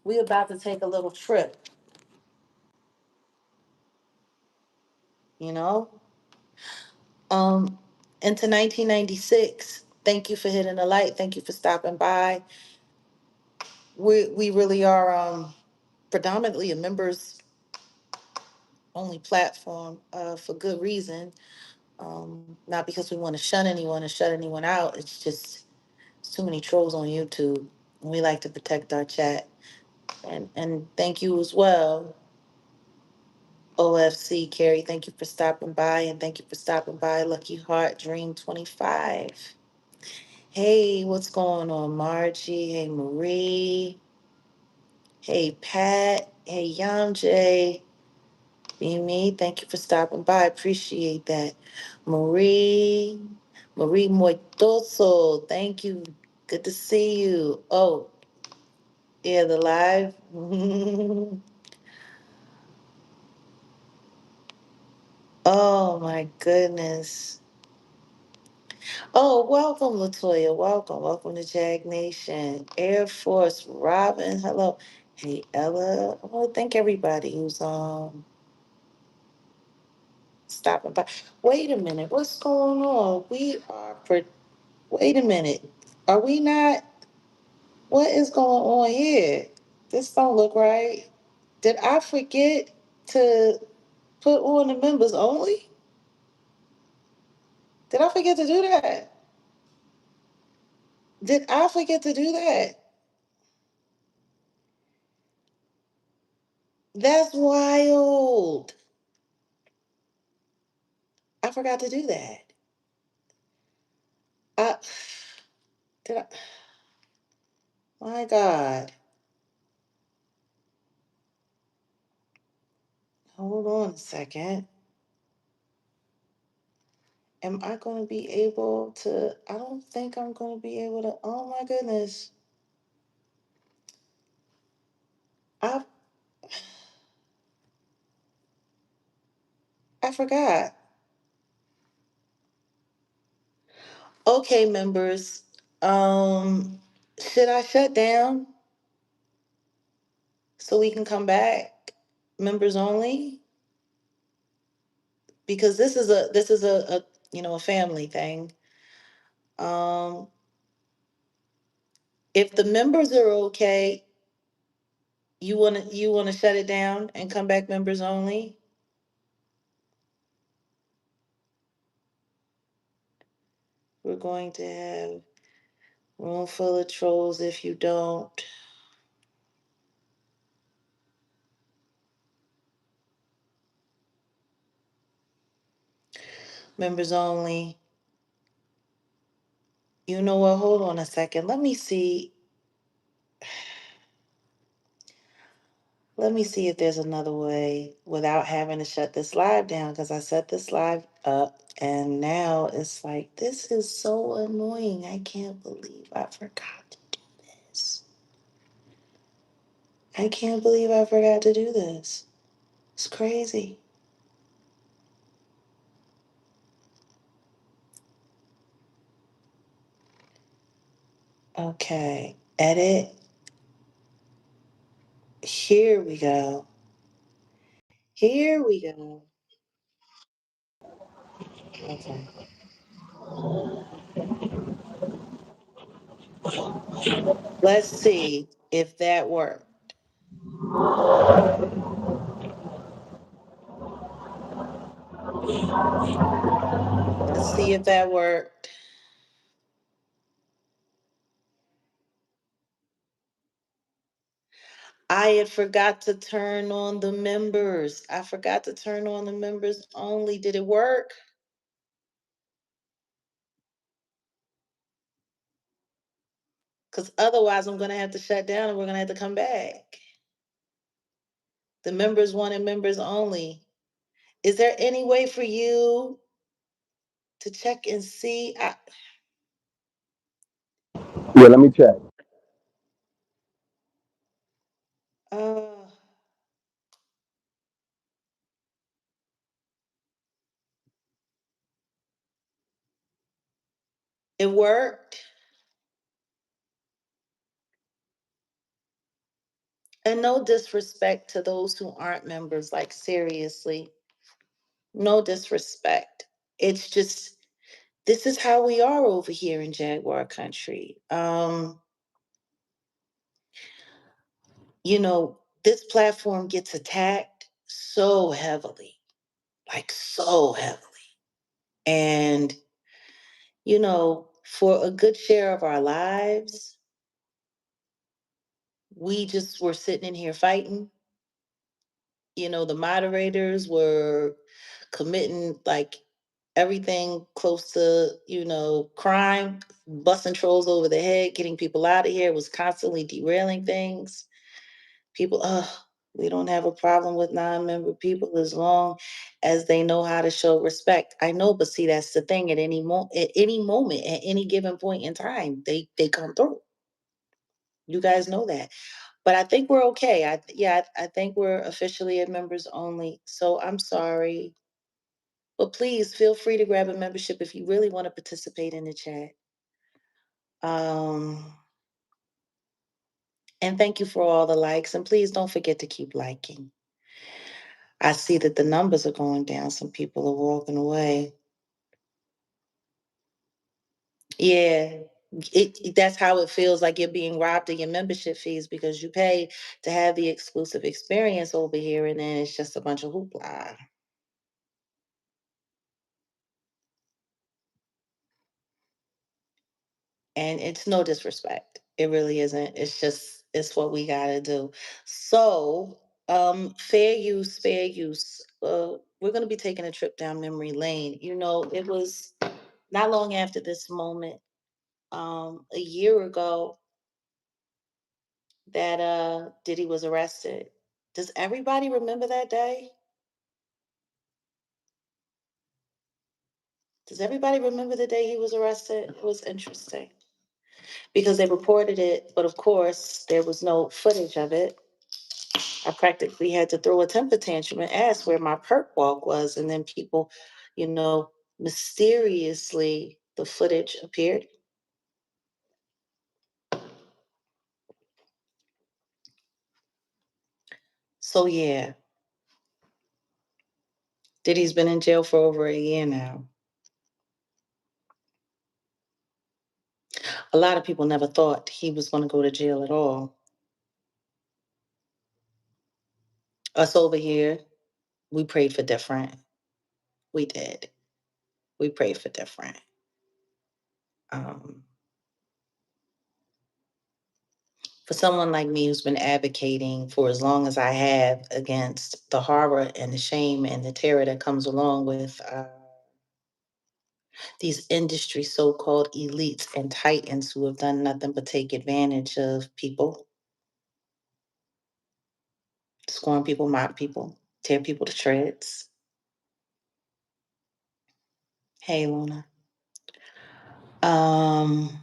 We about to take a little trip, you know, um, into 1996. Thank you for hitting the light. Thank you for stopping by. We really are predominantly a members only platform for good reason. Not because we want to shun anyone and shut anyone out. It's just it's too many trolls on YouTube. We like to protect our chat. And thank you as well, OFC Carrie. Thank you for stopping by, and thank you for stopping by, Lucky Heart Dream 25. Hey, what's going on, Margie? Hey, Marie. Hey, Pat. Hey, Yamj. Be me. Thank you for stopping by. Appreciate that. Marie. Marie Moitoso. Thank you. Good to see you. Oh, yeah, the live. Oh my goodness. Oh, welcome, Latoya. Welcome. Welcome to Jag Nation. Air Force Robin. Hello. Hey, Ella. I want to thank everybody who's stopping by. Wait a minute. What's going on? Wait a minute. Are we not? What is going on here? This don't look right. Did I forget to put on the members only? Did I forget to do that? Did I forget to do that? That's wild. I forgot to do that. I did I my God. Hold on a second. Am I gonna be able to I don't think I'm gonna be able to oh my goodness. I I forgot. Okay, members. Should I shut down so we can come back? Members only? Because this is a a family thing. Um if the members are okay, you wanna shut it down and come back members only? We're going to have room full of trolls if you don't. Members only. You know what? Hold on a second. Let me see. Let me see if there's another way without having to shut this live down because I set this live up and now it's like, this is so annoying. I can't believe I forgot to do this. I can't believe I forgot to do this. It's crazy. Okay, edit. Here we go. Here we go. Okay. Let's see if that worked. Let's see if that worked. I had forgot to turn on the members. I forgot to turn on the members only. Did it work? Because otherwise, I'm going to have to shut down and we're going to have to come back. The members wanted members only. Is there any way for you to check and see? Yeah, let me check. Uh, it worked. And no disrespect to those who aren't members, like seriously, no disrespect. It's just this is how we are over here in Jaguar country. This platform gets attacked so heavily, like so heavily. And, for a good share of our lives, we just were sitting in here fighting. The moderators were committing like everything close to, crime, busting trolls over the head, getting people out of here, was constantly derailing things. People, we don't have a problem with non-member people as long as they know how to show respect. I know, but see, that's the thing. At any moment, at any given point in time, they come through. You guys know that. But I think we're okay. I think we're officially at members only. So I'm sorry. But please feel free to grab a membership if you really want to participate in the chat. Um, and thank you for all the likes. And please don't forget to keep liking. I see that the numbers are going down. Some people are walking away. Yeah, that's how it feels like you're being robbed of your membership fees because you pay to have the exclusive experience over here, and then it's just a bunch of hoopla. And it's no disrespect. It really isn't. It's what we gotta do. So, fair use, fair use. We're gonna be taking a trip down memory lane. It was not long after this moment, a year ago, that Diddy was arrested. Does everybody remember that day? Does everybody remember the day he was arrested? It was interesting because they reported it, but of course there was no footage of it. I practically had to throw a temper tantrum and ask where my perk walk was, and then people, you know, mysteriously the footage appeared. So yeah, Diddy's been in jail for over a year now. A lot of people never thought he was going to go to jail at all. Us over here, we prayed for different. We did. We prayed for different. Um, for someone like me who's been advocating for as long as I have against the horror and the shame and the terror that comes along with these industry so-called elites and titans who have done nothing but take advantage of people, scorn people, mock people, tear people to shreds. Hey, Luna. Um,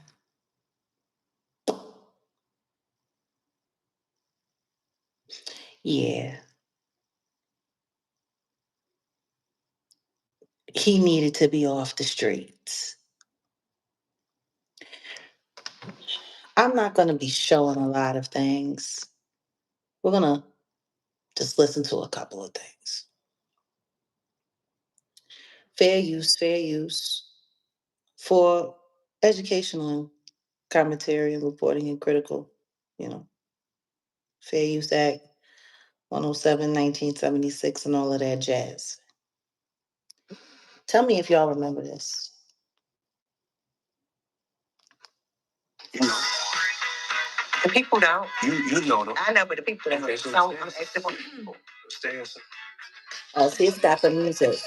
yeah, he needed to be off the streets. I'm not going to be showing a lot of things. We're going to just listen to a couple of things. Fair use for educational commentary and reporting and critical, you know, Fair Use Act 107, 1976, and all of that jazz. Tell me if y'all remember this. You know, the people don't. You know them. I know, but the people don't. Okay, so I'm asking for people. Oh, see, it's got the music.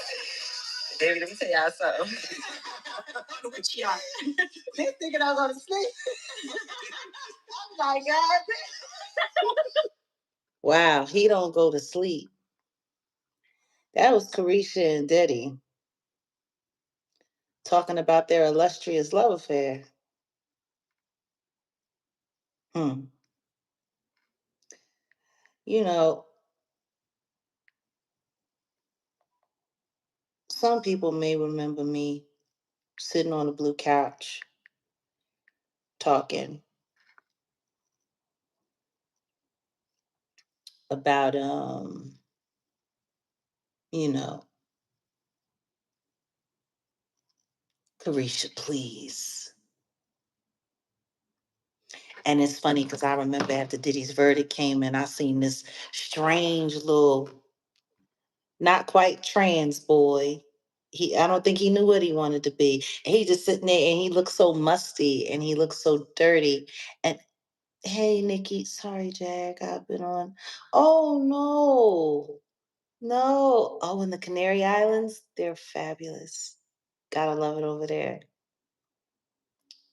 David, let me tell y'all something. What y'all? They thinking I was going to sleep. Oh my God. Wow, he don't go to sleep. That was Carisha and Diddy talking about their illustrious love affair. Hmm. You know, some people may remember me sitting on a blue couch talking about you know, Carisha, please. And it's funny because I remember after Diddy's verdict came in, I seen this strange little, not quite trans boy. I don't think he knew what he wanted to be. And he just sitting there and he looked so musty and he looked so dirty. And hey, Nikki, sorry, Jag, I've been on. Oh no, no. Oh, in the Canary Islands, they're fabulous. Gotta love it over there.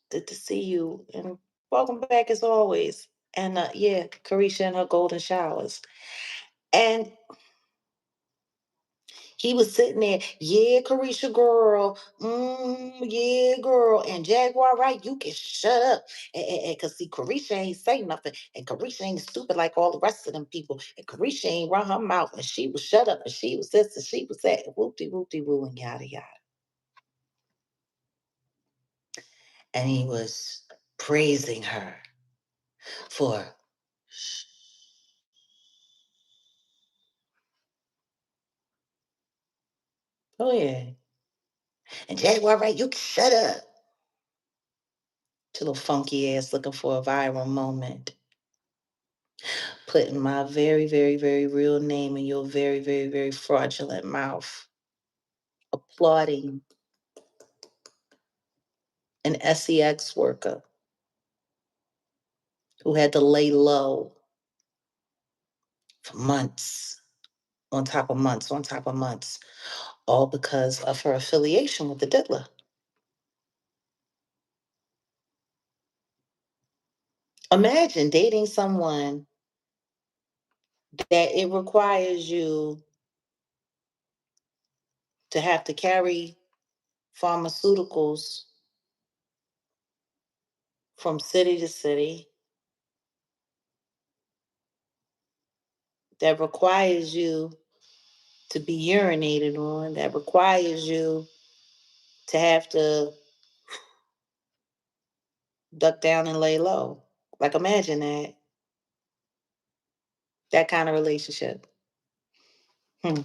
Good to see you and welcome back as always. And yeah, Carisha and her golden showers. And he was sitting there, yeah, Carisha girl, yeah, girl, and Jaguar Wright, you can shut up. Cause see, Carisha ain't say nothing, and Carisha ain't stupid like all the rest of them people, and Carisha ain't run her mouth, and she was shut up, and she was this, and she was that, and whoopty woo, and yada yada. And he was praising her for, oh yeah, and Jaguar Wright, you can shut up. To little funky ass looking for a viral moment. Putting my very, very, very real name in your very, very, very fraudulent mouth. Applauding an SEX worker who had to lay low for months, on top of months, on top of months, all because of her affiliation with the diddler. Imagine dating someone that it requires you to have to carry pharmaceuticals from city to city, that requires you to be urinated on, that requires you to have to duck down and lay low. Like imagine that kind of relationship. Hmm.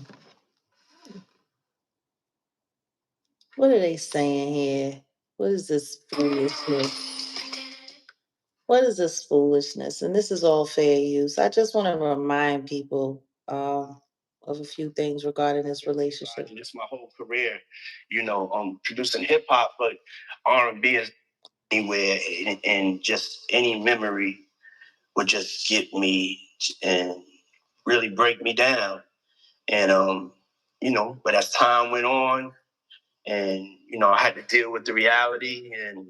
What are they saying here? What is this foolishness? What is this foolishness? And this is all fair use. I just want to remind people of a few things regarding this relationship. It's my whole career, producing hip hop, but R&B is anywhere, and just any memory would just get me and really break me down. And but as time went on, and I had to deal with the reality, and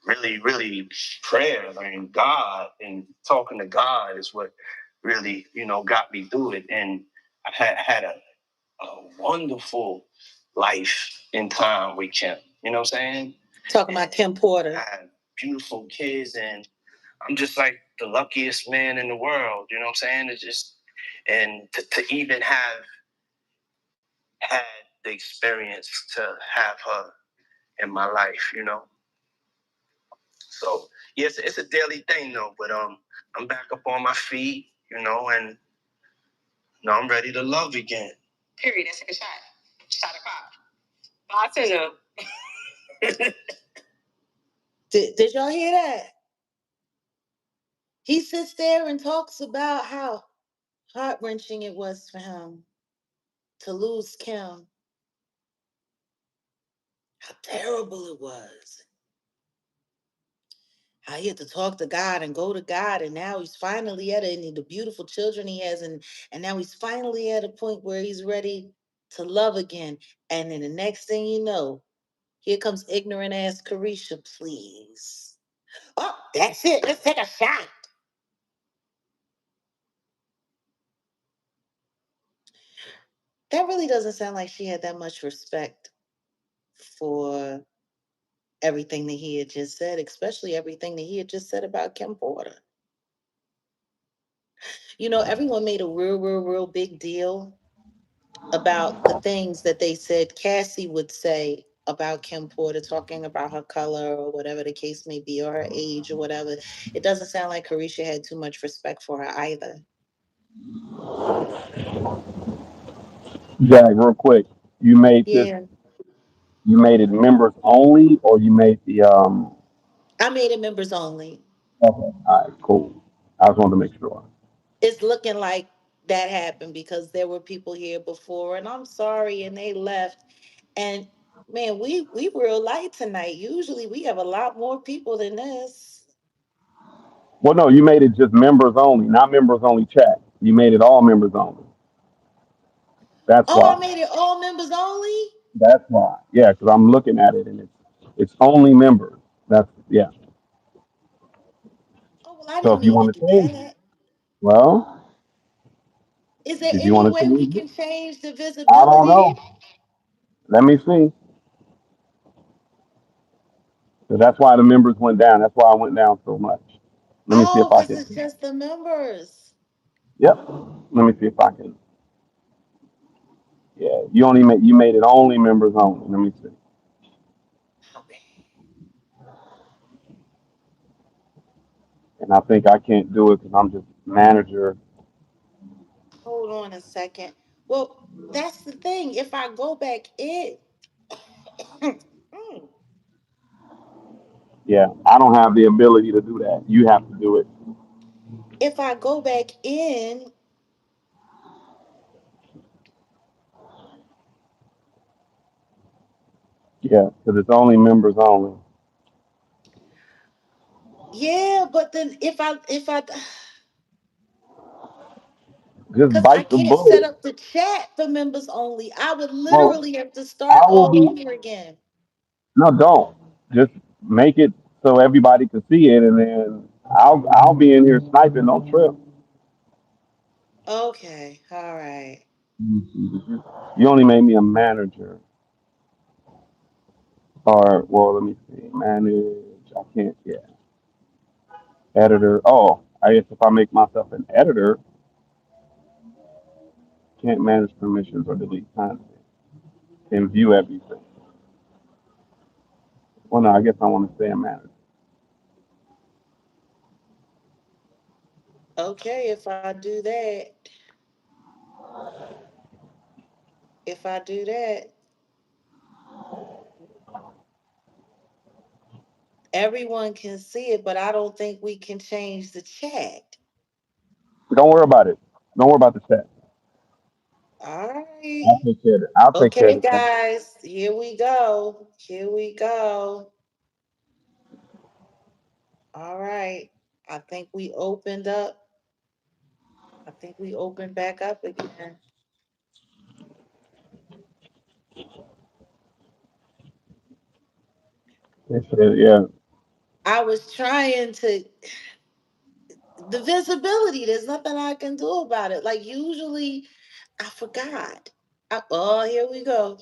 really, really prayer and God and talking to God is what really got me through it. And I had a wonderful life in time with Kim. You know what I'm saying? Talking about Kim Porter. I had beautiful kids, and I'm just like the luckiest man in the world. You know what I'm saying? It's just, and to even have had the experience to have her in my life. So yes, it's a daily thing though. But I'm back up on my feet, and I'm ready to love again. Period. Let's take a shot. Shot o'clock. Bartender. Did y'all hear that? He sits there and talks about how heart wrenching it was for him to lose Kim. How terrible it was. How he had to talk to God and go to God, and now he's finally at it, and the beautiful children he has, and now he's finally at a point where he's ready to love again. And then the next thing you know, here comes ignorant ass Carisha, please. Oh, that's it. Let's take a shot. That really doesn't sound like she had that much respect for everything that he had just said, especially everything that he had just said about Kim Porter. Everyone made a real, real, real big deal about the things that they said Cassie would say about Kim Porter, talking about her color or whatever the case may be, or her age or whatever. It doesn't sound like Carisha had too much respect for her either. Jag, real quick, you made this. Yeah, You made it members only, or you made the I made it members only. Okay, all right, cool. I just wanted to make sure. It's looking like that happened because there were people here before, and I'm sorry, and they left. And man, we real light tonight. Usually we have a lot more people than this. Well, no, you made it just members only, not members only chat. You made it all members only. That's Oh, I why. made it all members only. That's why. Yeah, because I'm looking at it and it's only members. That's yeah. Oh well, I So didn't if you mean to want to do change it, that. well, Is there if you any want to way we change it, can change the I don't know. visibility? Let me see. So that's why the members went down. That's why I went down so much. Let me see Oh, if I because can. it's just the members. Yep. Let me see if I can. Yeah, you made it only members only. Let me see. Okay. And I think I can't do it because I'm just manager. Hold on a second. Well, that's the thing. If I go back in, mm, Yeah, I don't have the ability to do that. You have to do it. if I go back in, Yeah, because it's only members only. yeah, but then if I Just because I bite the can't set bullet. up the chat for members only. I would Well, literally have to start I will all be. over again. No, don't. Just make it so everybody can see it, and then I'll be in here sniping. Don't trip. Okay, all right. You only made me a manager, or well, let me see. Manage. I can't. Yeah, editor. Oh, I guess if I make myself an editor, can't manage permissions or delete content and view everything. Well, no, I guess I want to stay a manager. Okay, if I do that, if I do that, everyone can see it, but I don't think we can change the chat. Don't worry about it. Don't worry about the chat. All I'll right. take care of it. I'll take care of Okay, the chat. guys, here we go. Here we go. All right. I think we opened up. I think we opened back up again. Yeah. I was trying to the visibility. There's nothing I can do about it. Like usually, I forgot. Oh, here we go.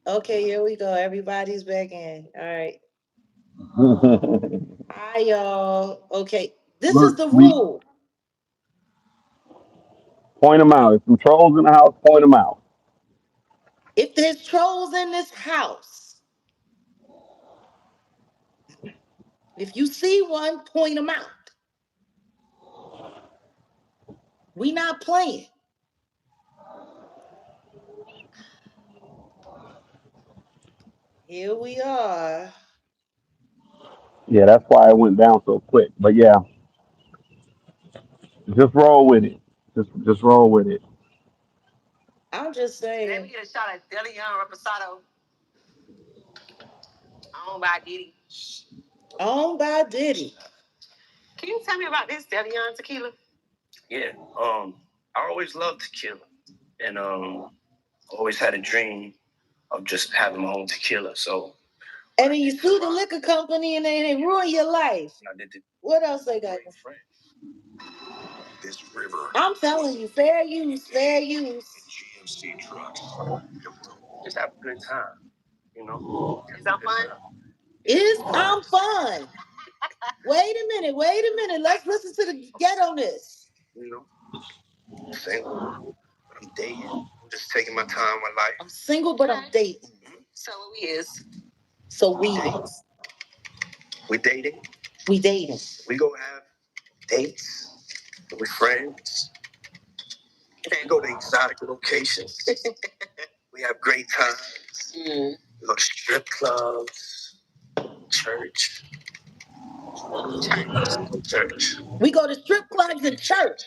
Okay, here we go. Everybody's back in. All right. Hi, y'all. Okay, this is Look, the we rule. point them out. If some trolls in the house, point them out. If there's trolls in this house, if you see one, point them out. We not playing. Here we are. Yeah, that's why it went down so quick. But yeah, just roll with it. Just roll with it. I'm just saying. Let me get a shot at Deli Reposado, owned by Diddy. Owned by Diddy. Can you tell me about this Devion tequila? Yeah. I always loved tequila, and always had a dream of just having my own tequila. So And then you sue the liquor company and then they ruin your life. I did the What else they got? This river. I'm telling you, fair use, fair use. GMC trucks. just have a good time, you know. Is that fun? Is I'm fun. Wait a minute. Let's listen to the get on this. You know, single, but I'm dating. I'm just taking my time with life. I'm single, but I'm dating. So we is. So we is. We dating. We dating. We go have dates. We friends. We go to exotic locations. We have great times. We go to strip clubs, church. Church. We go to strip clubs and church.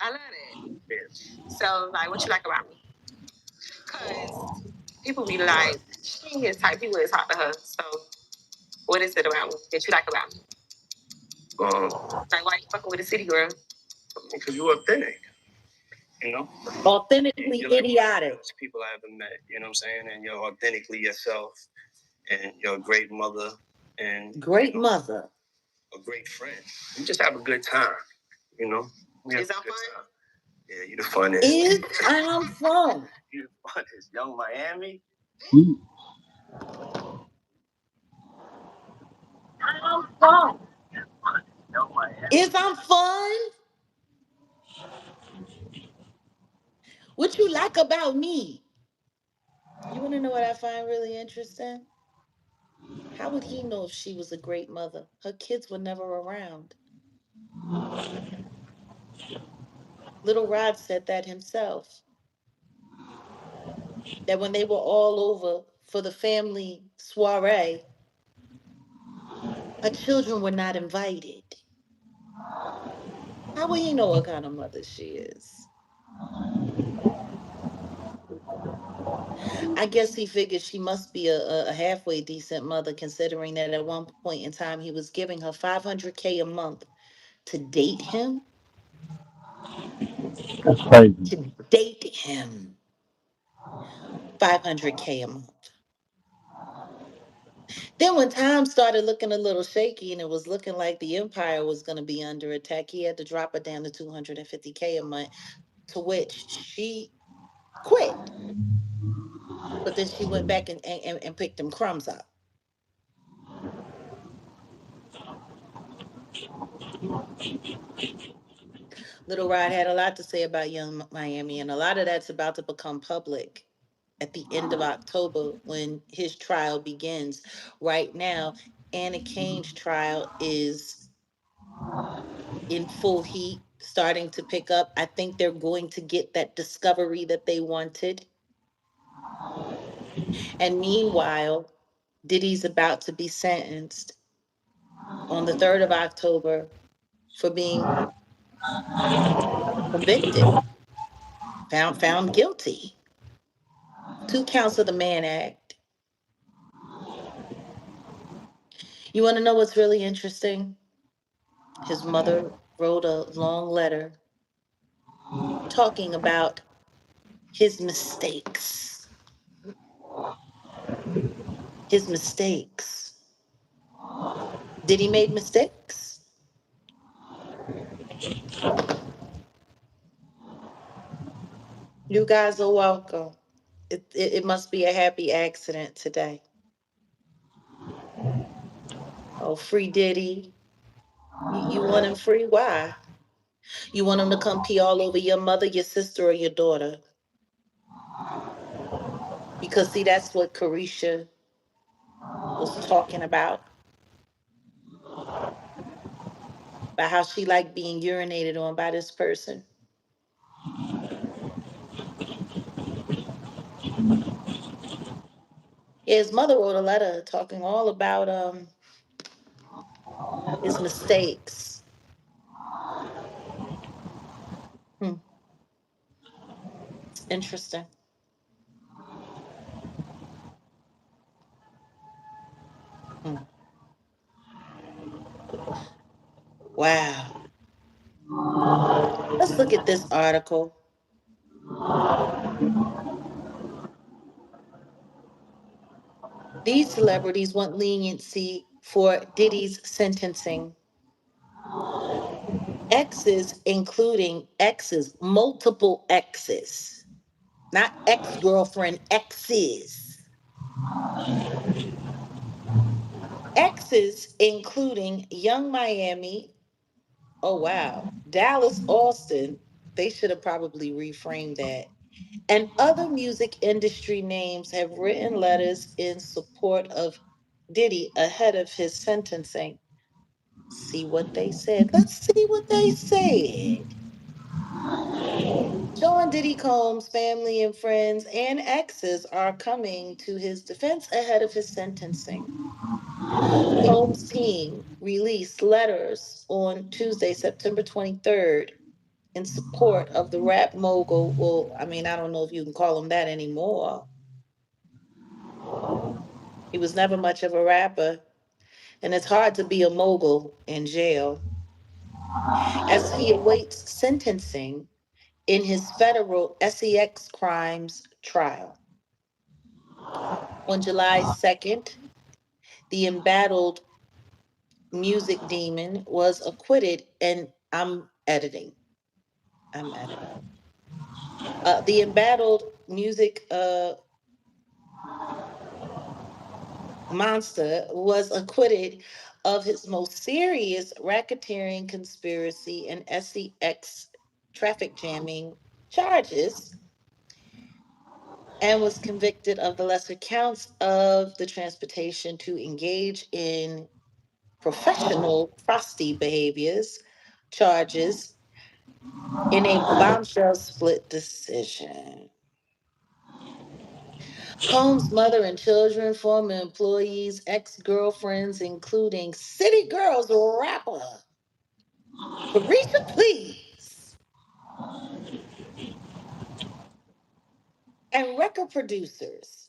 I love that. Yes. So, like, what you like about me? Because people be like, she ain't his type. People is talk to her. So, what is it about me that you like about me? Like, why you fucking with a city girl? Because you're authentic. You know, Authentically you're like one of the idiotic. realest people I ever met. You know what I'm saying? And you're authentically yourself, and you're a great mother, and great mother, a great friend. We just have a good time. You know, is that fun? Time. Yeah, you the funnest. Is I'm fun. You the funnest. Young Miami. I'm fun. Young Miami. Is I'm fun? What you like about me? You want to know what I find really interesting? How would he know if she was a great mother? Her kids were never around. Little Rod said that himself. That when they were all over for the family soiree, her children were not invited. How would he know what kind of mother she is? I guess he figured she must be a halfway decent mother, considering that at one point in time he was giving her 500K a month to date him. That's crazy. To date him. 500K a month. Then when times started looking a little shaky and it was looking like the empire was going to be under attack, he had to drop it down to 250K a month, to which she quit. But then she went back and picked them crumbs up. Little Rod had a lot to say about Young Miami, and a lot of that's about to become public at the end of October when his trial begins. Right now, Anna Kane's trial is in full heat, starting to pick up. I think they're going to get that discovery that they wanted. And meanwhile, Diddy's about to be sentenced on the 3rd of October for being convicted, found guilty. 2 counts of the Mann Act. You want to know what's really interesting? His mother wrote a long letter talking about his mistakes. His mistakes. Did he make mistakes? You guys are welcome. It must be a happy accident today. Oh, free Diddy. You want him free? Why? You want him to come pee all over your mother, your sister, or your daughter? Because see, that's what Carisha was talking about how she liked being urinated on by this person. Yeah, his mother wrote a letter talking all about his mistakes. Hmm, it's interesting. Hmm. Wow. Let's look at this article. These celebrities want leniency for Diddy's sentencing. Exes, including exes, multiple exes, not ex girlfriend, exes. Exes, including Young Miami. Oh, wow. Dallas, Austin. They should have probably reframed that. And other music industry names have written letters in support of Diddy ahead of his sentencing. See what they said. Let's see what they said. Sean Diddy Combs' family and friends and exes are coming to his defense ahead of his sentencing. Combs' team released letters on Tuesday, September 23rd, in support of the rap mogul. Well, I mean, I don't know if you can call him that anymore. He was never much of a rapper, and it's hard to be a mogul in jail as he awaits sentencing in his federal sex crimes trial. On July 2nd, the embattled music demon was acquitted, and I'm editing. The embattled music monster was acquitted of his most serious racketeering conspiracy and sex traffic jamming charges and was convicted of the lesser counts of the transportation to engage in professional frosty behaviors charges in a bombshell split decision. Combs' mother and children, former employees, ex girlfriends, including City Girls rapper Carisha Please, and record producers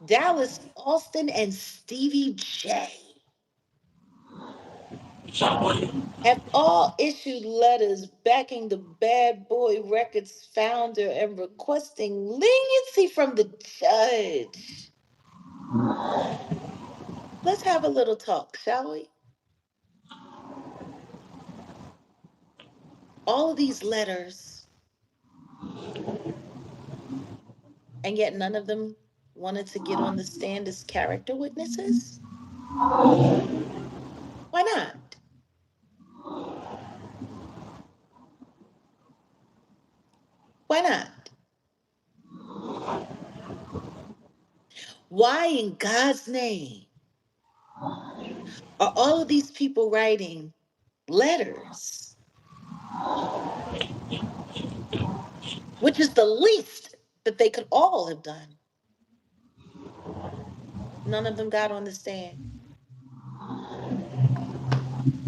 Dallas Austin and Stevie J, have all issued letters backing the Bad Boy Records founder and requesting leniency from the judge. Let's have a little talk, shall we? All of these letters, and yet none of them wanted to get on the stand as character witnesses? Why not? Why not? Why, in God's name, are all of these people writing letters, which is the least that they could all have done? None of them got on the stand.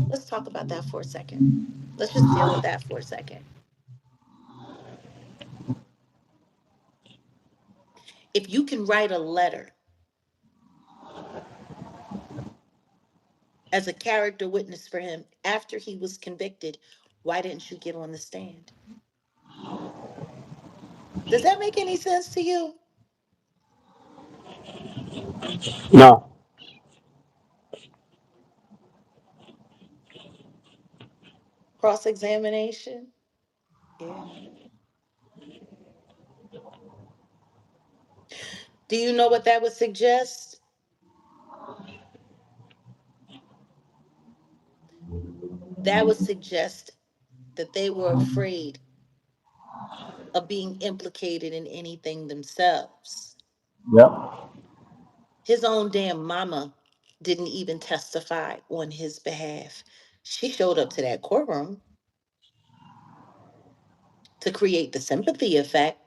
Let's talk about that for a second. Let's just deal with that for a second. If you can write a letter as a character witness for him after he was convicted, why didn't you get on the stand? Does that make any sense to you? No. Cross examination? Yeah. Do you know what that would suggest? That would suggest that they were afraid of being implicated in anything themselves. Yep. His own damn mama didn't even testify on his behalf. She showed up to that courtroom to create the sympathy effect.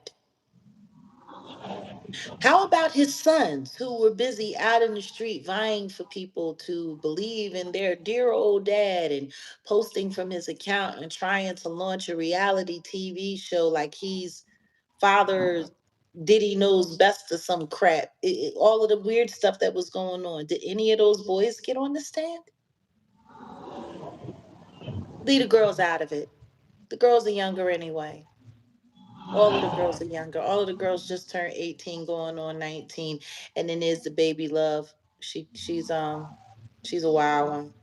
How about his sons who were busy out in the street vying for people to believe in their dear old dad and posting from his account and trying to launch a reality TV show like he's father Diddy knows best or some crap? All of the weird stuff that was going on. Did any of those boys get on the stand? Leave the girls out of it. The girls are younger anyway. All of the girls are younger. All of the girls just turned 18, going on 19. And then there's the baby love. She's a wild one,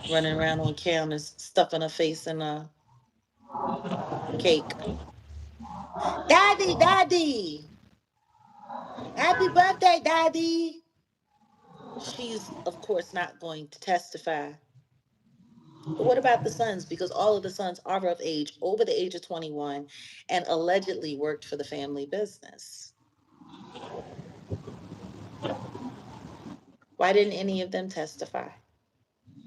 running around on counters, stuffing her face in a cake. Daddy, daddy, happy birthday, daddy. She's of course not going to testify. But what about the sons? Because all of the sons are of age, over the age of 21, and allegedly worked for the family business. Why didn't any of them testify?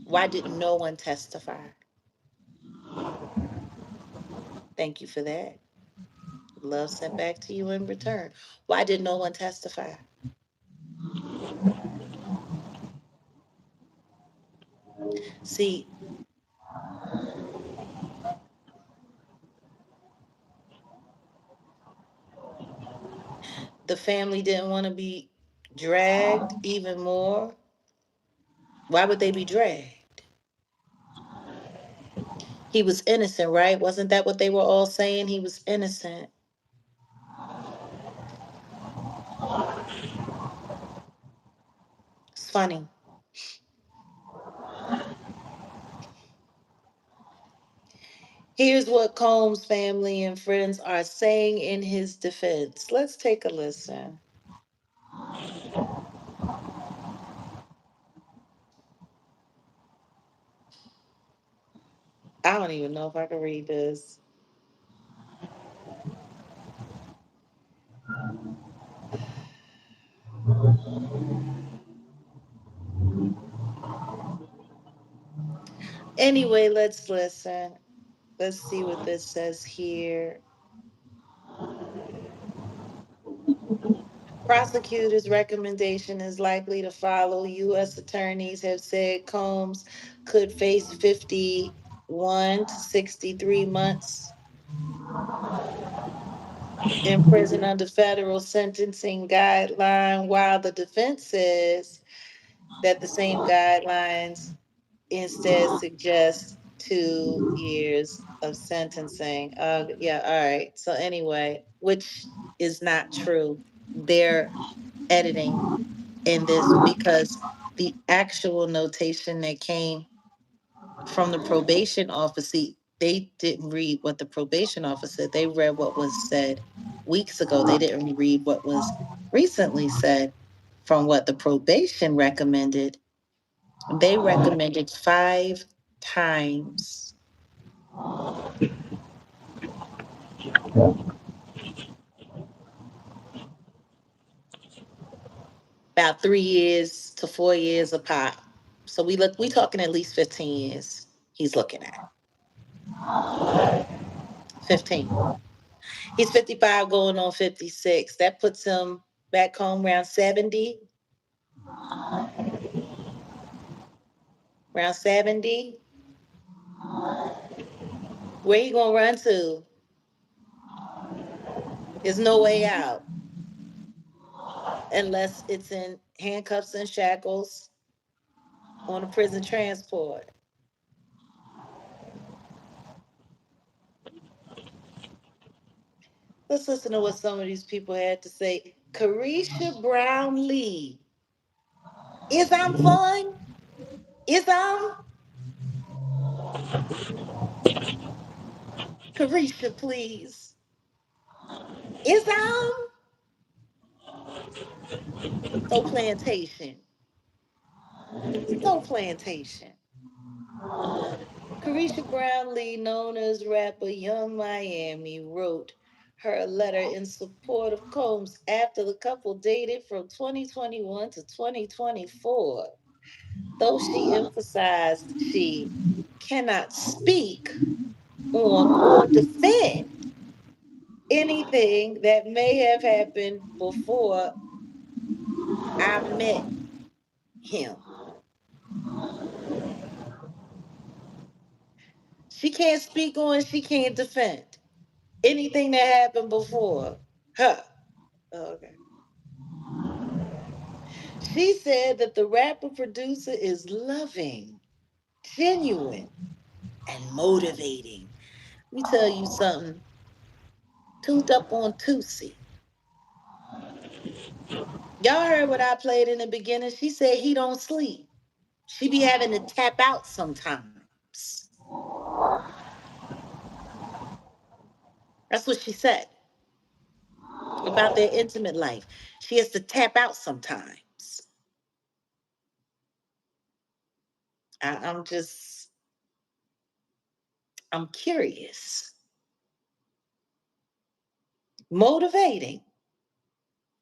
Why did no one testify? Thank you for that. Love sent back to you in return. Why did no one testify? See, the family didn't want to be dragged even more. Why would they be dragged? He was innocent, right? Wasn't that what they were all saying? He was innocent. It's funny. Here's what Combs' family and friends are saying in his defense. Let's take a listen. I don't even know if I can read this. Anyway, let's listen. Let's see what this says here. Prosecutors' recommendation is likely to follow. U.S. attorneys have said Combs could face 51 to 63 months in prison under federal sentencing guideline, while the defense says that the same guidelines instead suggest 2 years of sentencing. Yeah, all right. So anyway, which is not true. They're editing in this because the actual notation that came from the probation officer, they didn't read what the probation officer said. They read what was said weeks ago. They didn't read what was recently said from what the probation recommended. They recommended 5 times, about 3 years to 4 years a pop. So we talking at least 15 years he's looking at. 15. He's 55 going on 56. That puts him back home around 70. Around 70. Where you gonna run to? There's no way out unless it's in handcuffs and shackles on a prison transport. Let's listen to what some of these people had to say. Carisha Brown Lee. Is I'm fun? Is Carisha, please. Is so plantation. So plantation. Carisha Brown Lee, known as rapper Young Miami, wrote her a letter in support of Combs after the couple dated from 2021 to 2024. Though she emphasized she cannot speak on or defend anything that may have happened before I met him. She can't speak on, she can't defend anything that happened before her. Okay. She said that the rapper producer is loving, genuine, and motivating. Let me tell you something. Tuned up on Tusi. Y'all heard what I played in the beginning. She said he don't sleep. She be having to tap out sometimes. That's what she said about their intimate life. She has to tap out sometimes. I'm just I'm curious. Motivating.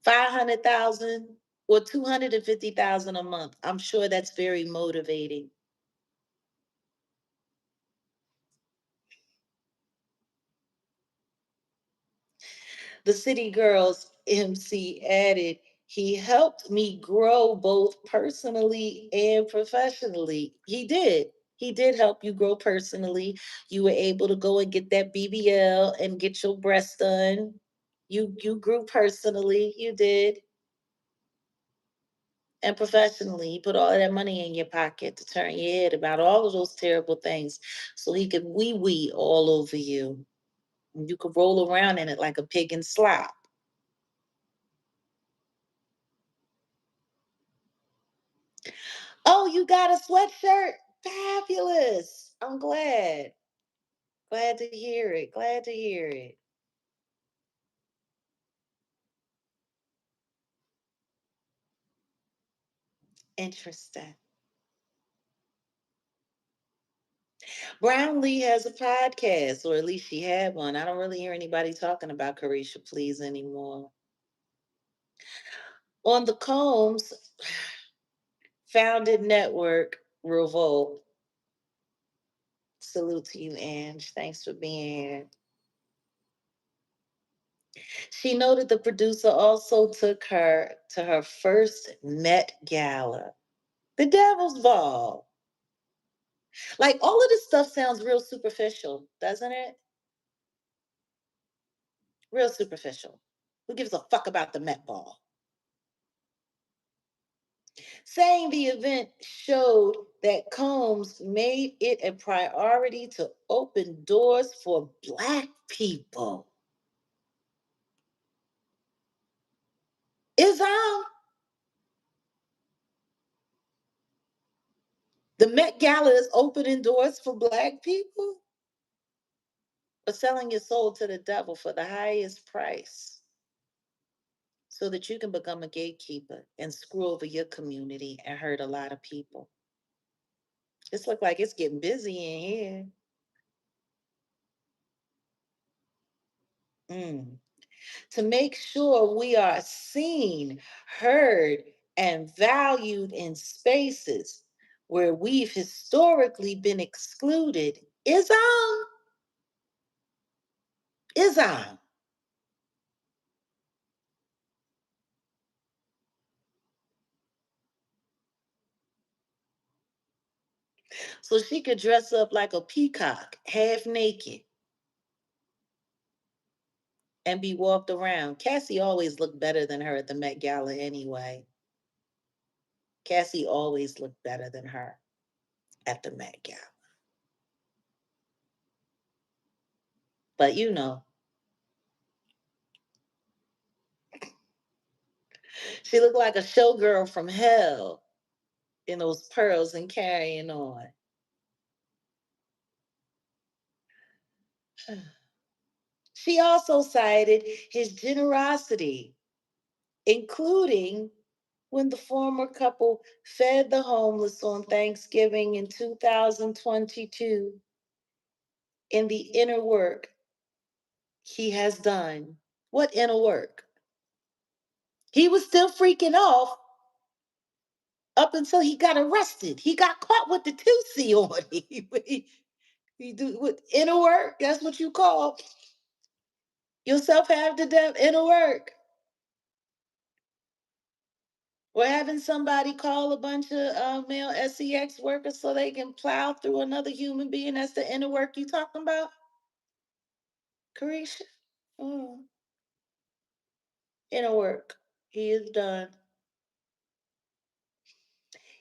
500,000 or 250,000 a month. I'm sure that's very motivating. The City Girls MC added, he helped me grow both personally and professionally. He did. He did help you grow personally. You were able to go and get that BBL and get your breast done. You grew personally. You did. And professionally, he put all of that money in your pocket to turn your head about all of those terrible things so he could wee wee all over you. And you could roll around in it like a pig in slop. Oh, you got a sweatshirt? Fabulous. I'm glad. Glad to hear it. Glad to hear it. Interesting. Brownlee has a podcast, or at least she had one. I don't really hear anybody talking about Carisha Please anymore. On the Combs founded network, Revolt. Salute to you, Ange. Thanks for being here. She noted the producer also took her to her first Met Gala, the Devil's Ball. Like all of this stuff sounds real superficial, doesn't it? Real superficial. Who gives a fuck about the Met Ball? Saying the event showed that Combs made it a priority to open doors for Black people. Islam, the Met Gala is opening doors for Black people? Or selling your soul to the devil for the highest price so that you can become a gatekeeper and screw over your community and hurt a lot of people. It's look like it's getting busy in here. Mm. To make sure we are seen, heard, and valued in spaces where we've historically been excluded. Islam. So she could dress up like a peacock, half naked, and be walked around. Cassie always looked better than her at the Met Gala anyway. Cassie always looked better than her at the Met Gala. But you know, she looked like a showgirl from hell in those pearls and carrying on. She also cited his generosity, including when the former couple fed the homeless on Thanksgiving in 2022 in the inner work he has done. What inner work? He was still freaking off up until he got arrested. He got caught with the 2C on him. He do with inner work. That's what you call yourself have the inner work. Or having somebody call a bunch of male sex workers so they can plow through another human being. That's the inner work you talking about, Carisha? Mm. Inner work. He is done.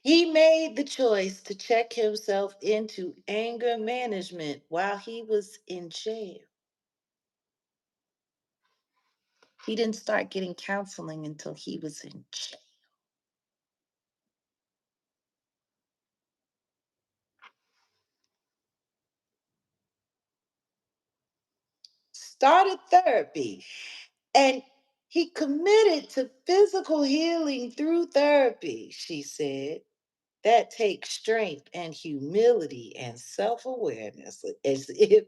He made the choice to check himself into anger management while he was in jail. He didn't start getting counseling until he was in jail. Started therapy. And he committed to physical healing through therapy, she said. that takes strength and humility and self-awareness. As if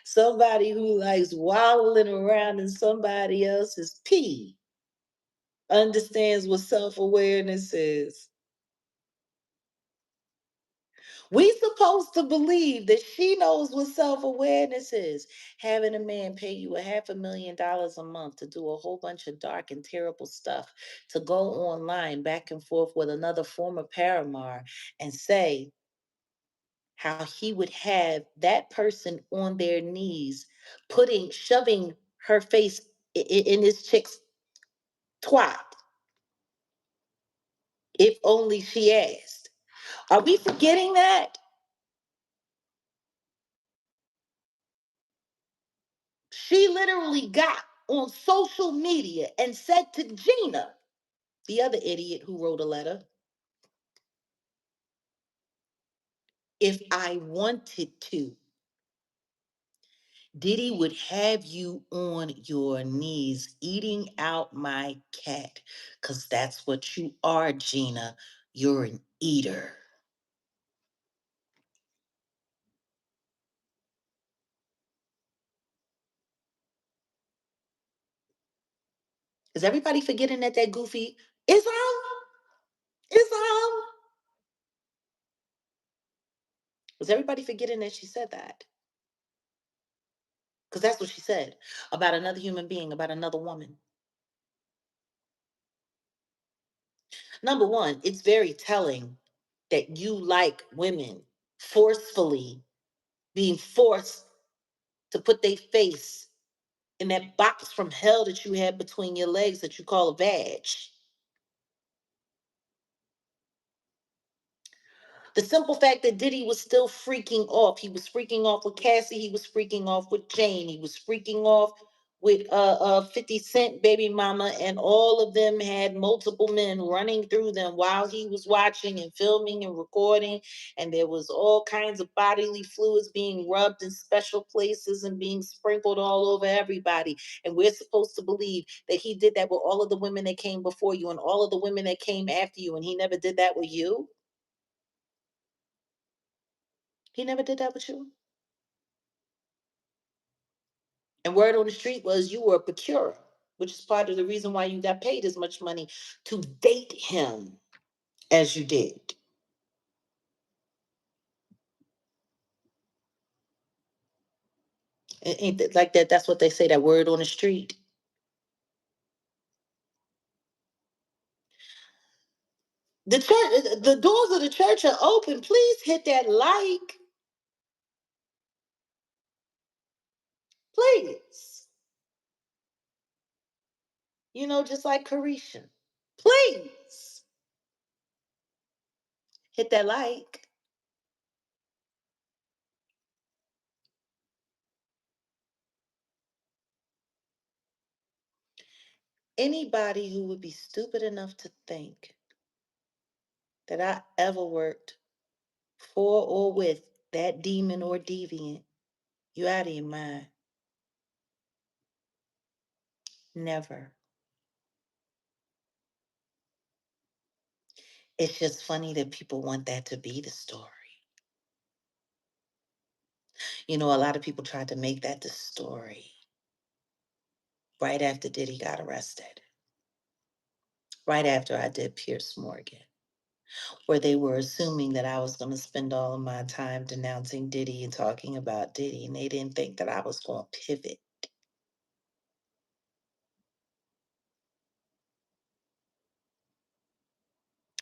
somebody who likes waddling around in somebody else's pee understands what self-awareness is. We supposed to believe that she knows what self-awareness is. Having a man pay you $500,000 a month to do a whole bunch of dark and terrible stuff, to go online back and forth with another former paramour and say how he would have that person on their knees, shoving her face in this chick's twat, if only she asked. Are we forgetting that? She literally got on social media and said to Gina, the other idiot who wrote a letter, if I wanted to, Diddy would have you on your knees eating out my cat. Because that's what you are, Gina. You're an eater. Is everybody forgetting that goofy Islam? Islam? Was everybody forgetting that she said that? Because that's what she said about another human being, about another woman. Number one, it's very telling that you like women forcefully being forced to put their face in that box from hell that you had between your legs that you call a vag. The simple fact that Diddy was still freaking off. He was freaking off with Cassie. He was freaking off with Jane. He was freaking off with 50 Cent baby mama, and all of them had multiple men running through them while he was watching and filming and recording, and there was all kinds of bodily fluids being rubbed in special places and being sprinkled all over everybody. And we're supposed to believe that he did that with all of the women that came before you and all of the women that came after you, and he never did that with you? He never did that with you? And word on the street was you were a procurer, which is part of the reason why you got paid as much money to date him as you did. Ain't that like that? That's what they say, that word on the street. The church, the doors of the church are open. Please hit that like. Please. Just like Carisha. Please hit that like. Anybody who would be stupid enough to think that I ever worked for or with that demon or deviant, you out of your mind. Never. It's just funny that people want that to be the story. A lot of people tried to make that the story right after Diddy got arrested, right after I did Pierce Morgan, where they were assuming that I was going to spend all of my time denouncing Diddy and talking about Diddy, and they didn't think that I was going to pivot.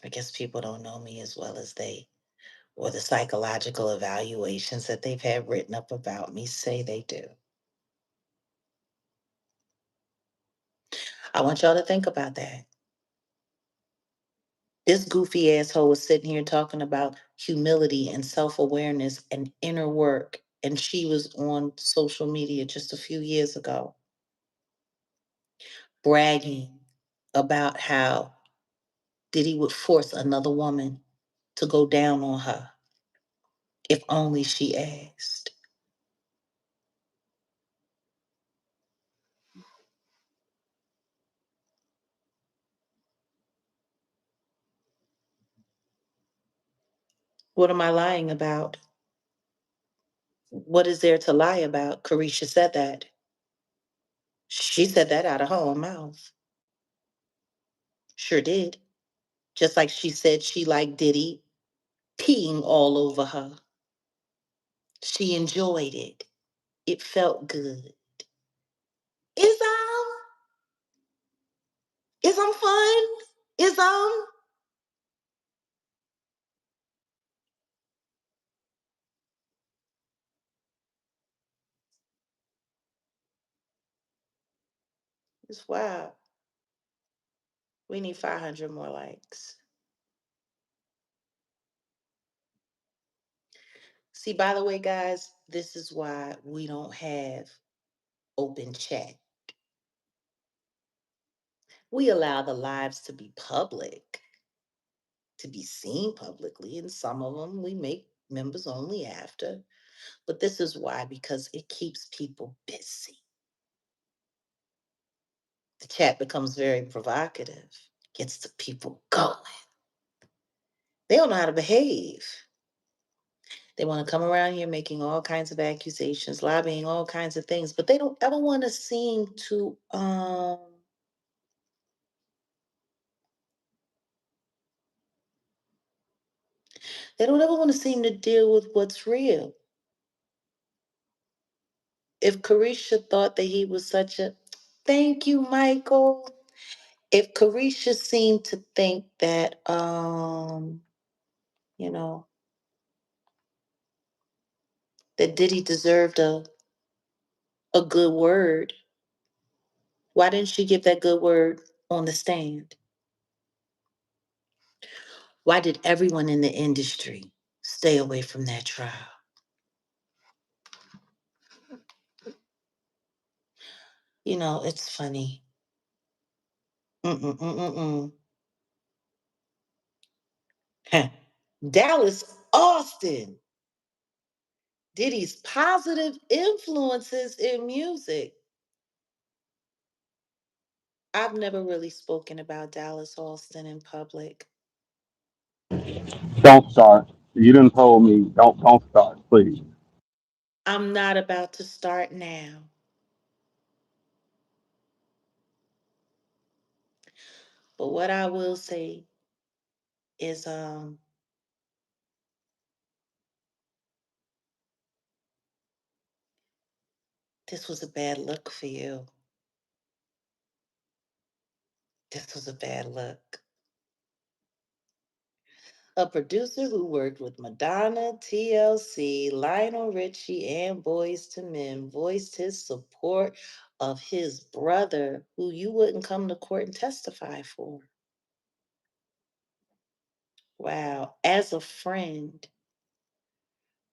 I guess people don't know me as well as or the psychological evaluations that they've had written up about me say they do. I want y'all to think about that. This goofy asshole was sitting here talking about humility and self awareness and inner work. And she was on social media just a few years ago bragging about how Diddy would force another woman to go down on her if only she asked. What am I lying about? What is there to lie about? Carisha said that. She said that out of her own mouth. Sure did. Just like she said she liked Diddy peeing all over her. She enjoyed it. It felt good. Is fun? Is it's wild. We need 500 more likes. See, by the way, guys, this is why we don't have open chat. We allow the lives to be public, to be seen publicly, and some of them we make members only after. But this is why, because it keeps people busy. The chat becomes very provocative, gets the people going. They don't know how to behave. They want to come around here making all kinds of accusations, lobbying all kinds of things, but they don't ever want to seem to they don't ever want to seem to deal with what's real. If Carisha thought that he was such a thank you, Michael. If Carisha seemed to think that you know, that Diddy deserved a good word, why didn't she give that good word on the stand? Why did everyone in the industry stay away from that trial? You know, it's funny. Mm-mm-mm-mm-mm. Heh. Dallas Austin, Diddy's positive influences in music. I've never really spoken about Dallas Austin in public. Don't start. You didn't told me. Don't start, please. I'm not about to start now. But what I will say is this was a bad look for you. This was a bad look. A producer who worked with Madonna, TLC, Lionel Richie, and Boys to Men voiced his support of his brother, who you wouldn't come to court and testify for. Wow. As a friend,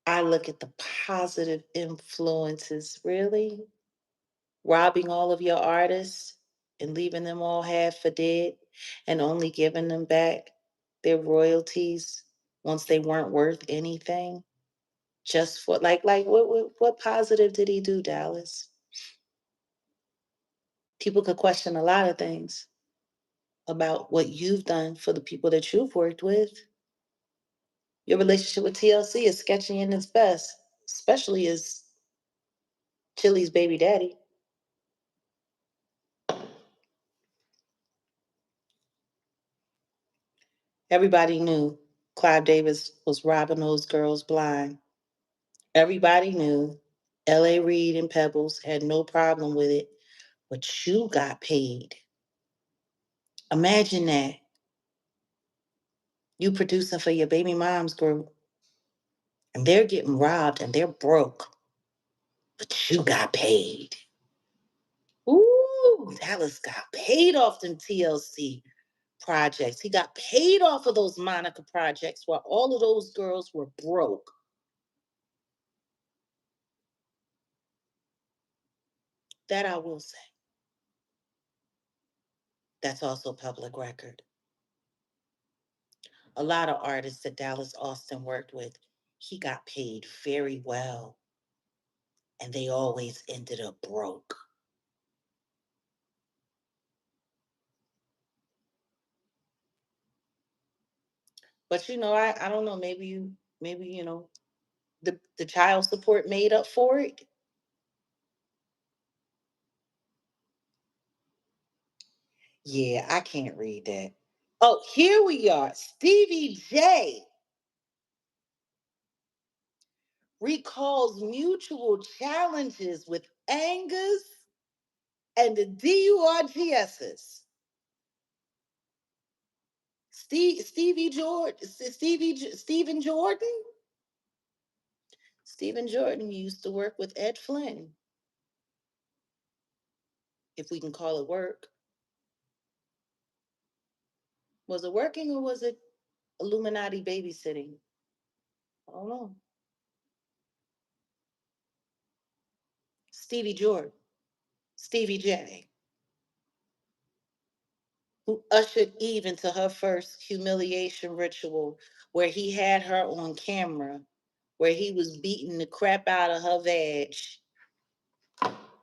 I look at the positive influences, really? Robbing all of your artists and leaving them all half for dead and only giving them back their royalties once they weren't worth anything? Just for like what positive did he do, Dallas? People could question a lot of things about what you've done for the people that you've worked with. Your relationship with TLC is sketchy in its best, especially as Chili's baby daddy. Everybody knew Clive Davis was robbing those girls blind. Everybody knew L.A. Reid and Pebbles had no problem with it, but you got paid. Imagine that. You producing for your baby mom's group and they're getting robbed and they're broke, but you got paid. Ooh, Dallas got paid off them TLC projects. He got paid off of those Monica projects while all of those girls were broke. That I will say. That's also public record. A lot of artists that Dallas Austin worked with, he got paid very well, and they always ended up broke. But you know, I don't know, maybe you Maybe, the child support made up for it. Yeah, I can't read that. Oh, here we are. Stevie J recalls mutual challenges with Angus and the DURGSs. Stephen Jordan. Stephen Jordan used to work with Ed Flynn, if we can call it work. Was it working or was it Illuminati babysitting? I don't know. Stevie Jordan, Stevie J, who ushered Eve into her first humiliation ritual where he had her on camera, where he was beating the crap out of her vag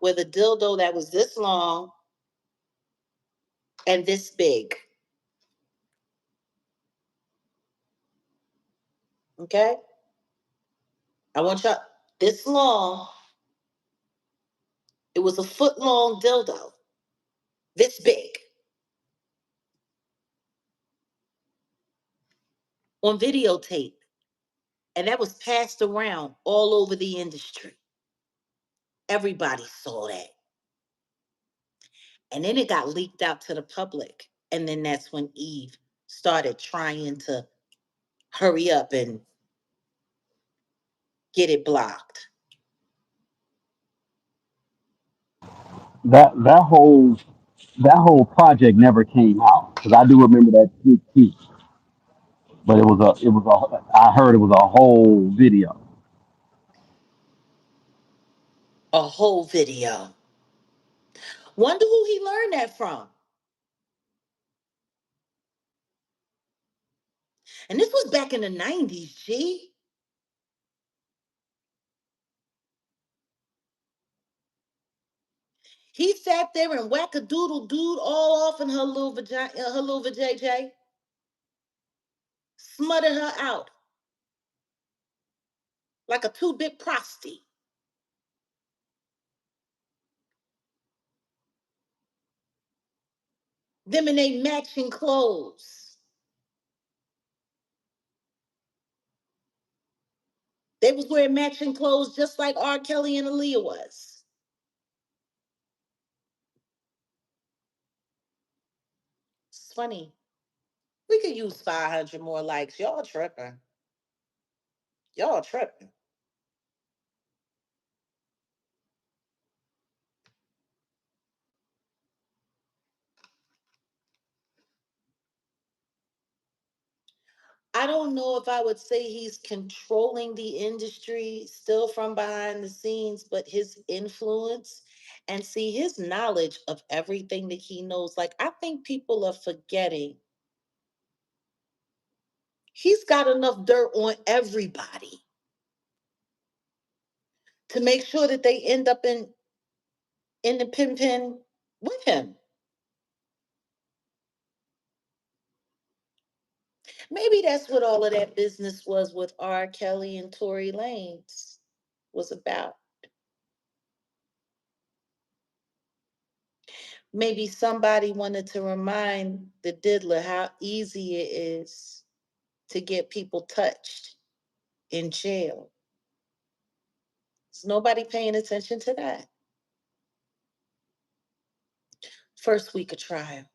with a dildo that was this long and this big. Okay? I want y'all this long. It was a foot long dildo, this big, on videotape. And that was passed around all over the industry. Everybody saw that. And then it got leaked out to the public. And then that's when Eve started trying to hurry up and get it blocked. That whole project never came out because I do remember that sneak peek, but I heard it was a whole video. A whole video. Wonder who he learned that from. And this was back in the 90s, G. He sat there and whack-a-doodle dude all off in her little vagina, her little vajayjay, smutted her out like a two-bit prosty. Them in they matching clothes. They was wearing matching clothes just like R. Kelly and Aaliyah was. It's funny. We could use 500 more likes. Y'all tripping. Y'all tripping. I don't know if I would say he's controlling the industry still from behind the scenes, but his influence and see his knowledge of everything that he knows. Like, I think people are forgetting he's got enough dirt on everybody to make sure that they end up in the pin pin with him. Maybe that's what all of that business was with R. Kelly and Tory Lanez was about. Maybe somebody wanted to remind the diddler how easy it is to get people touched in jail. There's nobody paying attention to that. First week of trial,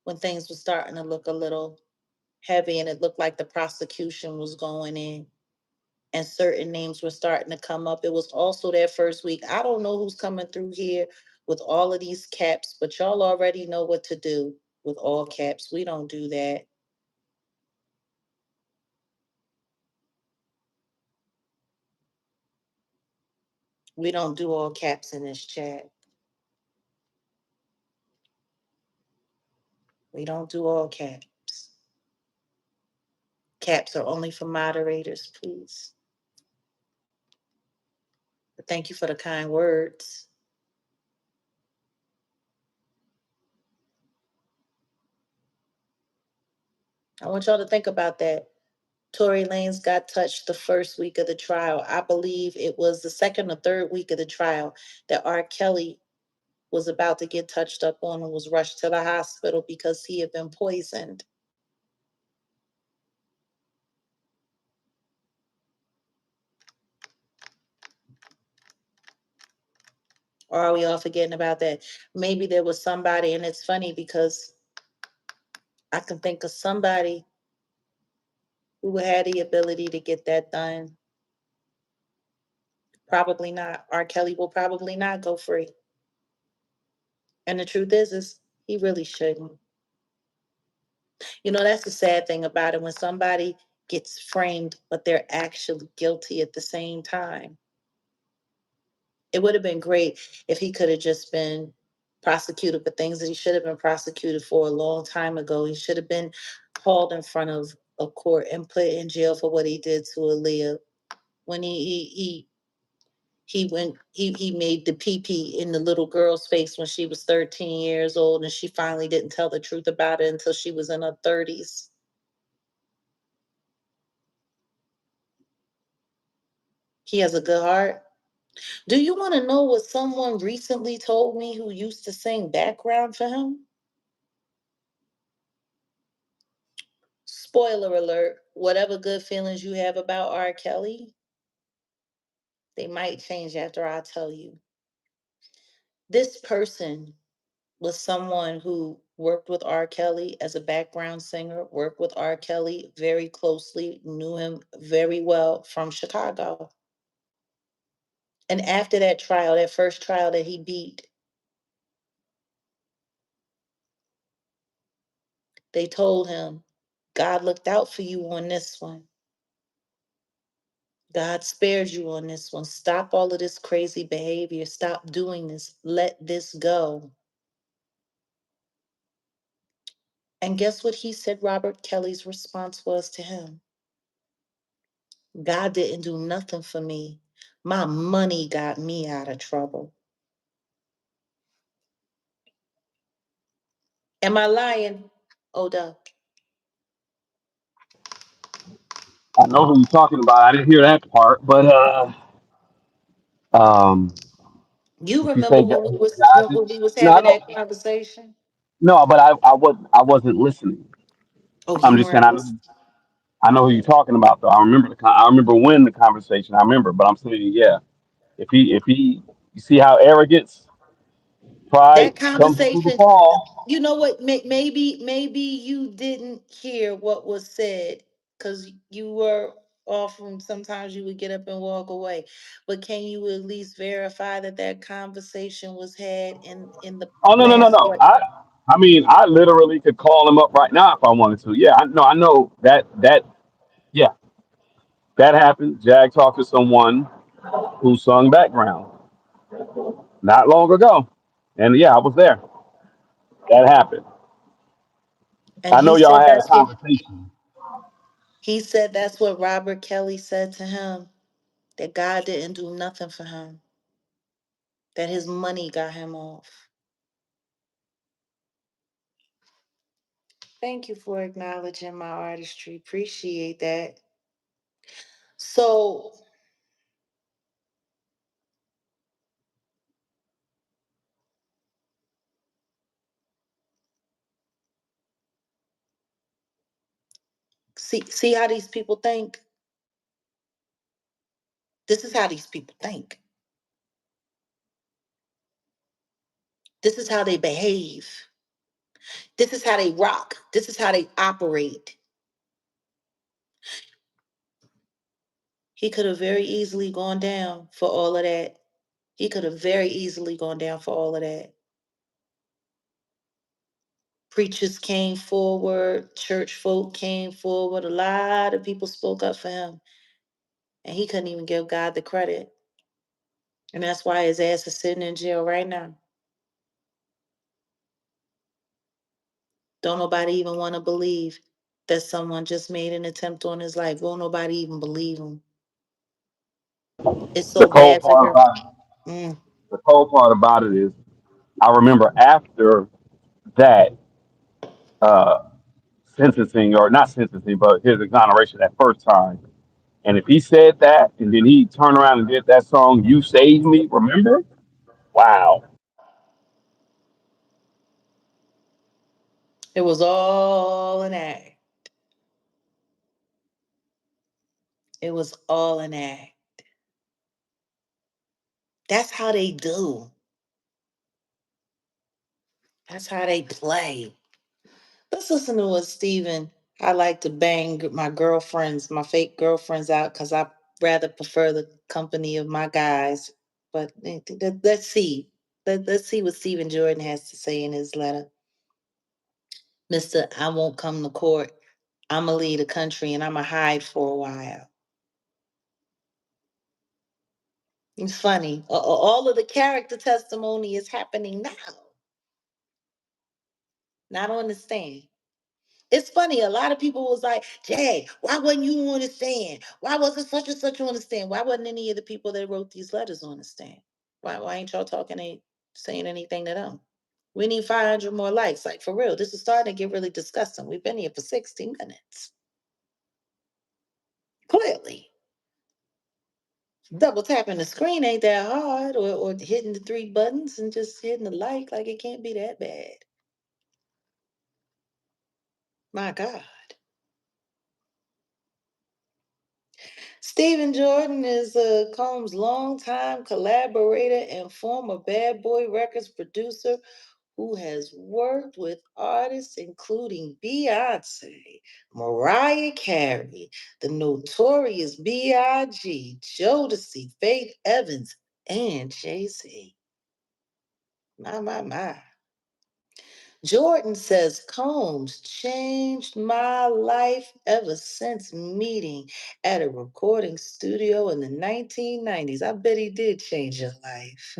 when things were starting to look a little heavy and it looked like the prosecution was going in and certain names were starting to come up. It was also that first week. I don't know who's coming through here with all of these caps, but y'all already know what to do with all caps. We don't do that. We don't do all caps in this chat. We don't do all caps. Caps are only for moderators, please. But thank you for the kind words. I want y'all to think about that. Tory Lanez got touched the first week of the trial. I believe it was the second or third week of the trial that R. Kelly was about to get touched up on and was rushed to the hospital because he had been poisoned. Or are we all forgetting about that? Maybe there was somebody, and it's funny because I can think of somebody who had the ability to get that done. Probably not. R. Kelly will probably not go free. And the truth is he really shouldn't. That's the sad thing about it when somebody gets framed, but they're actually guilty at the same time. It would have been great if he could have just been prosecuted for things that he should have been prosecuted for a long time ago. He should have been hauled in front of a court and put in jail for what he did to Aaliyah when he went he made the pee pee in the little girl's face when she was 13 years old and she finally didn't tell the truth about it until she was in her 30s. He has a good heart. Do you want to know what someone recently told me who used to sing background for him? Spoiler alert, whatever good feelings you have about R. Kelly, they might change after I tell you. This person was someone who worked with R. Kelly as a background singer, worked with R. Kelly very closely, knew him very well from Chicago. And after that trial, that first trial that he beat, they told him, God looked out for you on this one. God spared you on this one. Stop all of this crazy behavior. Stop doing this. Let this go. And guess what he said Robert Kelly's response was to him? God didn't do nothing for me. My money got me out of trouble. Am I lying? Oda, I know who you're talking about. I didn't hear that part, but um, you if you remember say when God did, when we was no, I having don't. that conversation? No, but I wasn't listening. Oh, I'm you just saying weren't listening. I know who you're talking about though. I remember when the conversation. I remember, but I'm saying yeah. If he you see how arrogance, pride That comes before the conversation, fall. you know what? Maybe you didn't hear what was said because you were off from. Sometimes you would get up and walk away. But can you at least verify that that conversation was had in the Oh no no no last no. what? I mean I literally could call him up right now if I wanted to. Yeah, I know that yeah, that happened. Jag talked to someone who sung background not long ago. And yeah, I was there. That happened. And I know he y'all said had a that's what conversation. Robert Kelly said to him, that God didn't do nothing for him, that his money got him off. Thank you for acknowledging my artistry. Appreciate that. So see how these people think. This is how these people think. This is how they behave. This is how they rock. This is how they operate. He could have very easily gone down for all of that. He could have very easily gone down for all of that. Preachers came forward, church folk came forward, a lot of people spoke up for him, and he couldn't even give God the credit. And that's why his ass is sitting in jail right now. Don't nobody even want to believe that someone just made an attempt on his life. Won't nobody even believe him. It's The so cold bad for part him. about it, Mm. the cold part about it is I remember after that, uh, sentencing, or not sentencing, but his exoneration that first time. And if he said that and then he turned around and did that song, "You Saved Me," remember? Wow. It was all an act. It was all an act. That's how they do. That's how they play. Let's listen to what Steven. I like to bang my girlfriends, my fake girlfriends out because I rather prefer the company of my guys. But let's see. Let's see what Stephen Jordan has to say in his letter. Mr. I won't come to court. I'ma leave the country and I'ma hide for a while. It's funny. All of the character testimony is happening now, not on the stand. It's funny. A lot of people was like, "Jay, why wasn't you on the stand? Why wasn't such and such on the stand? Why wasn't any of the people that wrote these letters on the stand? Why ain't y'all talking, ain't saying anything to them? We need 500 more likes. Like, for real, this is starting to get really disgusting. We've been here for 60 minutes. Clearly. Double tapping the screen ain't that hard, or hitting the three buttons and just hitting the like it can't be that bad. My God. Stephen Jordan is Combs' longtime collaborator and former Bad Boy Records producer who has worked with artists including Beyonce, Mariah Carey, the Notorious B.I.G., Jodeci, Faith Evans, and Jay-Z. My. Jordan says Combs changed my life ever since meeting at a recording studio in the 1990s. I bet he did change your life.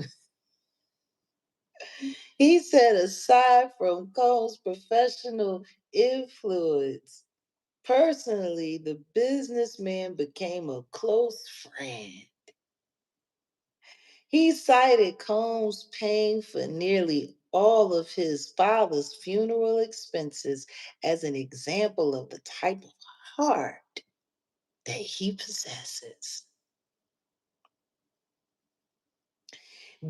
He said, aside from Combs' professional influence, personally, the businessman became a close friend. He cited Combs paying for nearly all of his father's funeral expenses as an example of the type of heart that he possesses.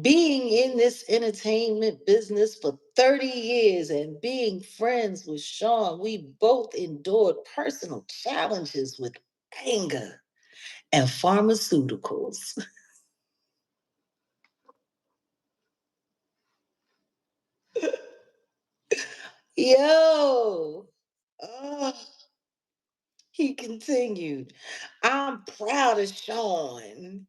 Being in this entertainment business for 30 years and being friends with Sean, we both endured personal challenges with anger and pharmaceuticals. Yo, oh, he continued, I'm proud of Sean.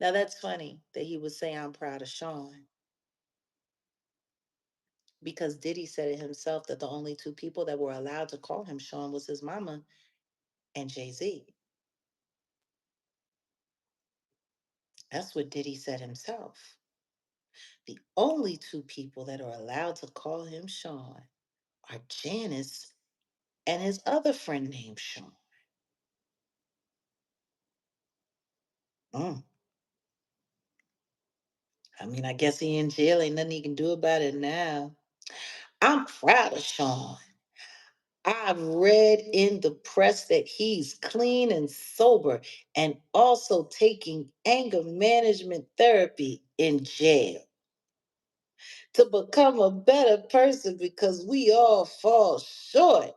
Now that's funny that he would say, I'm proud of Sean, because Diddy said it himself that the only two people that were allowed to call him Sean was his mama and Jay-Z. That's what Diddy said himself. The only two people that are allowed to call him Sean are Janice and his other friend named Sean. Mm. I mean, I guess he in jail. Ain't nothing he can do about it now. I'm proud of Sean. I've read in the press that he's clean and sober and also taking anger management therapy in jail to become a better person, because we all fall short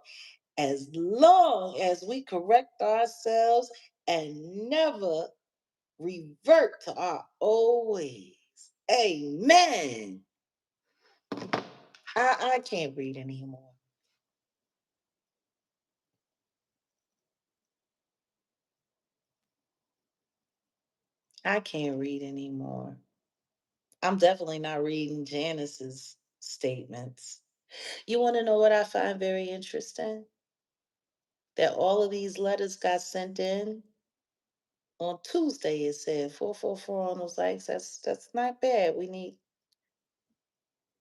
as long as we correct ourselves and never revert to our old ways. Amen. I can't read anymore. I can't read anymore. I'm definitely not reading Janice's statements. You want to know what I find very interesting? That all of these letters got sent in on Tuesday. It said 444 on those likes. That's not bad. We need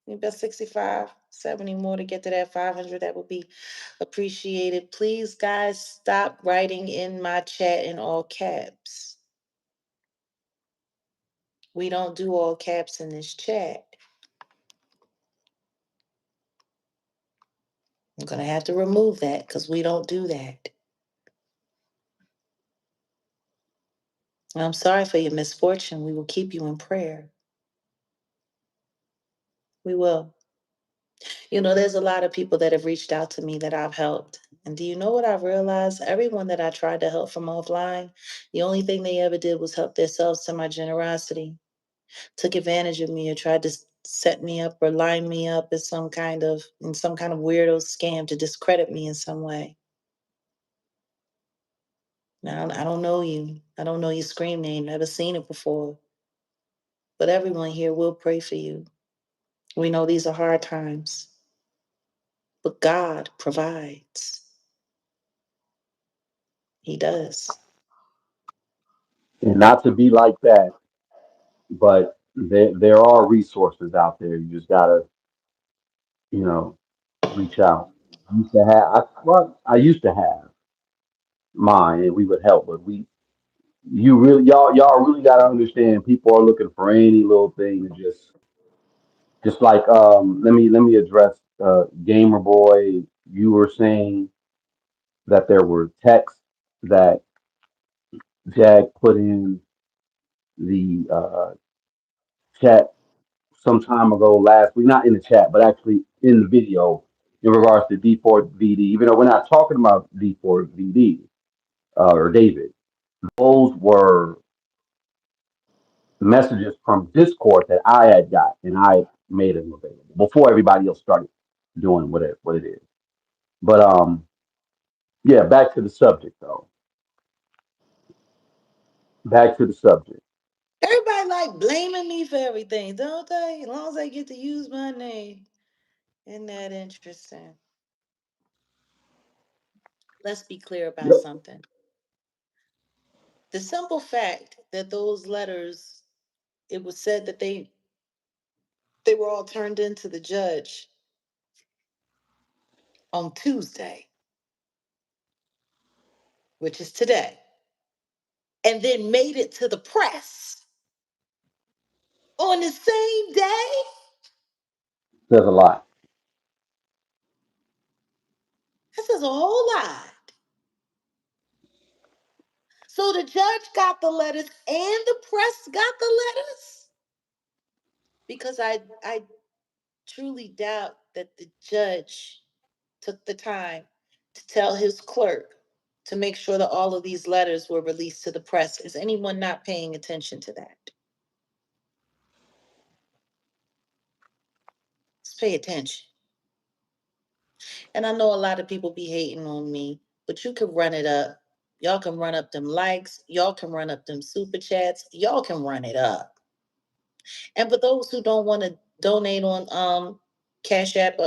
about 65, 70 more to get to that 500. That would be appreciated. Please, guys, stop writing in my chat in all caps. We don't do all caps in this chat. I'm going to have to remove that because we don't do that. I'm sorry for your misfortune. We will keep you in prayer. We will. There's a lot of people that have reached out to me that I've helped. And do you know what I've realized? Everyone that I tried to help from offline, the only thing they ever did was help themselves to my generosity, took advantage of me or tried to set me up or line me up as some kind of weirdo scam to discredit me in some way. Now, I don't know you. I don't know your screen name. Never seen it before. But everyone here will pray for you. We know these are hard times, but God provides. He does. And not to be like that, but there are resources out there. You just gotta, you know, reach out. I used to have mine, and we would help, but y'all really gotta understand. People are looking for any little thing to just like let me address Gamer Boy. You were saying that there were texts that Jag put in the chat some time ago last week, not in the chat, but actually in the video in regards to D4VD. Even though we're not talking about D4VD or David, those were messages from Discord that I had got, and I made them available before everybody else started doing what it is. But yeah, back to the subject though. Back to the subject. Everybody like blaming me for everything, don't they? As long as I get to use my name. Isn't that interesting? Let's be clear about Yep. something. The simple fact that those letters, it was said that they were all turned into the judge on Tuesday, which is today, and then made it to the press on the same day. Says a lot. That says a whole lot. So the judge got the letters and the press got the letters? Because I truly doubt that the judge took the time to tell his clerk to make sure that all of these letters were released to the press. Is anyone not paying attention to that? Let's pay attention. And I know a lot of people be hating on me, but you can run it up. Y'all can run up them likes. Y'all can run up them super chats. Y'all can run it up. And for those who don't want to donate on Cash App,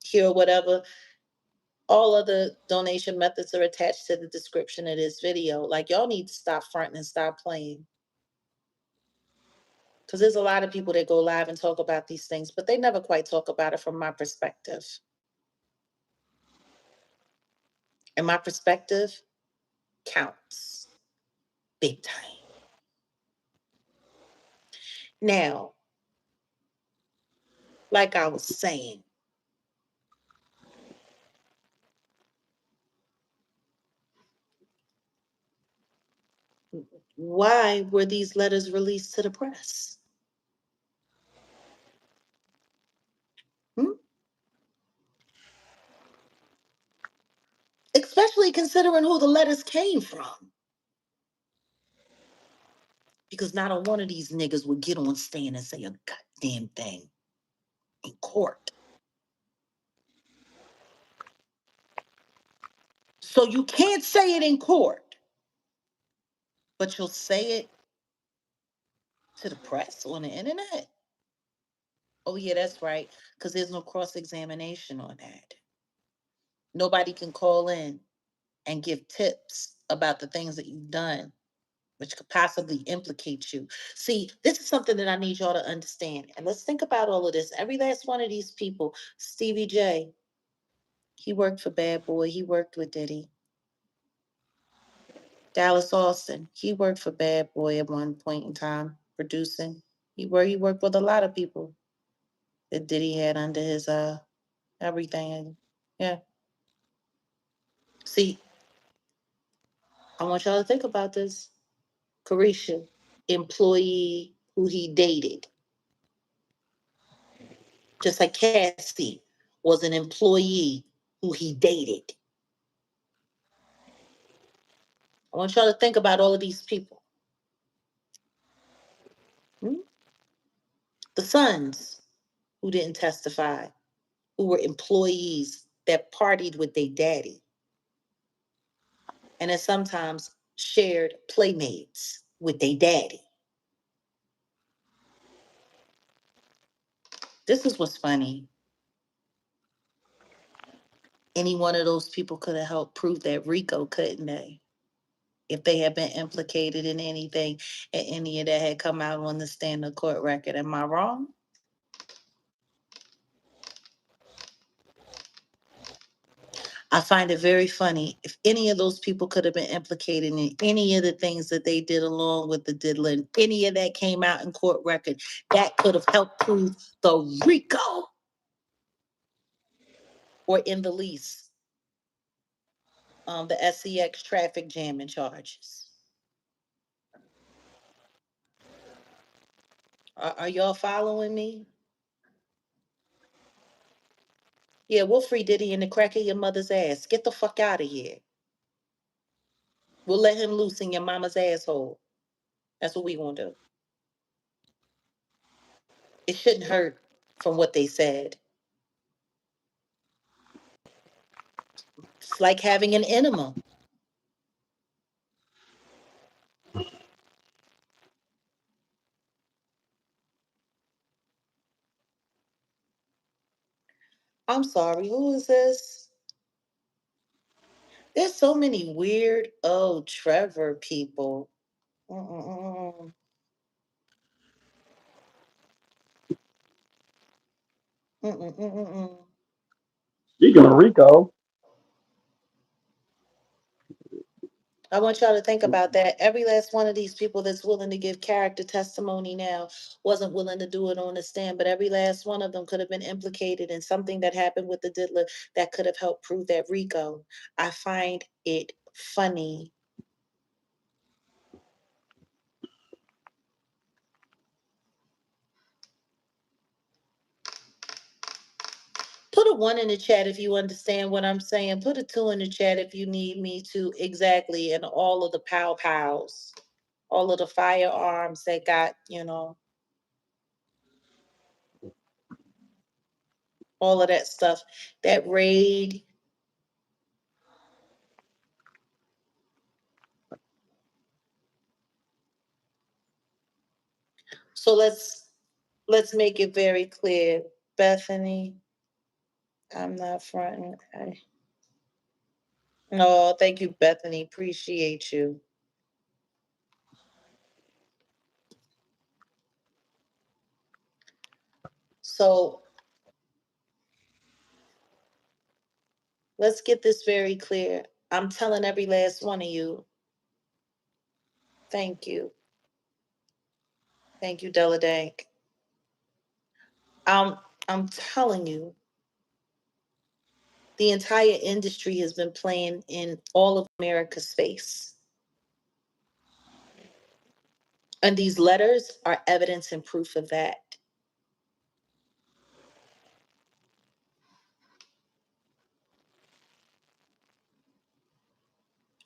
here or whatever, all other donation methods are attached to the description of this video. Like, y'all need to stop fronting and stop playing. Because there's a lot of people that go live and talk about these things, but they never quite talk about it from my perspective. And my perspective counts big time. Now, like I was saying, why were these letters released to the press? Hmm? Especially considering who the letters came from. Because not a one of these niggas would get on stand and say a goddamn thing in court. So you can't say it in court, but you'll say it to the press on the internet. Oh, yeah, that's right. Because there's no cross examination on that. Nobody can call in and give tips about the things that you've done, which could possibly implicate you. See, this is something that I need y'all to understand. And let's think about all of this. Every last one of these people, Stevie J, he worked for Bad Boy, he worked with Diddy. Dallas Austin, he worked for Bad Boy at one point in time, producing. He worked with a lot of people that Diddy had under his everything. Yeah. See, I want y'all to think about this. Carisha, employee who he dated, just like Cassie was an employee who he dated. I want y'all to think about all of these people. Hmm? The sons who didn't testify, who were employees that partied with their daddy, and then sometimes shared playmates with their daddy. This is what's funny. Any one of those people could have helped prove that Rico, couldn't they? If they had been implicated in anything and any of that had come out on the stand of court record. Am I wrong? I find it very funny. If any of those people could have been implicated in any of the things that they did along with the diddler, and any of that came out in court record, that could have helped prove the RICO, or in the least, the SEX traffic jamming charges. Are y'all following me? Yeah, we'll free Diddy in the crack of your mother's ass. Get the fuck out of here. We'll let him loose in your mama's asshole. That's what we gonna do. It shouldn't hurt from what they said. It's like having an enema. I'm sorry, who is this? There's so many weird, oh, Trevor people. Mm-mm-mm. Mm-mm-mm-mm. Speaking of Rico, I want y'all to think about that. Every last one of these people that's willing to give character testimony now wasn't willing to do it on the stand, but every last one of them could have been implicated in something that happened with the diddler that could have helped prove that Rico. I find it funny. Put a one in the chat if you understand what I'm saying. Put a two in the chat if you need me to, exactly. And all of the pow pows, all of the firearms that got, all of that stuff. That raid. So let's make it very clear. Bethany, I'm not fronting. No, thank you, Bethany. Appreciate you. So let's get this very clear. I'm telling every last one of you, thank you. Thank you, Della Dank. I'm I'm telling you, the entire industry has been playing in all of America's space. And these letters are evidence and proof of that.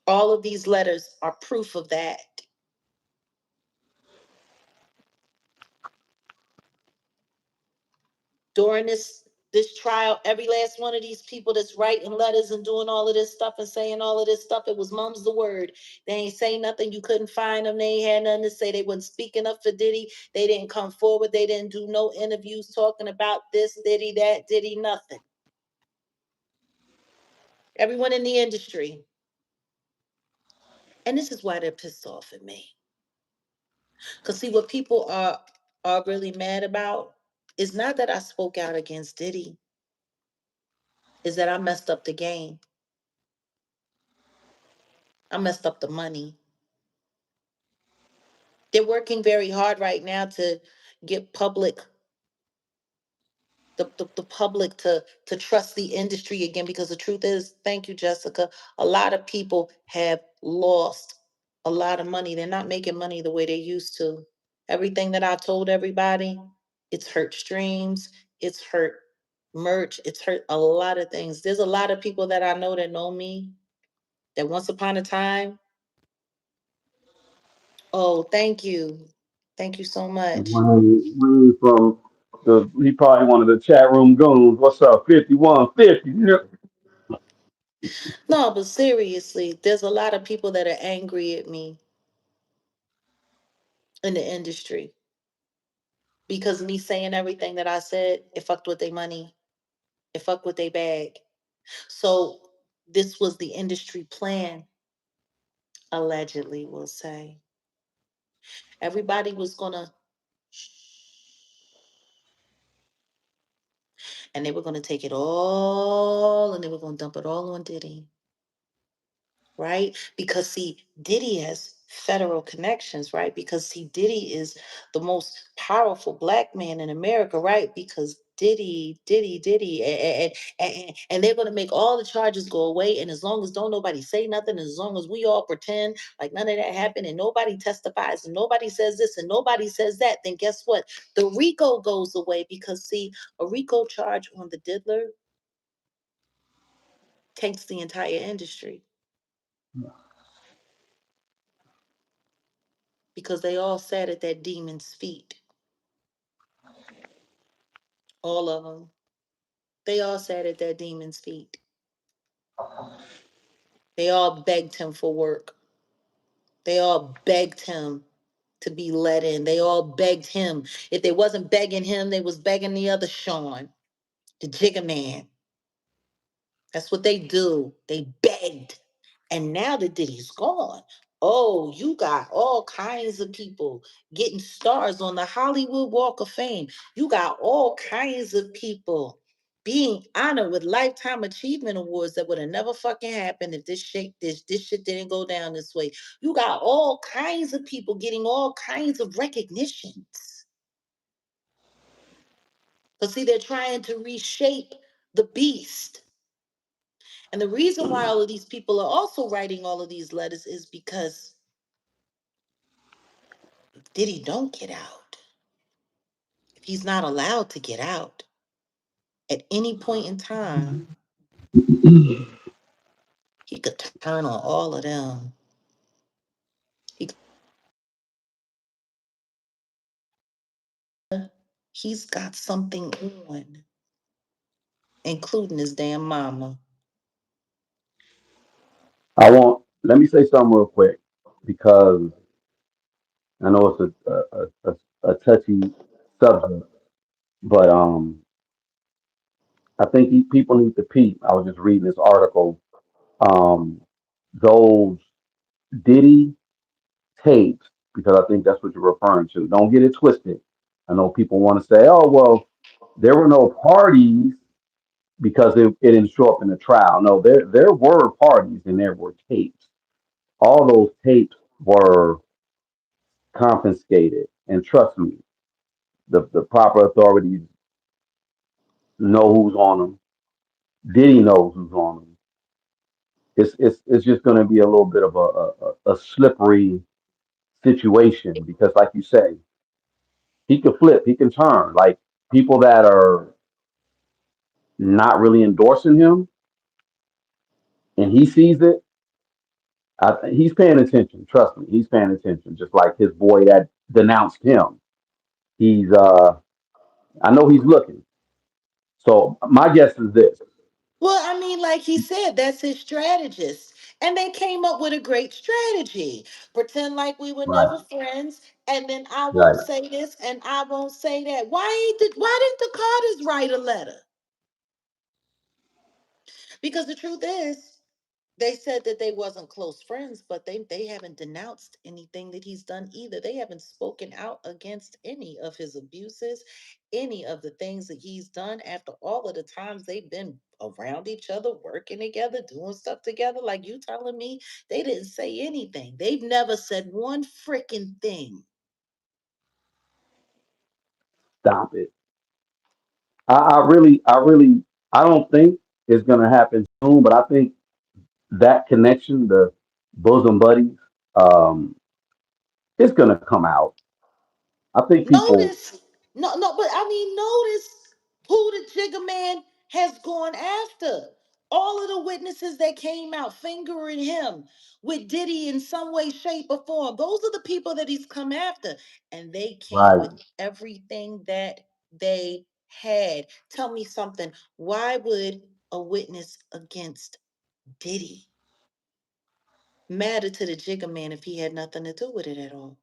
All of these letters are proof of that. During this trial, every last one of these people that's writing letters and doing all of this stuff and saying all of this stuff, it was mum's the word. They ain't say nothing. You couldn't find them. They ain't had nothing to say. They wasn't speaking up for Diddy. They didn't come forward. They didn't do no interviews talking about this Diddy, that Diddy, nothing. Everyone in the industry. And this is why they're pissed off at me. Because see, what people are really mad about is not that I spoke out against Diddy, is that I messed up the game. I messed up the money. They're working very hard right now to get public the public to trust the industry again, because the truth is, thank you, Jessica, a lot of people have lost a lot of money. They're not making money the way they used to. Everything that I told everybody, it's hurt streams, it's hurt merch, it's hurt a lot of things. There's a lot of people that I know me that once upon a time, oh, thank you. Thank you so much. Wayne from he probably one of the chat room goons. What's up, 5150? No, but seriously, there's a lot of people that are angry at me in the industry because me saying everything that I said, it fucked with their money, it fucked with their bag. So this was the industry plan, allegedly, we'll say. Everybody was gonna, and they were gonna take it all and they were gonna dump it all on Diddy. Right? Because see, Diddy has federal connections, right? Because see, Diddy is the most powerful black man in America, right? Because Diddy, and they're gonna make all the charges go away. And as long as don't nobody say nothing, as long as we all pretend like none of that happened, and nobody testifies, and nobody says this, and nobody says that, then guess what? The RICO goes away because see, a RICO charge on the diddler tanks the entire industry because they all sat at that demon's feet. All of them. They all sat at that demon's feet. They all begged him for work. They all begged him to be let in. They all begged him. If they wasn't begging him, they was begging the other Sean, the Jigger Man. That's what they do. They begged. And now that Diddy's gone, oh, you got all kinds of people getting stars on the Hollywood Walk of Fame. You got all kinds of people being honored with lifetime achievement awards that would have never fucking happened if this shit didn't go down this way. You got all kinds of people getting all kinds of recognitions. But see, they're trying to reshape the beast. And the reason why all of these people are also writing all of these letters is because if Diddy don't get out, if he's not allowed to get out at any point in time, he could turn on all of them. He, he's got something on, including his damn mama. Let me say something real quick because I know it's a touchy subject, but I think people need to peep. I was just reading this article. Um, those Diddy tapes, because I think that's what you're referring to. Don't get it twisted. I know people want to say, "Oh, well, there were no parties because it didn't show up in the trial." No, there were parties and there were tapes. All those tapes were confiscated, and trust me, the proper authorities know who's on them. Diddy knows who's on them. It's just going to be a little bit of a slippery situation because, like you say, he can flip, he can turn. Like people that are not really endorsing him, and he sees it. He's paying attention. Trust me, he's paying attention. Just like his boy that denounced him. He's I know he's looking. So my guess is this. Well, I mean, like he said, that's his strategist. And they came up with a great strategy. Pretend like we were Right. never friends, and then I won't Right. say this and I won't say that. Why didn't the Carters write a letter? Because the truth is, they said that they wasn't close friends, but they haven't denounced anything that he's done either. They haven't spoken out against any of his abuses, any of the things that he's done after all of the times they've been around each other, working together, doing stuff together. Like you telling me they didn't say anything. They've never said one freaking thing. Stop it. I don't think it's gonna happen soon, but I think that connection, the bosom buddies, um, it's gonna come out. I think people, Notice, no, but I mean, notice who the Jigga Man has gone after. All of the witnesses that came out fingering him with Diddy in some way, shape, or form. Those are the people that he's come after. And they came right? with everything that they had. Tell me something. Why would a witness against Diddy matter to the Jigga Man if he had nothing to do with it at all?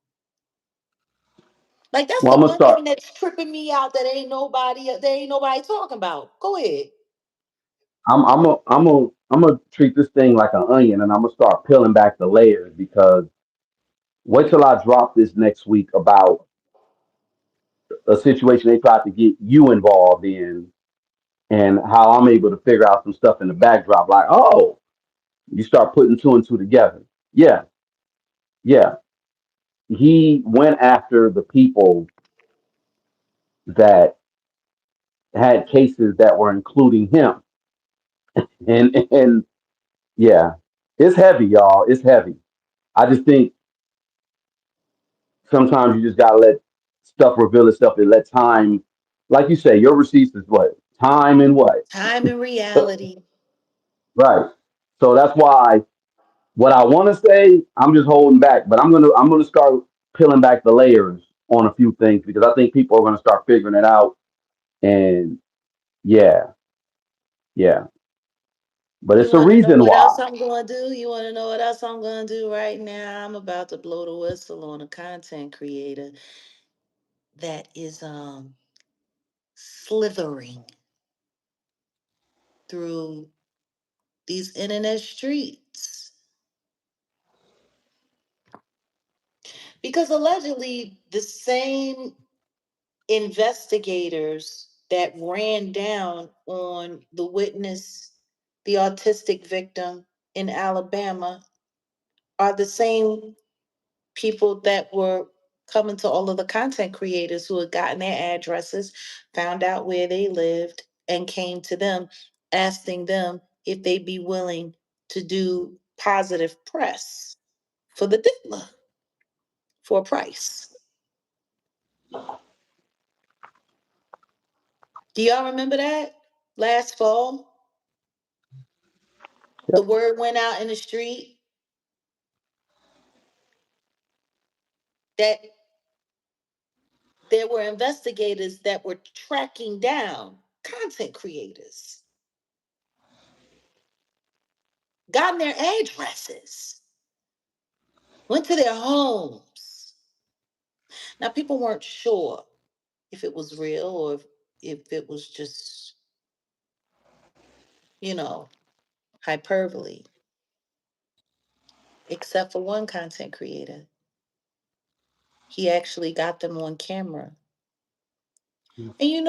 Like that's Well, the I'm gonna one start. thing that's tripping me out that ain't nobody talking about. Go ahead. I'm gonna treat this thing like an onion, and I'm gonna start peeling back the layers because wait till I drop this next week about a situation they tried to get you involved in, and how I'm able to figure out some stuff in the backdrop. Like, oh, you start putting two and two together. Yeah, yeah. He went after the people that had cases that were including him, and yeah, it's heavy, y'all. It's heavy. I just think sometimes you just gotta let stuff reveal itself and let time, like you say, your receipts is what? Time and what? Time and reality. Right. So that's why what I want to say, I'm just holding back, but I'm gonna start peeling back the layers on a few things because I think people are gonna start figuring it out. And yeah, yeah. But You it's a want to know reason what else why. I'm going to do? You want to know what else I'm going to do right now? I'm about to blow the whistle on a content creator that is slithering through these internet streets because allegedly the same investigators that ran down on the witness, the autistic victim in Alabama, are the same people that were coming to all of the content creators who had gotten their addresses, found out where they lived, and came to them asking them if they'd be willing to do positive press for the diddler for a price. Do y'all remember that? Last fall, the Yep. word went out in the street that there were investigators that were tracking down content creators, gotten their addresses, went to their homes. Now, people weren't sure if it was real or if it was just, you know, hyperbole, except for one content creator. He actually got them on camera. And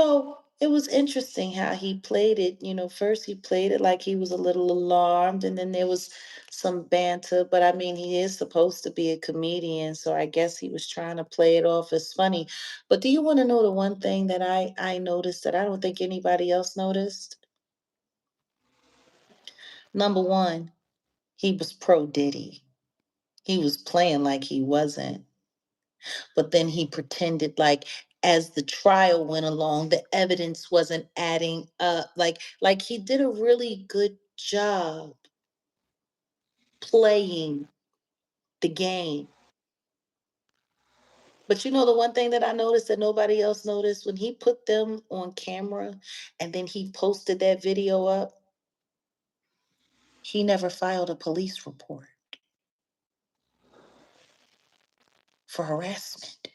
it was interesting how he played it. First he played it like he was a little alarmed, and then there was some banter. But I mean, he is supposed to be a comedian, so I guess he was trying to play it off as funny. But do you want to know the one thing that I noticed that I don't think anybody else noticed? Number one, he was pro Diddy. He was playing like he wasn't. But then he pretended like as the trial went along the evidence wasn't adding up, like he did a really good job playing the game. But the one thing that I noticed that nobody else noticed, when he put them on camera and then he posted that video up, he never filed a police report for harassment.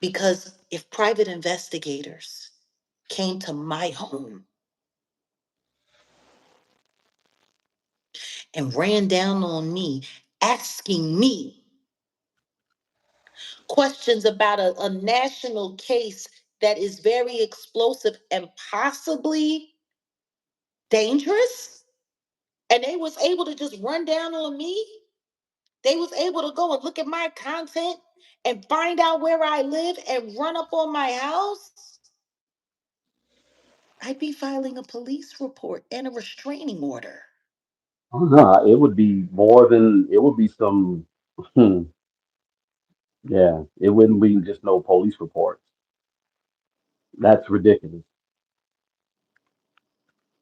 Because if private investigators came to my home and ran down on me, asking me questions about a national case that is very explosive and possibly dangerous, and they was able to just run down on me. They was able to go and look at my content and find out where I live and run up on my house. I'd be filing a police report and a restraining order. Oh no, it would be more than it would be some. Hmm, yeah, it wouldn't be just no police reports. That's ridiculous.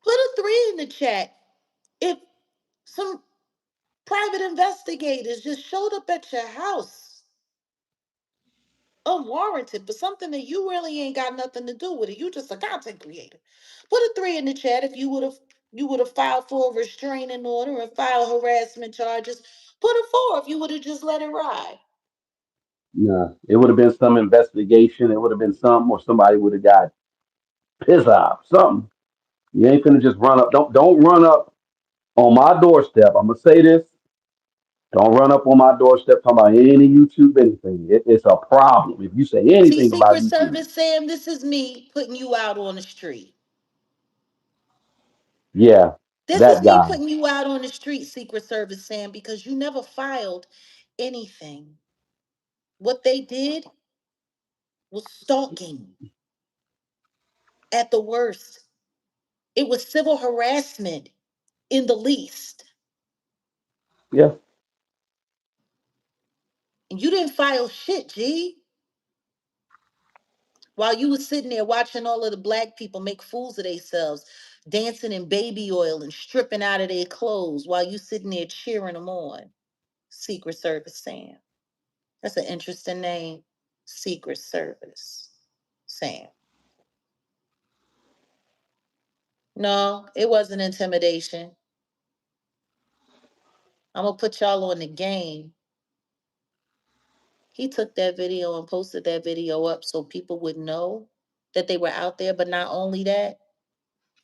Put a three in the chat if some private investigators just showed up at your house unwarranted for something that you really ain't got nothing to do with it. You just a content creator. Put a three in the chat if you would have filed for a restraining order and filed harassment charges. Put a four if you would have just let it ride. Yeah, it would have been some investigation. It would have been something, or somebody would have got pissed off. Something. You ain't gonna just run up. Don't run up on my doorstep. I'm gonna say this. Don't run up on my doorstep talking about any YouTube anything. It's a problem if you say See, anything about Secret YouTube. Service Sam, this is me putting you out on the street. Yeah, This is that me guy. putting you out on the street, Secret Service Sam, because you never filed anything. What they did was stalking at the worst. It was civil harassment in the least. Yeah. And you didn't file shit, G. While you was sitting there watching all of the black people make fools of themselves, dancing in baby oil and stripping out of their clothes while you sitting there cheering them on. Secret Service Sam. That's an interesting name. Secret Service Sam. No, it wasn't intimidation. I'm gonna put y'all on the game. He took that video and posted that video up so people would know that they were out there. But not only that,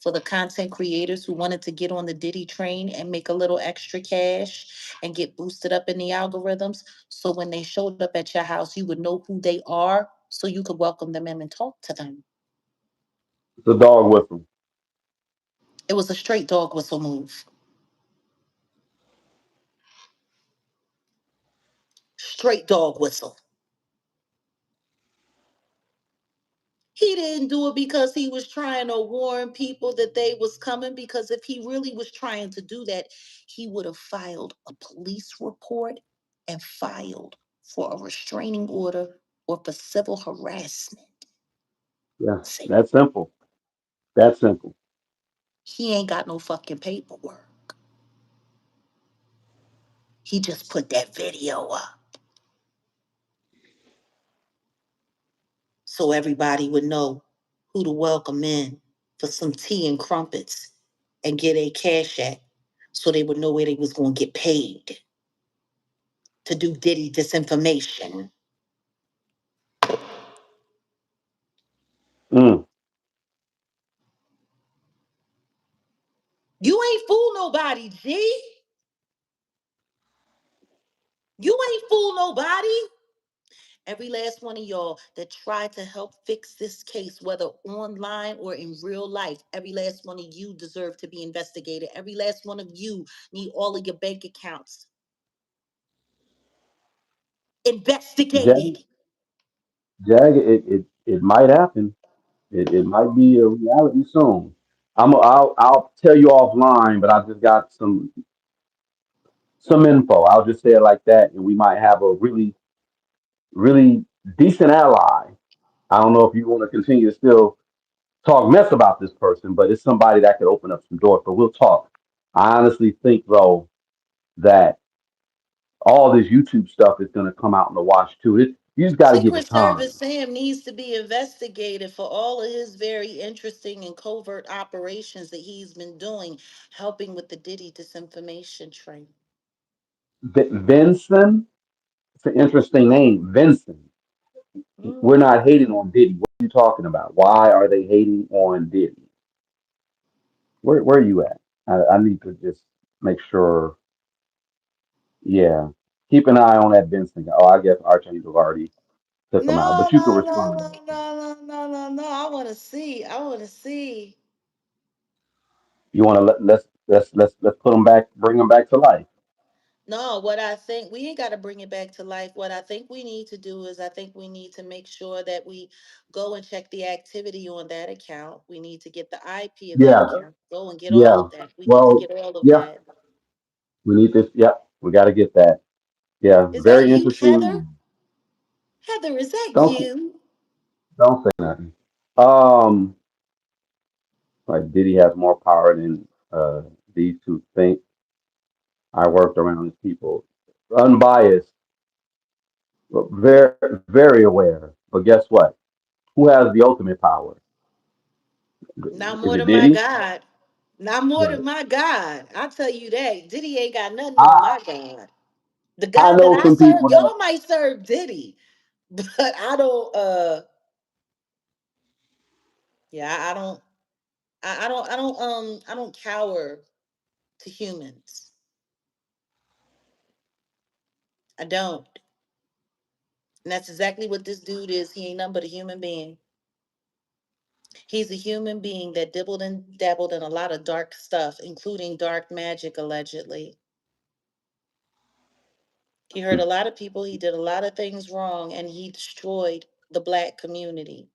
for the content creators who wanted to get on the Diddy train and make a little extra cash and get boosted up in the algorithms. So when they showed up at your house, you would know who they are so you could welcome them in and talk to them. It's a dog whistle. It was a straight dog whistle move. Straight dog whistle. He didn't do it because he was trying to warn people that they was coming, because if he really was trying to do that, he would have filed a police report and filed for a restraining order or for civil harassment. Yeah, See, that's simple. That's simple. he ain't got no fucking paperwork. He just put that video up so everybody would know who to welcome in for some tea and crumpets and get a cash at, so they would know where they was going to get paid to do Diddy disinformation. Mm. You ain't fool nobody, G. You ain't fool nobody. Every last one of y'all that tried to help fix this case, whether online or in real life, every last one of you deserve to be investigated. Every last one of you need all of your bank accounts Jag, investigated. it might happen. It might be a reality soon. I'll tell you offline, but I just got some info. I'll just say it like that, and we might have a really decent ally. I don't know if you want to continue to still talk mess about this person, but it's somebody that could open up some doors. But we'll talk. I honestly think though that all this YouTube stuff is going to come out in the wash too. You just got to give it Secret time. Service Sam needs to be investigated for all of his very interesting and covert operations that he's been doing, helping with the Diddy disinformation train. Vincent, it's an interesting name, Vincent. We're Mm. not hating on Diddy. What are you talking about? Why are they hating on Diddy? Where are you at? I need to just make sure. Yeah, keep an eye on that Vincent guy. Oh, I guess Archangel already took him out, No, but you can no, no, respond. no, no, no, no, no, no. I want to see. I want to see. You want to let's put him back, bring him back to life. No, what I think we ain't got to bring it back to life. What I think we need to do is I think we need to make sure that we go and check the activity on that account. We need to get the IP of that Yeah, account. Go and get all yeah. of that. We need to Well, get all of yeah, that. we need this. Yep, we got to get that. Yeah, Is that very you, Heather? interesting. Heather, is that Don't you? don't say nothing. Um, like Diddy has more power than these two think. I worked around these people, unbiased, but very aware. But guess what? Who has the ultimate power? Not Is more it than my Diddy? God. Not more than Right. my God. I'll tell you that. Diddy ain't got nothing on I my God. The I God that know I some serve, people that y'all might serve Diddy, but I don't yeah, I don't cower to humans. I don't. And that's exactly what this dude is. He ain't nothing but a human being. He's a human being that dibbled and dabbled in a lot of dark stuff, including dark magic, allegedly. He hurt a lot of people. He did a lot of things wrong, and he destroyed the black community.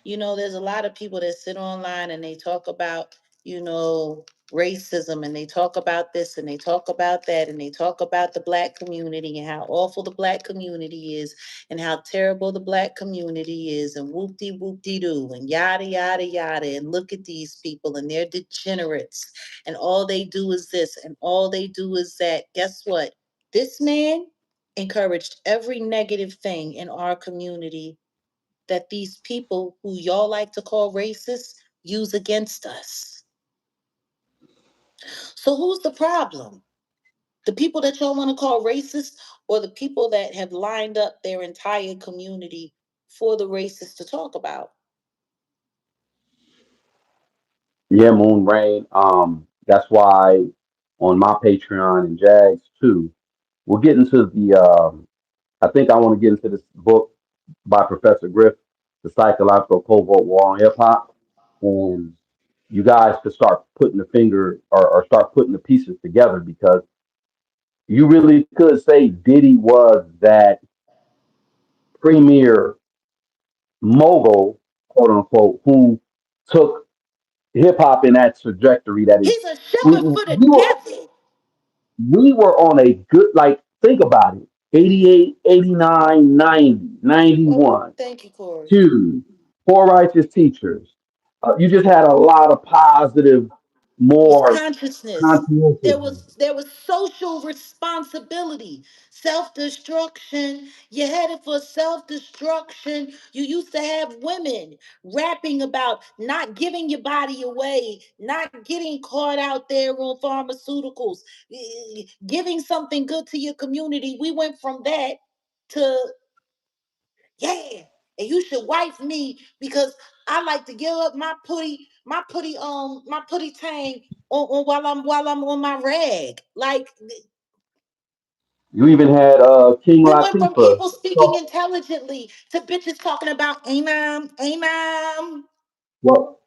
You know, there's a lot of people that sit online and they talk about, you know, racism, and they talk about this and they talk about that and they talk about the black community and how awful the black community is and how terrible the black community is and whoop-de-whoop-de-doo and yada yada yada, and look at these people and they're degenerates and all they do is this and all they do is that. Guess what? This man encouraged every negative thing in our community that these people who y'all like to call racist use against us. So who's the problem? The people that y'all want to call racist, or the people that have lined up their entire community for the racists to talk about? yeah, Moon Rain. That's why on my Patreon and Jags too, we'll get into the I think I want to get into this book by Professor Griff, The Psychological Covert War on Hip Hop. And you guys could start putting the finger or start putting the pieces together because you really could say Diddy was that premier mogul, quote unquote, who took hip hop in that trajectory that it He's a we, shepherd for the we were devil. we were on a good, like, think about it, 88, 89, 90, Oh, 91. thank you, Corey. Two, poor righteous teachers. You just had a lot of positive, It was more consciousness. conscientious. There was social responsibility, self-destruction. You headed for self-destruction. You used to have women rapping about not giving your body away, not getting caught out there on pharmaceuticals, giving something good to your community. We went from that to, yeah, and you should wife me because I like to give up my putty tang on while I'm on my rag. Like, You even had King we went from Latifah. people speaking So, intelligently to bitches talking about amen, amen. well,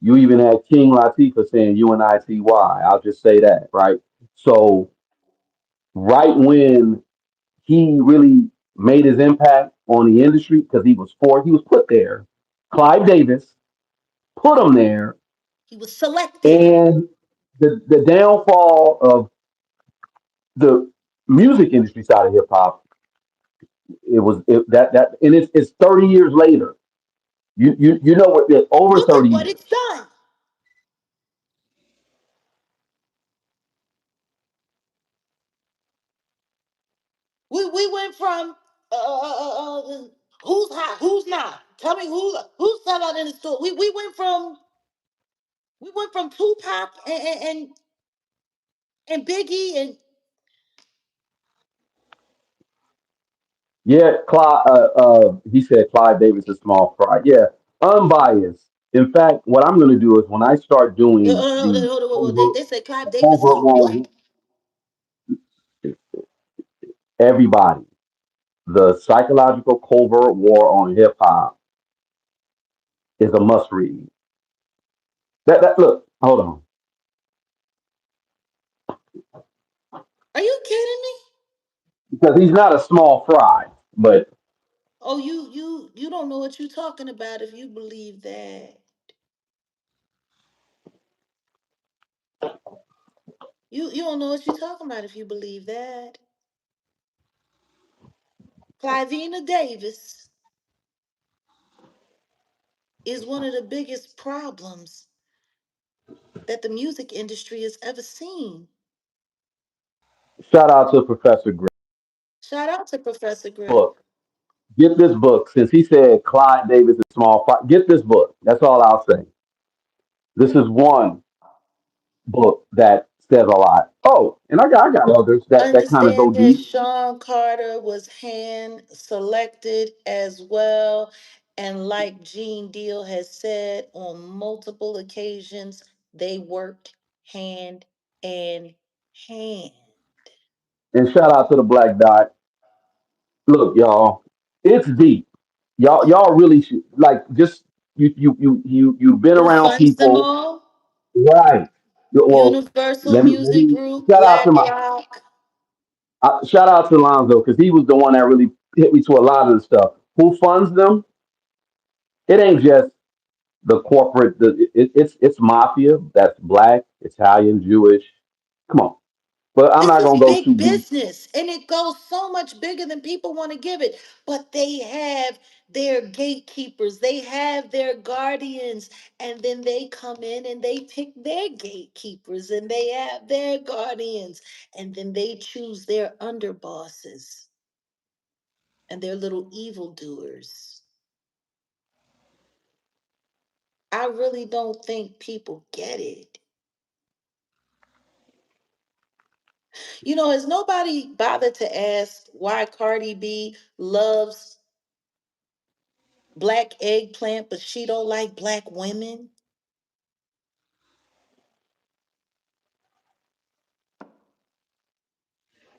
you even had King Latifah saying UNITY. I'll just say that, right? So, right when he really made his impact on the industry, because he was put there. Clive Davis put him there, He was selected. and the downfall of the music industry side of hip hop, that and it's 30 years later. You know what? Over Look at 30 what years. it's done. We went from who's hot, who's not. Tell me who's sell out in the store. We went from Tupac and Biggie and Yeah, he said Clive Davis is small fry. Yeah, unbiased. In fact, what I'm going to do is when I start doing hold on, the hold on, hold on. They covert, say Clive the Davis is covert what? war, everybody, the psychological covert war on hip hop is a must read. That look, hold on. Are you kidding me? because he's not a small fry. But Oh, you don't know what you're talking about if you believe that. You don't know what you're talking about if you believe that. Clivina Davis is one of the biggest problems that the music industry has ever seen. shout out to Professor Greg Shout out to Professor Griff. book. Get this book since he said Clyde Davis is small fry. Get this book. That's all I'll say. This is one book that says a lot. Oh, and I got others that kind of go Understand that deep. Sean Carter was hand selected as well. And like Gene Deal has said on multiple occasions, they worked hand in hand. And shout out to the Black Dot. Look, y'all, it's deep. Y'all really should like just you've been Who around funds them people, all? right? Well, Universal let Music me Group, shout out to Black my Rock. shout out to Lonzo because he was the one that really hit me to a lot of the stuff. Who funds them? It ain't just the corporate. It's mafia. That's black, Italian, Jewish. Come on, but I'm This not is gonna go too big deep. business and it goes so much bigger than people want to give it. But they have their gatekeepers, they have their guardians, and then they come in and they pick their gatekeepers and they have their guardians, and then they choose their underbosses and their little evildoers. I really don't think people get it. Has nobody bothered to ask why Cardi B loves black eggplant, but she don't like black women?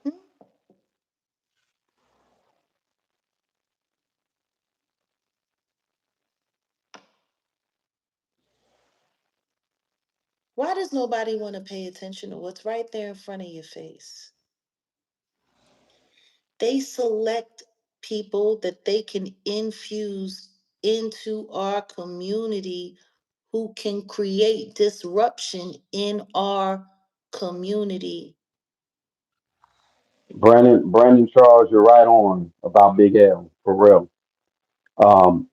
Hmm? Why does nobody want to pay attention to what's right there in front of your face? They select people that they can infuse into our community who can create disruption in our community. Brandon Charles, you're right on about Big L for real.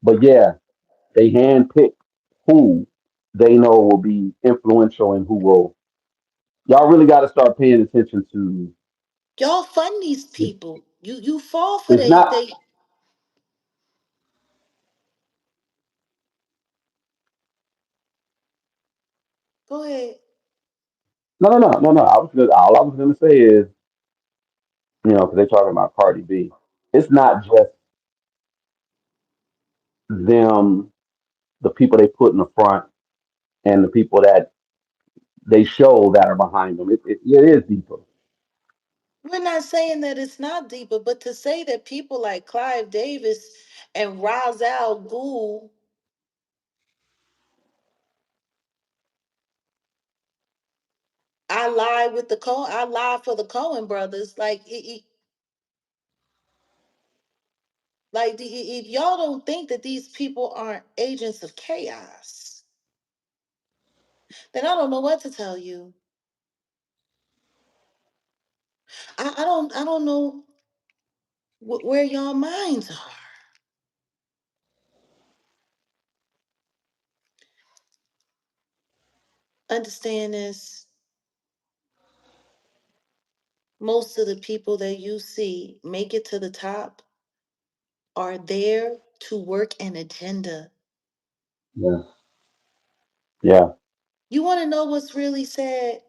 But yeah, they handpick who they know will be influential and who will. Y'all really got to start paying attention to. Y'all fund these people. You fall for It's not. they go ahead. No. All I was gonna say is, because they're talking about Cardi B. It's not just them, the people they put in the front, and the people that they show that are behind them. It is deeper. We're not saying that it's not deeper, but to say that people like Clive Davis and Ra's al Ghul, I lie for the Cohen brothers. If y'all don't think that these people aren't agents of chaos, then I don't know what to tell you. I don't know where y'all minds are. Understand this. Most of the people that you see make it to the top are there to work an agenda. Yeah, yeah, You want to know what's really sad?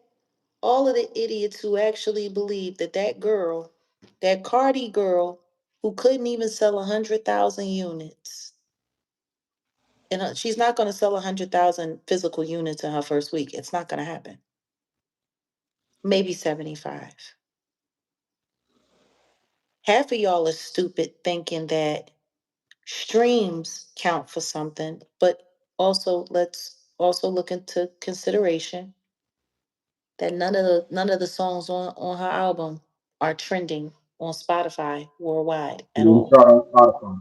All of the idiots who actually believe that that girl, that Cardi girl, who couldn't even sell 100,000 units, and she's not going to sell 100,000 physical units in her first week. It's not going to happen. Maybe 75. Half of y'all are stupid thinking that streams count for something, but also let's also look into consideration that none of the songs on her album are trending on Spotify worldwide at Didn't all. start on Spotify.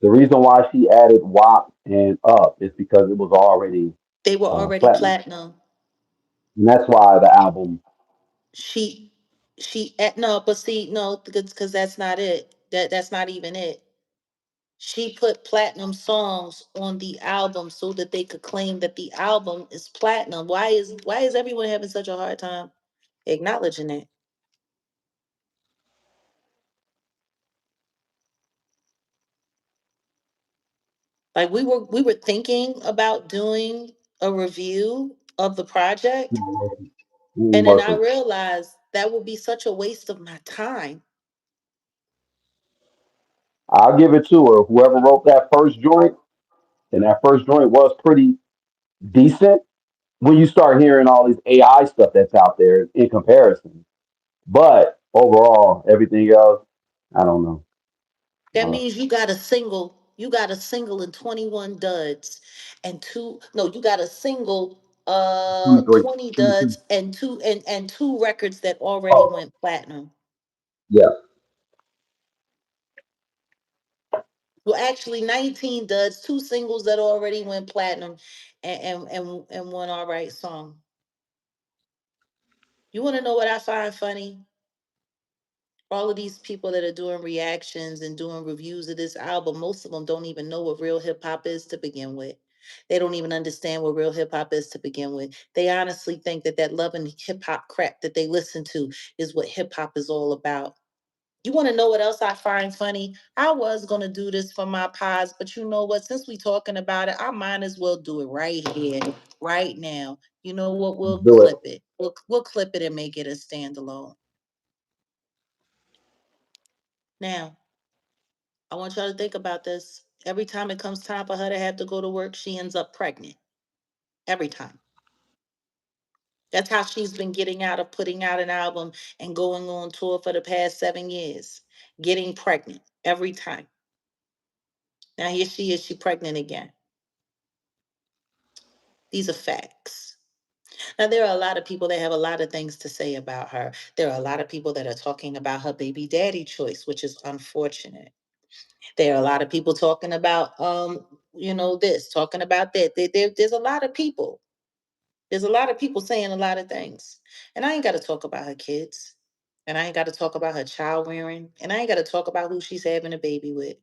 The reason why she added WAP and Up is because it was already They were already platinum, platinum. and that's why the album. She no, but see, no, because that's not it. That's not even it. She put platinum songs on the album so that they could claim that the album is platinum. Why is everyone having such a hard time acknowledging it? Like we were thinking about doing a review of the project, and then I Working. realized that would be such a waste of my time. I'll give it to her. Whoever wrote that first joint, and that first joint was pretty decent. When you start hearing all this AI stuff that's out there in comparison, but overall, everything else, I don't know. That Uh, means you got a single and 21 duds and two no, you got a single 23, 20 22. duds and two records that already Oh, went platinum. yeah, Well, actually 19 duds, two singles that already went platinum, and one all right song. You want to know what I find funny? All of these people that are doing reactions and doing reviews of this album, most of them don't even know what real hip hop is to begin with. They don't even understand what real hip hop is to begin with. They honestly think that love and hip hop crap that they listen to is what hip hop is all about. You want to know what else I find funny? I was going to do this for my pies, but you know what? Since we talking about it, I might as well do it right here, right now. You know what? We'll let's do it. clip it. We'll clip it and make it a standalone. Now, I want y'all to think about this. Every time it comes time for her to have to go to work, she ends up pregnant. Every time. That's how she's been getting out of putting out an album and going on tour for the past 7 years. Getting pregnant every time. Now here she is, she pregnant again. These are facts. Now there are a lot of people that have a lot of things to say about her. There are a lot of people that are talking about her baby daddy choice, which is unfortunate. There are a lot of people talking about this, talking about that. There's a lot of people. There's a lot of people saying a lot of things. And I ain't got to talk about her kids. And I ain't got to talk about her child rearing. And I ain't got to talk about who she's having a baby with.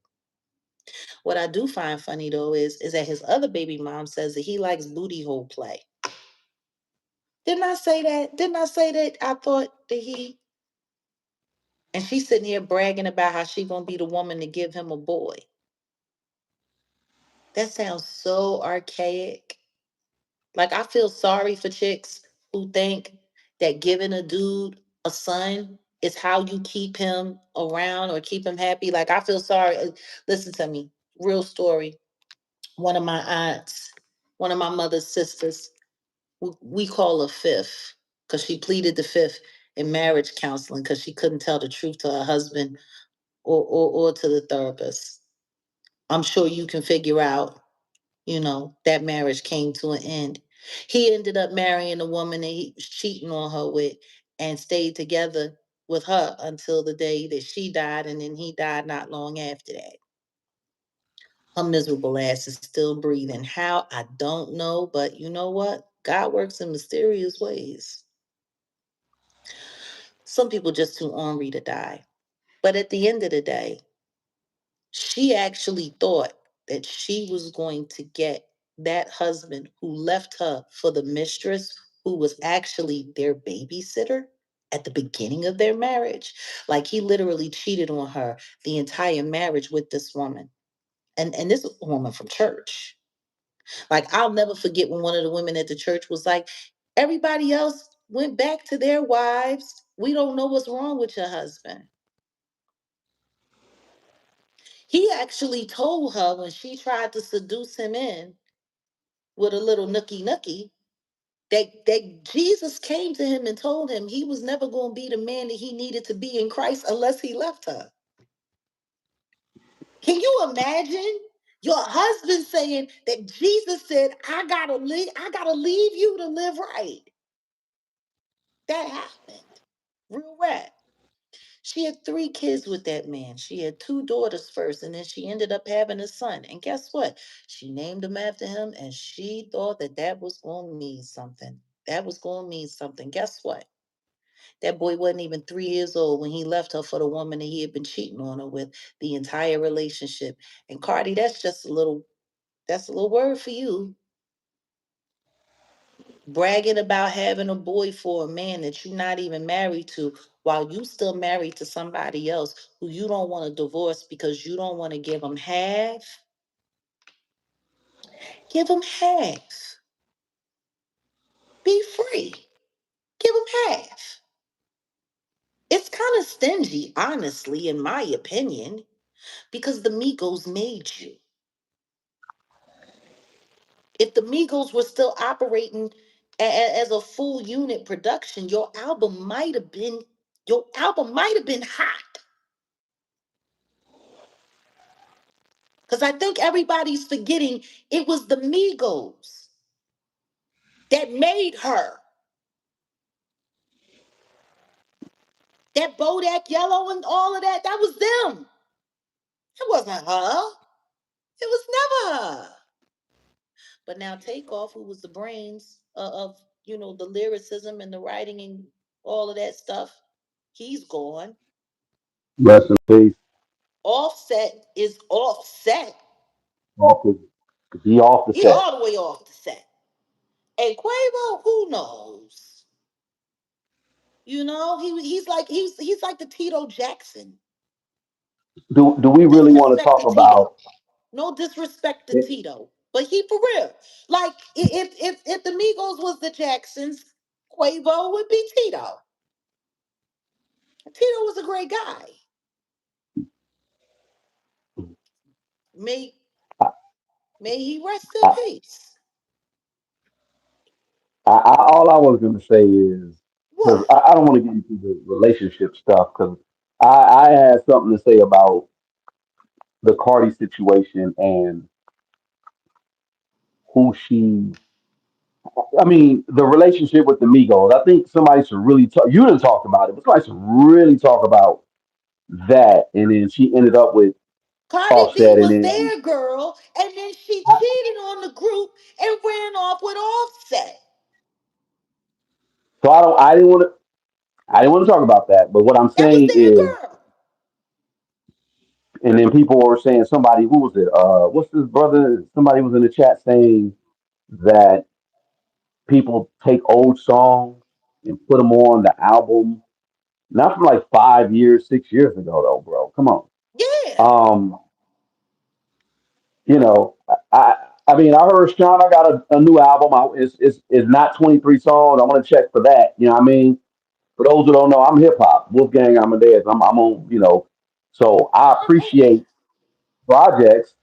What I do find funny though is that his other baby mom says that he likes booty hole play. Didn't I say that? Didn't I say that? I thought that he and she's sitting here bragging about how she gonna be the woman to give him a boy. That sounds so archaic. Like I feel sorry for chicks who think that giving a dude a son is how you keep him around or keep him happy. Like I feel sorry. Listen to me. Real story. One of my aunts, one of my mother's sisters, we call her fifth because she pleaded the fifth in marriage counseling because she couldn't tell the truth to her husband or to the therapist. I'm sure you can figure out, that marriage came to an end. He ended up marrying a woman that he was cheating on her with and stayed together with her until the day that she died, and then he died not long after that. Her miserable ass is still breathing. How? I don't know, but you know what? God works in mysterious ways. Some people just too ornery to die. But at the end of the day, she actually thought that she was going to get that husband who left her for the mistress who was actually their babysitter at the beginning of their marriage. Like he literally cheated on her the entire marriage with this woman. And this woman from church. Like I'll never forget when one of the women at the church was like, everybody else went back to their wives. We don't know what's wrong with your husband. He actually told her when she tried to seduce him in with a little nookie nookie that Jesus came to him and told him he was never going to be the man that he needed to be in Christ unless he left her. Can you imagine your husband saying that Jesus said, I gotta leave you to live right? That happened. Real rap. She had 3 kids with that man. She had 2 daughters first, and then she ended up having a son. And guess what? She named him after him, and she thought that that was going to mean something. That was going to mean something. Guess what? That boy wasn't even 3 years old when he left her for the woman that he had been cheating on her with the entire relationship. And Cardi, that's a little word for you. Bragging about having a boy for a man that you're not even married to while you still married to somebody else who you don't want to divorce because you don't want to give them half. Give them half. Be free. Give them half. It's kind of stingy, honestly, in my opinion, because the Migos made you. If the Migos were still operating as a full unit production, your album might have been hot. Because I think everybody's forgetting it was the Migos that made her. That Bodak Yellow and all of that, that was them. It wasn't her. It was never her. But now Takeoff, who was the brains of, the lyricism and the writing and all of that stuff, he's gone. Rest in peace. Offset is offset. Off the, he off the He set. all the way off the set. And Quavo, who knows? He's like the Tito Jackson. Do No we really want to disrespect talk to Tito. about No disrespect to it? Tito. But he for real. Like if the Migos was the Jacksons, Quavo would be Tito. Tito was a great guy. May may he rest in I, peace. all I was going to say is because What? I don't want to get into the relationship stuff because I had something to say about the Cardi situation and who she. I mean, the relationship with the Migos. I think somebody should really talk. You didn't talk about it, but somebody should really talk about that. And then she ended up with Cardi B Offset, and was then their girl, and then she cheated on the group and ran off with Offset. so I didn't want to talk about that. But what I'm That was saying is, their girl. and then people were saying somebody who was it? What's this brother? Somebody was in the chat saying that people take old songs and put them on the album, not from like 5 years, 6 years ago, though, bro. Come on. Yeah. Um, you know, I mean, I heard Sean. I got a new album. It's not 23 songs. I want to check for that. You know what I mean? For those who don't know, I'm hip hop. Wolfgang Amadeus. I'm on. So I appreciate projects,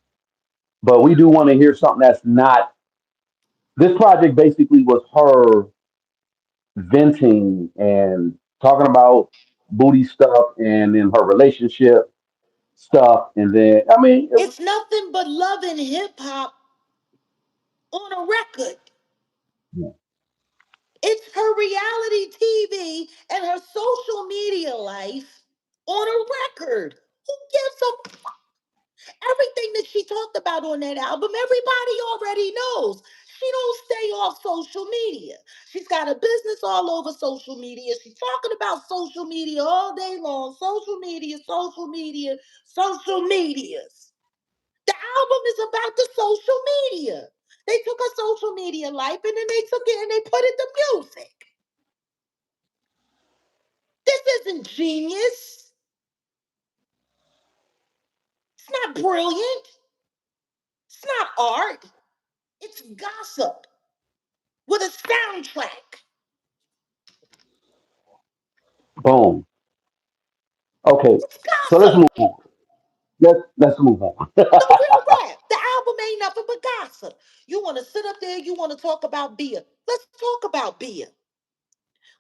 but we do want to hear something that's not. This project basically was her venting and talking about booty stuff and then her relationship stuff, and then I mean, it was. It's nothing but love and hip hop on a record. It's her reality TV and her social media life on a record. Who gives a everything that she talked about on that album? Everybody already knows. She don't stay off social media. She's got a business all over social media. She's talking about social media all day long. Social media, social media, social medias. The album is about the social media. They took her social media life and then they took it and they put it to music. This isn't genius. It's not brilliant. It's not art. It's gossip with a soundtrack. Boom. Okay, It's so let's move gossip. on. Let's move on. No real rap. The album ain't nothing but gossip. You want to sit up there, you want to talk about beer. Let's talk about beer.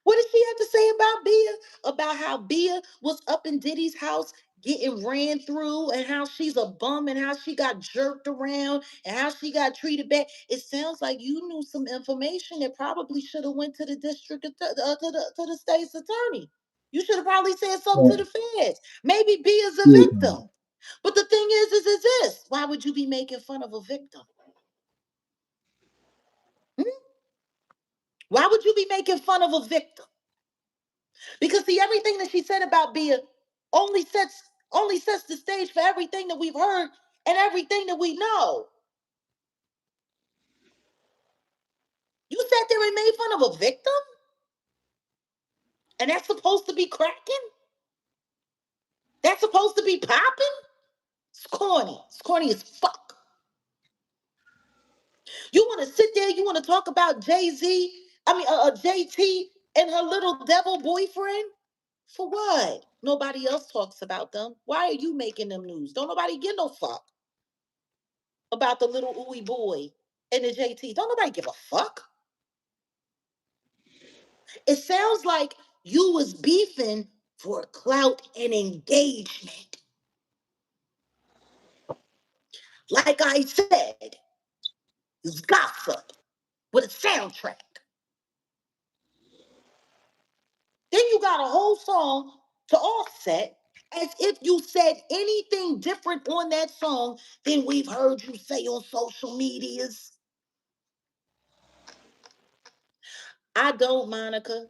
What did she have to say about Bia? About how Bia was up in Diddy's house getting ran through and how she's a bum and how she got jerked around and how she got treated bad. It sounds like you knew some information that probably should have went to the district to the state's attorney. You should have probably said something to Yeah. the feds. Maybe B is a Seriously. victim. But the thing is this. Why would you be making fun of a victim? Hmm? Why would you be making fun of a victim? Because see, everything that she said about Bia only sets only sets the stage for everything that we've heard and everything that we know. You sat there and made fun of a victim, and that's supposed to be cracking. That's supposed to be popping. It's corny. It's corny as fuck. You want to sit there? You want to talk about Jay Z? I mean, JT and her little devil boyfriend? For what? Nobody else talks about them. Why are you making them news? Don't nobody give no fuck about the little ooey boy and the JT. Don't nobody give a fuck. It sounds like you was beefing for clout and engagement. Like I said, it's gossip with a soundtrack. Then you got a whole song to offset as if you said anything different on that song than we've heard you say on social medias. I don't, Monica.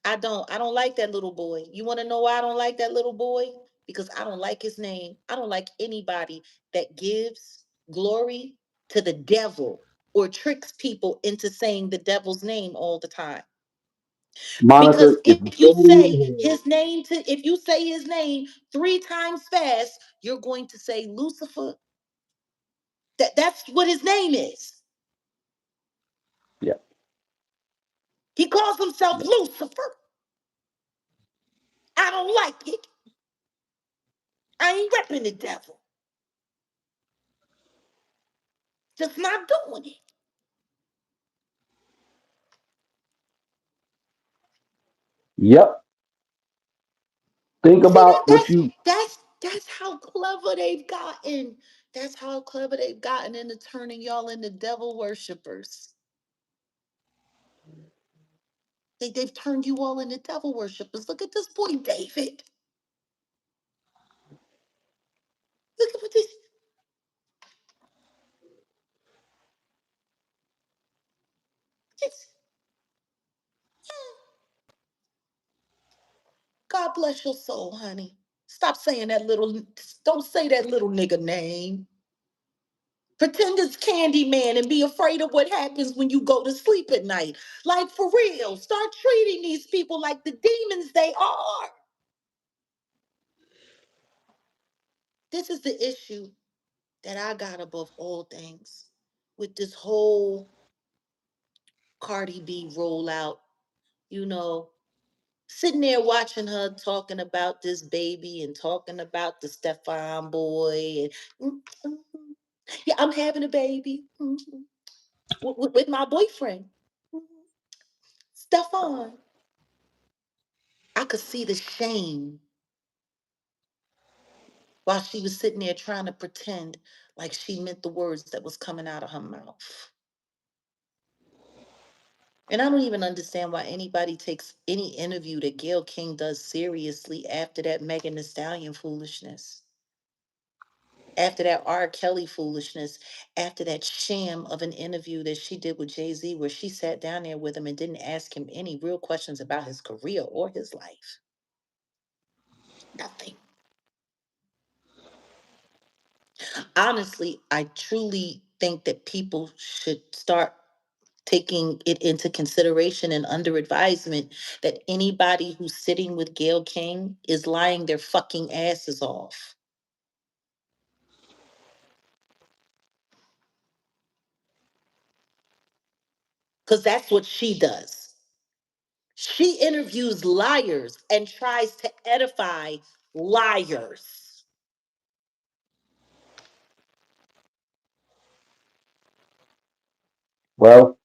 I don't. I don't like that little boy. You want to know why I don't like that little boy? Because I don't like his name. I don't like anybody that gives glory to the devil or tricks people into saying the devil's name all the time. Monica, Because if if you you say it in say your head, his name to if you say his name 3 times fast, you're going to say Lucifer. That's what his name is. yeah, He calls himself yeah. Lucifer. I don't like it. I ain't repping the devil. Just not doing it. Yep. Think See about what that's you that's that's how clever they've gotten. That's how clever they've gotten into turning y'all into devil worshippers. They've turned you all into devil worshippers. Look at this boy, David. Look at what this. God bless your soul, honey. Stop saying that little, don't say that little nigga name. Pretend it's Candyman and be afraid of what happens when you go to sleep at night. Like, for real, start treating these people like the demons they are. This is the issue that I got above all things with this whole Cardi B rollout. You know, sitting there watching her talking about this baby and talking about the Stefan boy and yeah, I'm having a baby with my boyfriend, Stefan. I could see the shame while she was sitting there trying to pretend like she meant the words that was coming out of her mouth. And I don't even understand why anybody takes any interview that Gayle King does seriously after that Megan Thee Stallion foolishness, after that R. Kelly foolishness, after that sham of an interview that she did with Jay-Z, where she sat down there with him and didn't ask him any real questions about his career or his life. Nothing. Honestly, I truly think that people should start taking it into consideration and under advisement that anybody who's sitting with Gayle King is lying their fucking asses off. Because that's what she does. She interviews liars and tries to edify liars. well,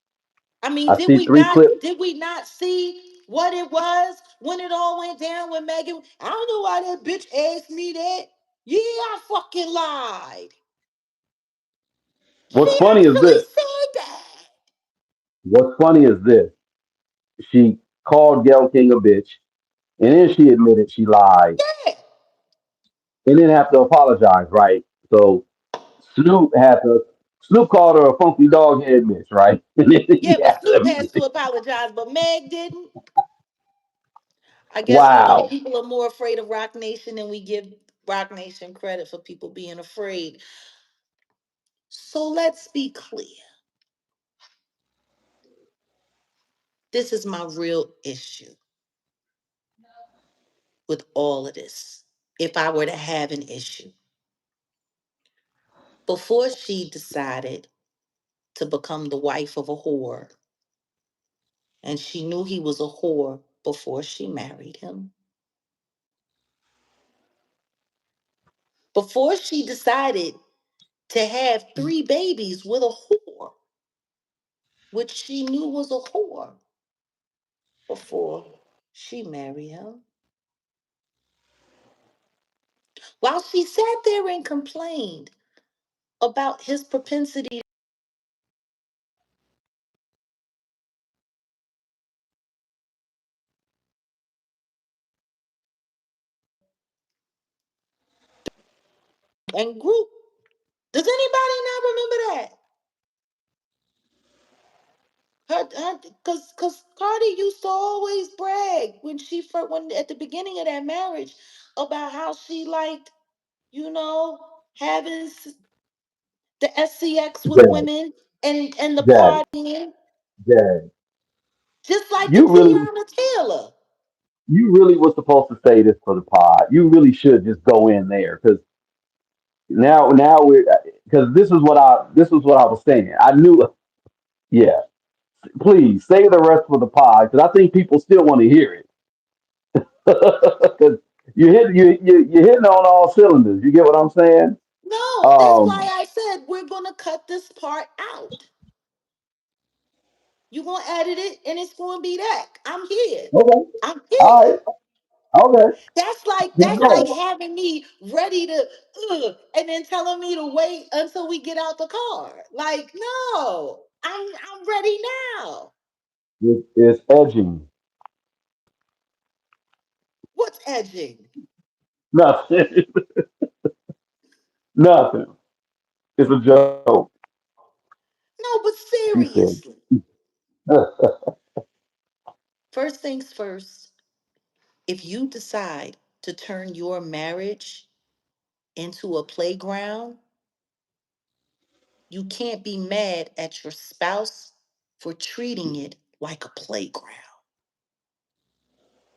I mean, I see three clips. did we not see what it was when it all went down with Megan? I don't know why that bitch asked me that. Yeah, I fucking lied. What's She funny is actually this. said that. What's funny is this. She called Gayle King a bitch. And then she admitted she lied Yeah, and didn't have to apologize, right? So Snoop had to. Snoop called her a funky dog head bitch, right? And then he yeah, but had to Snoop admit has to it. apologize, but Meg didn't. I guess Wow. people are more afraid of Rock Nation than we give Rock Nation credit for people being afraid. So let's be clear. This is my real issue with all of this. If I were to have an issue, before she decided to become the wife of a whore, and she knew he was a whore before she married him, before she decided to have three babies with a whore, which she knew was a whore before she married him, while she sat there and complained about his propensity and group. Does anybody not remember that? Cause Cardi used to always brag when she first when at the beginning of that marriage about how she liked, you know, having the SCX with Jag, women and the Jag, partying, Jag. just like the You really, Tiana Taylor. you really was supposed to say this for the pod. You really should just go in there because now we're because this is what I was saying. I knew, yeah. Please say the rest for the pod because I think people still want to hear it because you're hitting on all cylinders. You get what I'm saying? No, that's why Um. I said we're gonna cut this part out. You're gonna edit it and it's gonna be that. I'm here. Okay. I'm All here. right. Okay. That's like having me ready to and then telling me to wait until we get out the car. Like, no, I'm ready now. It's edging. What's edging? Nothing. Nothing. It's a joke. No, but He said. seriously. First things first, if you decide to turn your marriage into a playground, you can't be mad at your spouse for treating it like a playground.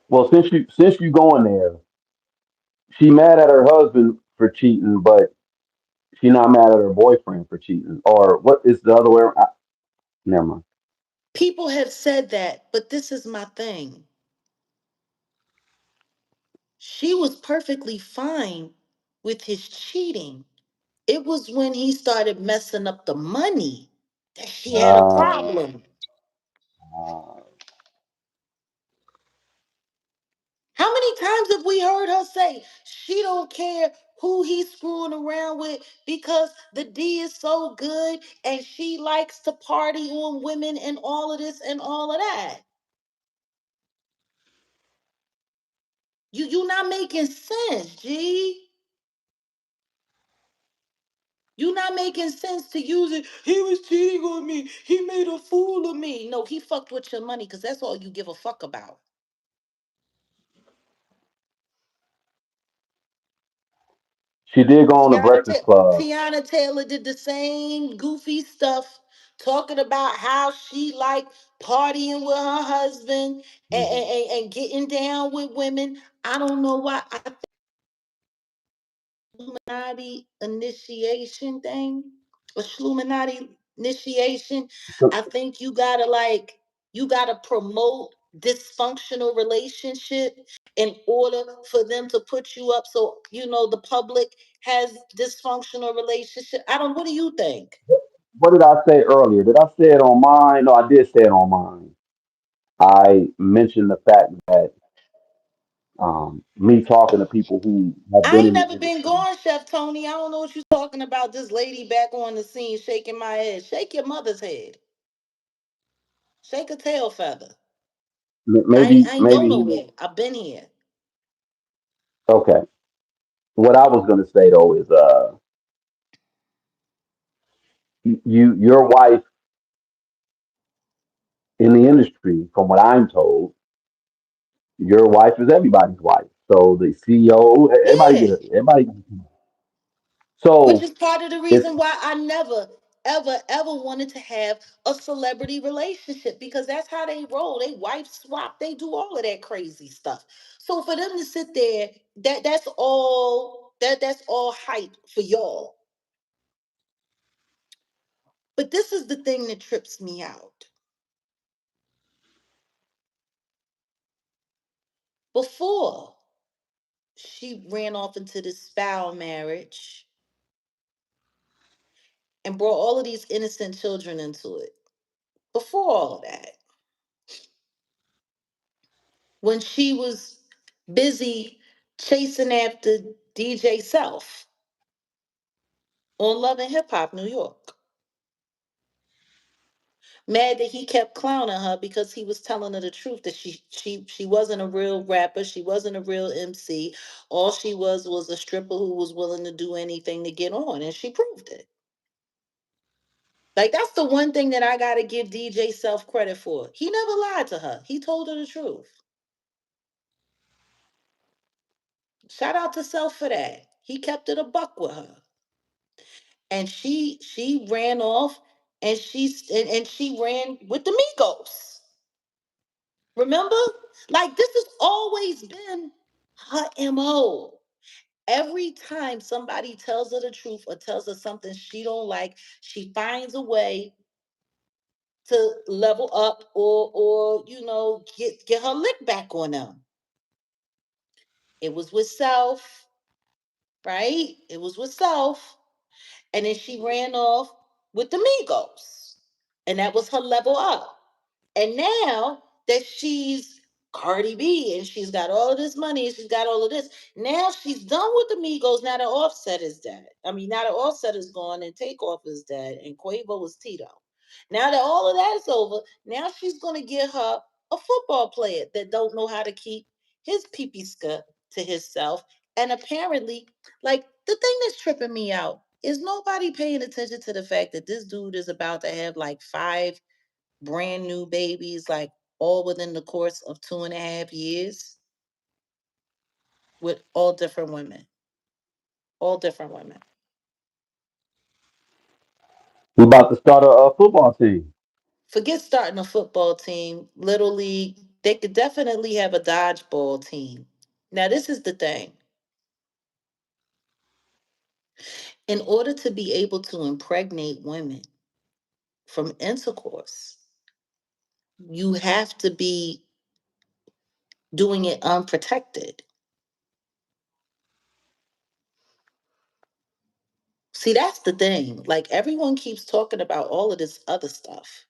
Well, since you going there, she mad at her husband for cheating, but she not mad at her boyfriend for cheating. Or what is the other way around? Never mind. People have said that, but this is my thing. She was perfectly fine with his cheating. It was when he started messing up the money that she had a Uh, problem. uh, How many times have we heard her say she don't care who he's screwing around with because the D is so good and she likes to party on women and all of this and all of that? You not making sense, G. You not making sense to use it. He was cheating on me. He made a fool of me. No, he fucked with your money because that's all you give a fuck about. she did go on the Breakfast Club. Tiana Taylor did the same goofy stuff, talking about how she liked partying with her husband and getting down with women. I don't know why. I think Illuminati initiation thing, a Illuminati initiation. I think you gotta promote dysfunctional relationship in order for them to put you up. So the public has dysfunctional relationship. I don't. What do you think? What did I say earlier? Did I say it on mine? No, I did say it on mine. I mentioned the fact that me talking to people who have I been ain't in the never been industry. gone, Chef Tony. I don't know what you're talking about. This lady back on the scene shaking my head. Shake your mother's head. Shake a tail feather. maybe I ain't go maybe he was nowhere. I've been here. okay. What I was gonna say though is your wife in the industry, from what I'm told, your wife is everybody's wife. So the CEO, Yeah. everybody. Which So is part of the if reason why I never, ever wanted to have a celebrity relationship, because that's how they roll. They wife swap. They do all of that crazy stuff. So for them to sit there, that's all hype for y'all. But this is the thing that trips me out. Before she ran off into this foul marriage and brought all of these innocent children into it. Before all of that, when she was busy chasing after DJ Self on Love and Hip Hop New York, mad that he kept clowning her because he was telling her the truth that she wasn't a real rapper, she wasn't a real MC. All she was a stripper who was willing to do anything to get on, and she proved it. Like, that's the one thing that I gotta give DJ Self credit for. He never lied to her. He told her the truth. Shout out to Self for that. He kept it a buck with her. And she ran off, and she ran with the Migos. Remember? Like, this has always been her MO. Every time somebody tells her the truth or tells her something she don't like, she finds a way to level up, or get her lick back on them. It was with Self, right? It was with Self. And then she ran off with the Migos. And that was her level up. And now that she's Cardi B and she's got all of this money and she's got all of this, now she's done with the Migos. Now the Offset is dead. I mean, now the Offset is gone and Takeoff is dead and Quavo is Tito. Now that all of that is over, now she's gonna get her a football player that don't know how to keep his pipiska to himself. And apparently, like, the thing that's tripping me out is nobody paying attention to the fact that this dude is about to have like five brand new babies, like, all within the course of 2.5 years, with all different women. All different women. we about to start a football team, Forget starting a football team, little league. They could definitely have a dodgeball team. Now, this is the thing. In order to be able to impregnate women from intercourse, you have to be doing it unprotected. See, that's the thing. Like, everyone keeps talking about all of this other stuff,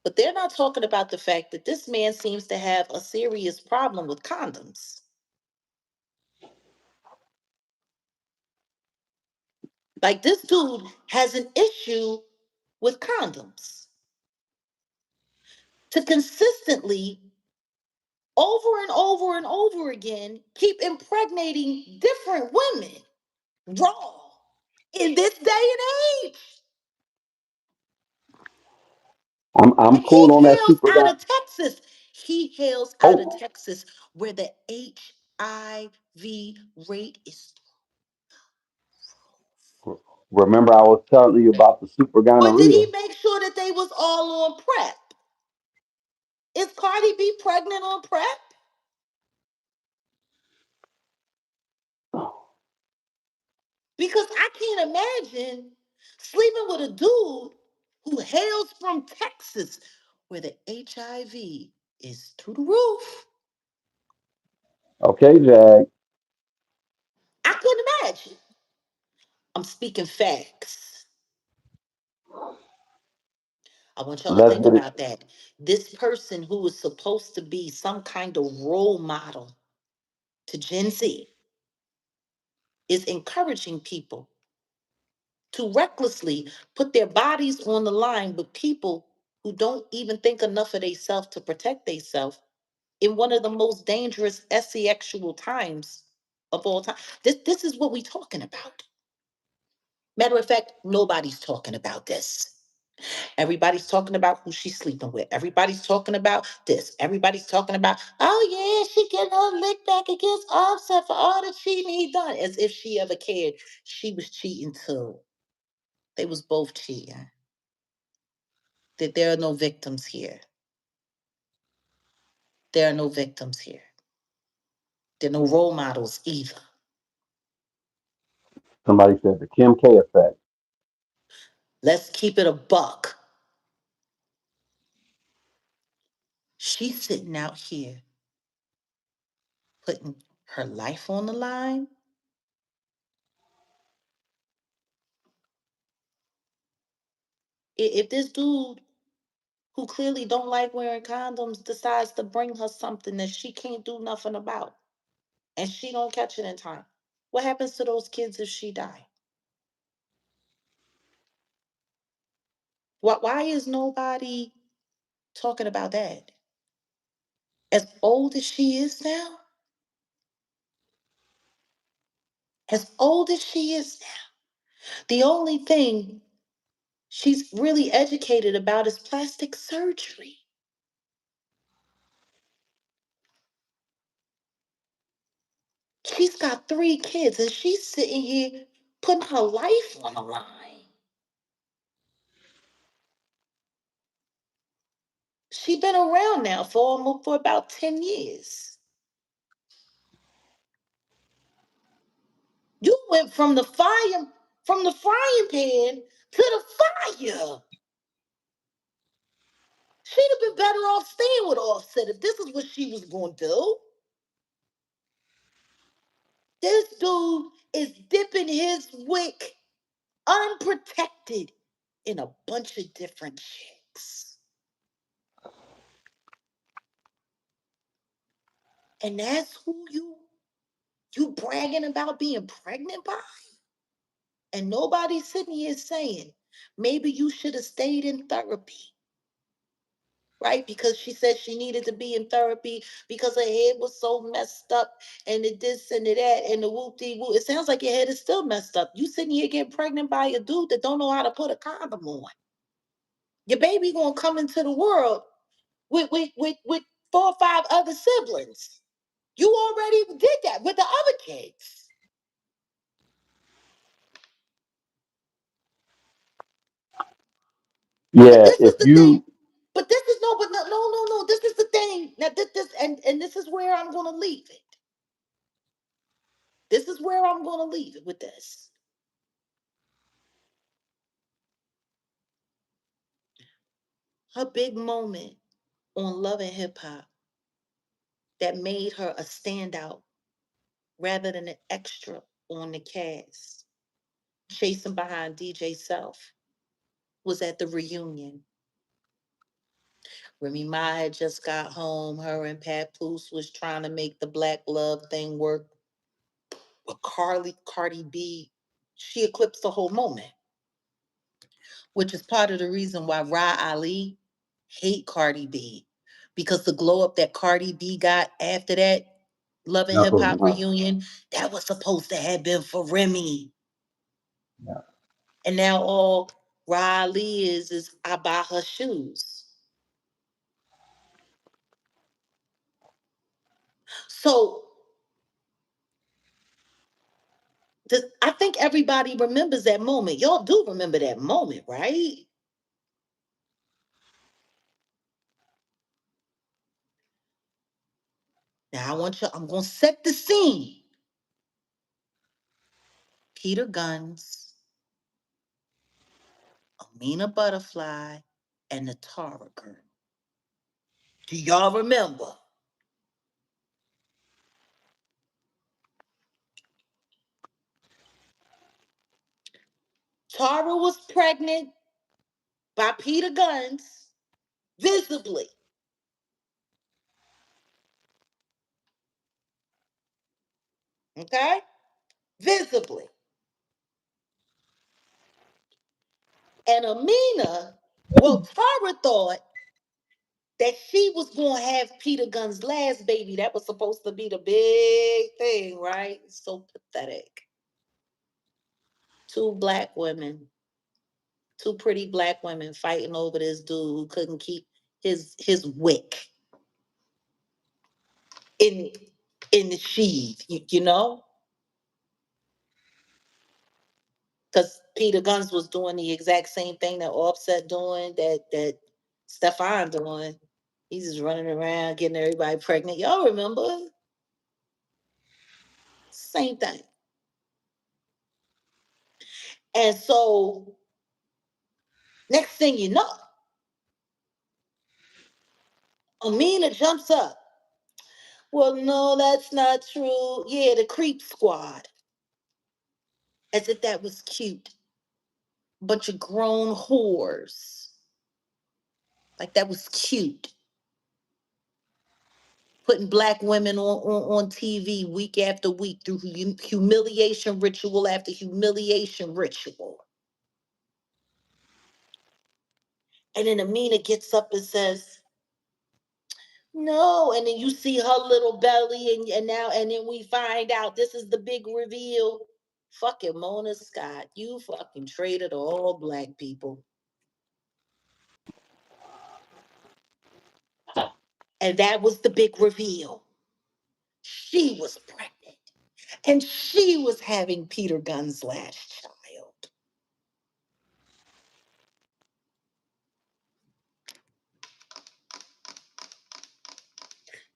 but they're not talking about the fact that this man seems to have a serious problem with condoms. Like, this dude has an issue with condoms. To consistently, over and over and over again, keep impregnating different women raw in this day and age. I'm And he cool on that hails super out guy. of Texas. He hails out of Oh, Texas, where the HIV rate is. remember I was telling you about the super But did he gonorrhea. make sure that they was all on prep? Is Cardi B pregnant on prep? Because I can't imagine sleeping with a dude who hails from Texas, where the HIV is to the roof. Okay, Jag, I couldn't imagine. I'm speaking facts. I want y'all to let's think get it. about that. This person who is supposed to be some kind of role model to Gen Z is encouraging people to recklessly put their bodies on the line with people who don't even think enough of themselves to protect themselves in one of the most dangerous sexual times of all time. This is what we talking about. Matter of fact, nobody's talking about this. Everybody's talking about who she's sleeping with. Everybody's talking about this. Everybody's talking about, oh yeah, she getting her lick back against Offset for all the cheating he done. As if she ever cared. She was cheating too. They was both cheating. That there are no victims here. There are no victims here. There are no role models either. Somebody said the Kim K effect. Let's keep it a buck. She's sitting out here putting her life on the line. If this dude who clearly don't like wearing condoms decides to bring her something that she can't do nothing about and she don't catch it in time, what happens to those kids if she die? Why is nobody talking about that? As old as she is now, as old as she is now, the only thing she's really educated about is plastic surgery. She's got 3 kids and she's sitting here putting her life on the line. She's been around now for about 10 years. You went from the frying pan to the fire. She'd have been better off staying with Offset if this is what she was going to do. This dude is dipping his wick unprotected in a bunch of different chicks. And that's who you bragging about being pregnant by? And nobody's sitting here saying, maybe you should have stayed in therapy, right? Because she said she needed to be in therapy because her head was so messed up and the this and the that and the whoop-de-whoop. It sounds like your head is still messed up. You sitting here getting pregnant by a dude that don't know how to put a condom on. Your baby gonna come into the world with 4 or 5 other siblings. You already did that with the other kids. But Yeah, this is if the thing. you But this is no, but no, no, no, no. This is the thing. Now this and this is where I'm gonna leave it. This is where I'm gonna leave it with this. Her big moment on Love and Hip Hop that made her a standout rather than an extra on the cast, chasing behind DJ Self, was at the reunion. Remy Ma had just got home. Her and Pat Poose was trying to make the Black Love thing work. But Cardi B, she eclipsed the whole moment, which is part of the reason why Ra Ali hate Cardi B. Because the glow up that Cardi B got after that Love and Hip knuckles, Hop reunion, that was supposed to have been for Remy. yeah. And now all Ra Ali is I buy her shoes. So I think everybody remembers that moment. Y'all do remember that moment, right? Now I'm gonna set the scene. Peter Guns, Amina Butterfly, and the Tara girl. Do y'all remember? Tara was pregnant by Peter Guns, visibly. Okay? Visibly. And Amina Well, Tara thought that she was going to have Peter Gunn's last baby. That was supposed to be the big thing, right? So pathetic. Two black women, two pretty black women fighting over this dude who couldn't keep his wick in in the sheath, you know? Because Peter Guns was doing the exact same thing that Offset doing, that Stefan doing. He's just running around getting everybody pregnant. Y'all remember? Same thing. And so next thing you know, Amina jumps up. Well, no, that's not true. Yeah, the creep squad. As if that was cute. Bunch of grown whores. Like that was cute. Putting black women on TV week after week through humiliation ritual after humiliation ritual. And then Amina gets up and says, no. And then you see her little belly, and then we find out this is the big reveal. Fucking Mona Scott, you fucking traitor to all black people. And that was the big reveal. She was pregnant. And she was having Peter Gunn's last child.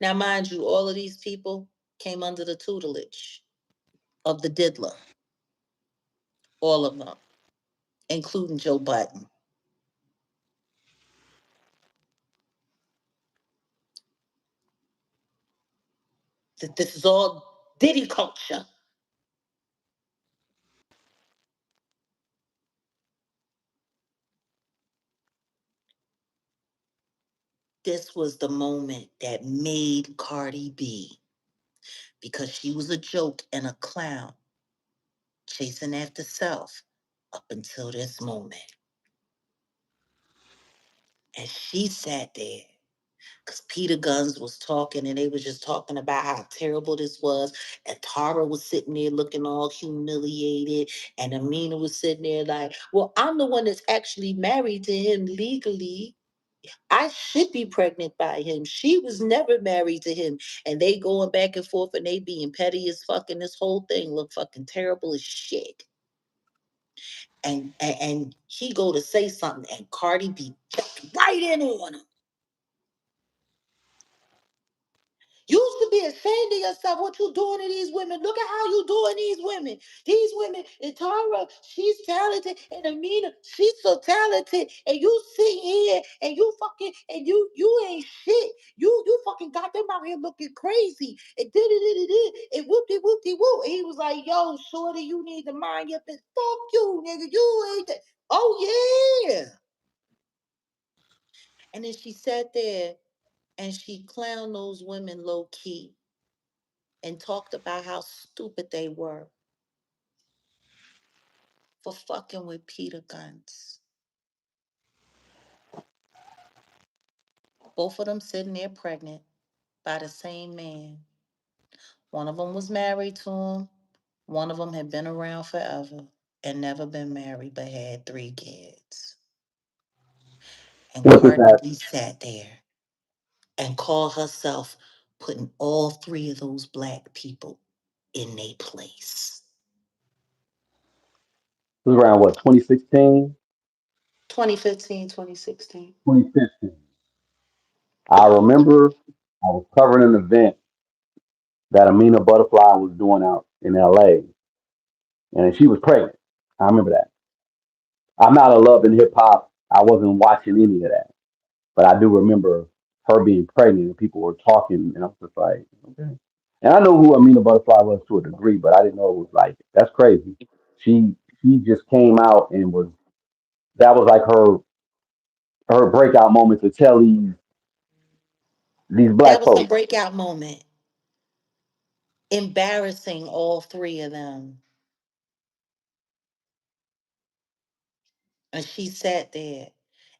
Now, mind you, all of these people came under the tutelage of the diddler. All of them, including Joe Biden. That this is all Diddy culture. This was the moment that made Cardi B, because she was a joke and a clown chasing after self up until this moment. And she sat there because Peter Guns was talking and they was just talking about how terrible this was. And Tara was sitting there looking all humiliated. And Amina was sitting there like, well, I'm the one that's actually married to him legally. I should be pregnant by him. She was never married to him. And they going back and forth and they being petty as fucking. This whole thing look fucking terrible as shit. And he go to say something and Cardi B jumped right in on him. You used to be ashamed of yourself. What you doing to these women? Look at how you doing these women. These women, and Tara, she's talented, and Amina, she's so talented. And you sit here and you fucking and you ain't shit. You fucking got them out here looking crazy. And did it and whoopty whoopty whoop. And he was like, yo, shorty, you need to mind your business. Fuck you, nigga. You ain't that. Oh yeah. And then she sat there and she clowned those women low key and talked about how stupid they were for fucking with Peter Guns. Both of them sitting there pregnant by the same man. One of them was married to him. One of them had been around forever and never been married but had 3 kids. And What does Cardi that? B sat there and called herself putting all 3 of those black people in their place. It was around what, 2016, 2015, 2016. 2015. I remember I was covering an event that Amina Butterfly was doing out in LA, and she was pregnant. I remember that. I'm not a love and hip hop. I wasn't watching any of that, but I do remember her being pregnant and people were talking, and I was just like, okay. And I know who Amina Butterfly was to a degree, but I didn't know it was like that's crazy. She just came out and was that was like her breakout moment to tell these That black was her folks. breakout moment, embarrassing all 3 of them. And she sat there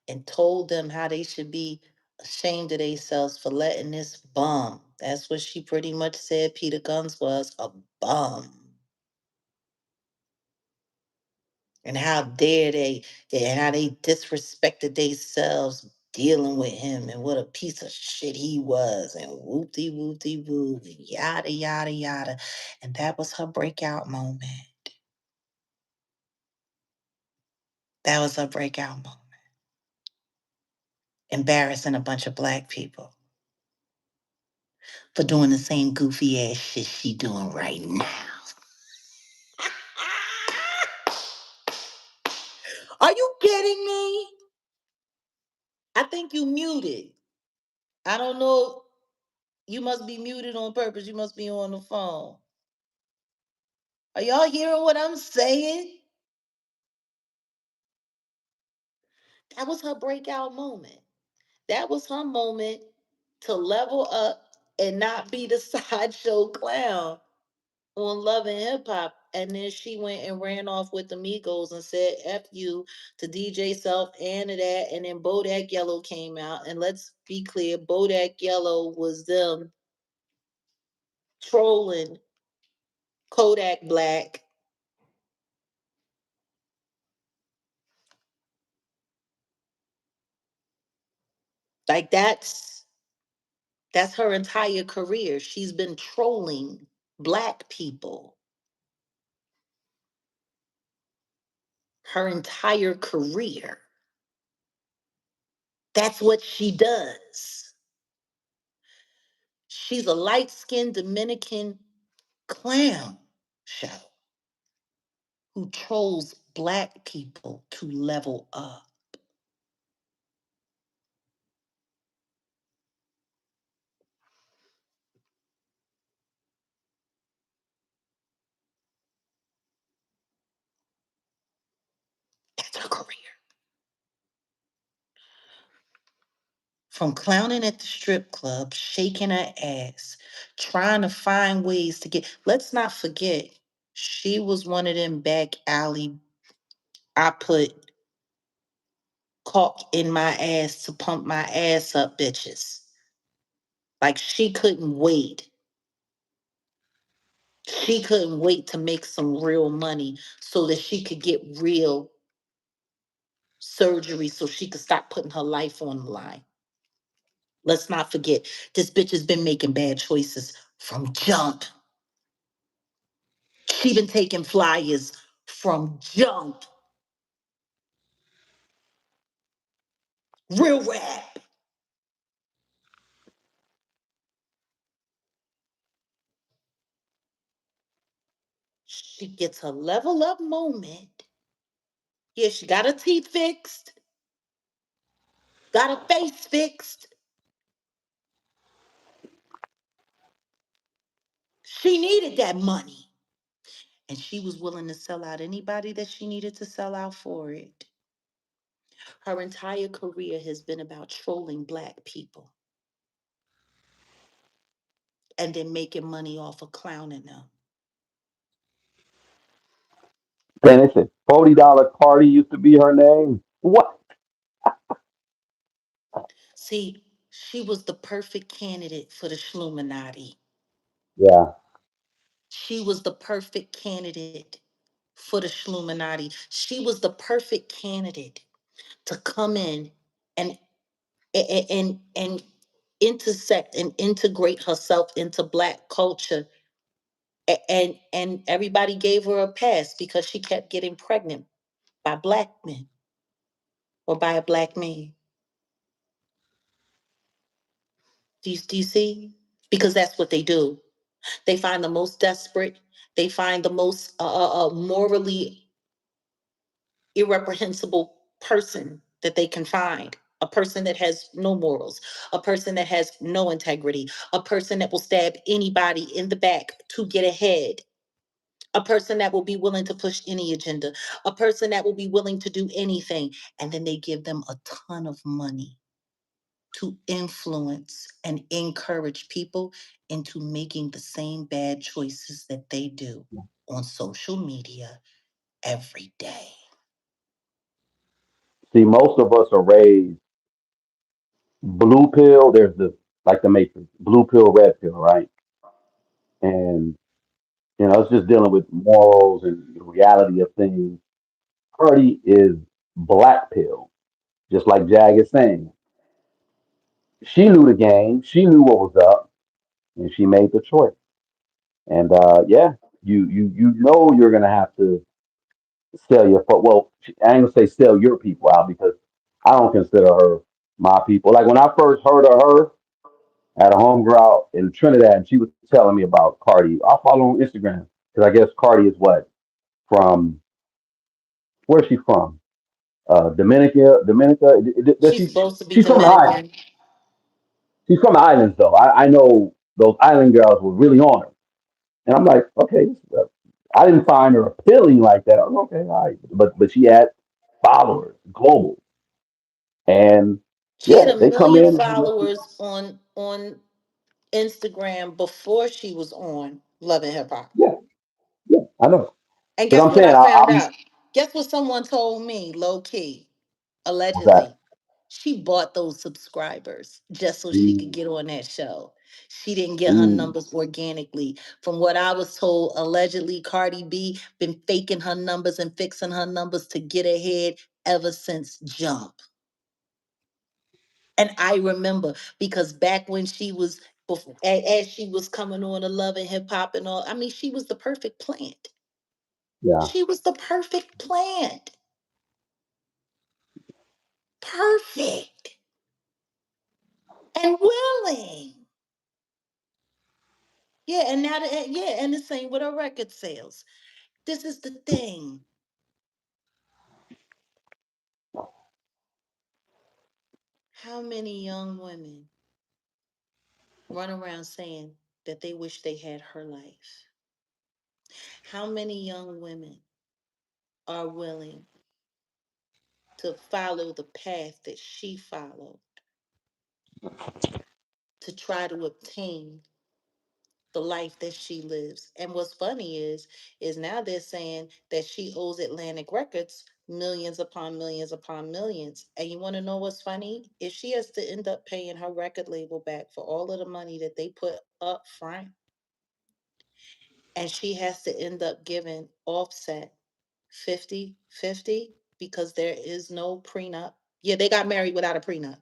and told them how they should be ashamed of themselves for letting this bum. That's what she pretty much said Peter Guns was, a bum. And how dare they, and how they disrespected themselves dealing with him and what a piece of shit he was and whoopty whoopty whoop and yada yada yada. And that was her breakout moment. That was her breakout moment. Embarrassing a bunch of black people for doing the same goofy ass shit she doing right now. Are you kidding me? I think you muted. I don't know. You must be muted on purpose. You must be on the phone. Are y'all hearing what I'm saying? That was her breakout moment. That was her moment to level up and not be the sideshow clown on Love and Hip Hop. And then she went and ran off with the Migos and said F you to DJ Self and to that. And then Bodak Yellow came out. And let's be clear, Bodak Yellow was them trolling Kodak Black. Like that's her entire career. She's been trolling black people her entire career. That's what she does. She's a light-skinned Dominican clown show who trolls black people to level up. That's her career. From clowning at the strip club, shaking her ass, trying to find ways to get. Let's not forget, she was one of them back alley. I put caulk in my ass to pump my ass up, bitches. Like she couldn't wait. She couldn't wait to make some real money so that she could get real surgery so she could stop putting her life on the line. Let's not forget, this bitch has been making bad choices from jump. She been taking flyers from jump. Real rap. She gets her level up moment. Yeah, she got her teeth fixed, got her face fixed. She needed that money. And she was willing to sell out anybody that she needed to sell out for it. Her entire career has been about trolling black people and then making money off of clowning them. Then they said $40 Cardi used to be her name. What? See, she was the perfect candidate for the Schluminati. Yeah. She was the perfect candidate for the Schluminati. She was the perfect candidate to come in and and intersect and integrate herself into black culture. And everybody gave her a pass because she kept getting pregnant by black men or by a black man. Do you see? Because that's what they do. They find the most desperate. They find the most morally irreprehensible person that they can find. A person that has no morals, a person that has no integrity, a person that will stab anybody in the back to get ahead, a person that will be willing to push any agenda, a person that will be willing to do anything. And then they give them a ton of money to influence and encourage people into making the same bad choices that they do on social media every day. See, most of us are raised blue pill. There's the like the Matrix, blue pill, red pill, right? And it's just dealing with morals and the reality of things. Cardi is black pill, just like Jag is saying. She knew the game. She knew what was up, and she made the choice. And yeah, you know you're gonna have to sell your well. I ain't gonna say sell your people out because I don't consider her my people. Like when I first heard of her at a homegirl out in Trinidad, and she was telling me about Cardi. I follow her on Instagram because I guess Cardi is what from where's she from? Dominica. Does She's supposed to be She's from the island. Dominican. She's from the islands though. I know those island girls were really on her. And I'm like, okay, I didn't find her appealing like that. I'm okay, all right. But she had followers, global. And She had yeah, a they come million in and do followers on Instagram before she was on Love and Hip Hop. yeah, yeah, I know. And Because guess I'm what saying I found I'm out? Guess what someone told me, low key, what's that? allegedly? She bought those subscribers just so she could Mm, get on that show. She didn't get her mm. numbers organically. From what I was told, allegedly Cardi B been faking her numbers and fixing her numbers to get ahead ever since jump. And I remember because back when she was before, as she was coming on to Love and Hip Hop and all, I mean, she was the perfect plant. Yeah, She was the perfect plant. Perfect and willing. Yeah, and now that yeah, and the same with her record sales. This is the thing. How many young women run around saying that they wish they had her life? How many young women are willing to follow the path that she followed to try to obtain the life that she lives? And what's funny is now they're saying that she owes Atlantic Records millions upon millions upon millions. And you want to know what's funny? If she has to end up paying her record label back for all of the money that they put up front, and she has to end up giving Offset 50-50 because there is no prenup. Yeah, they got married without a prenup.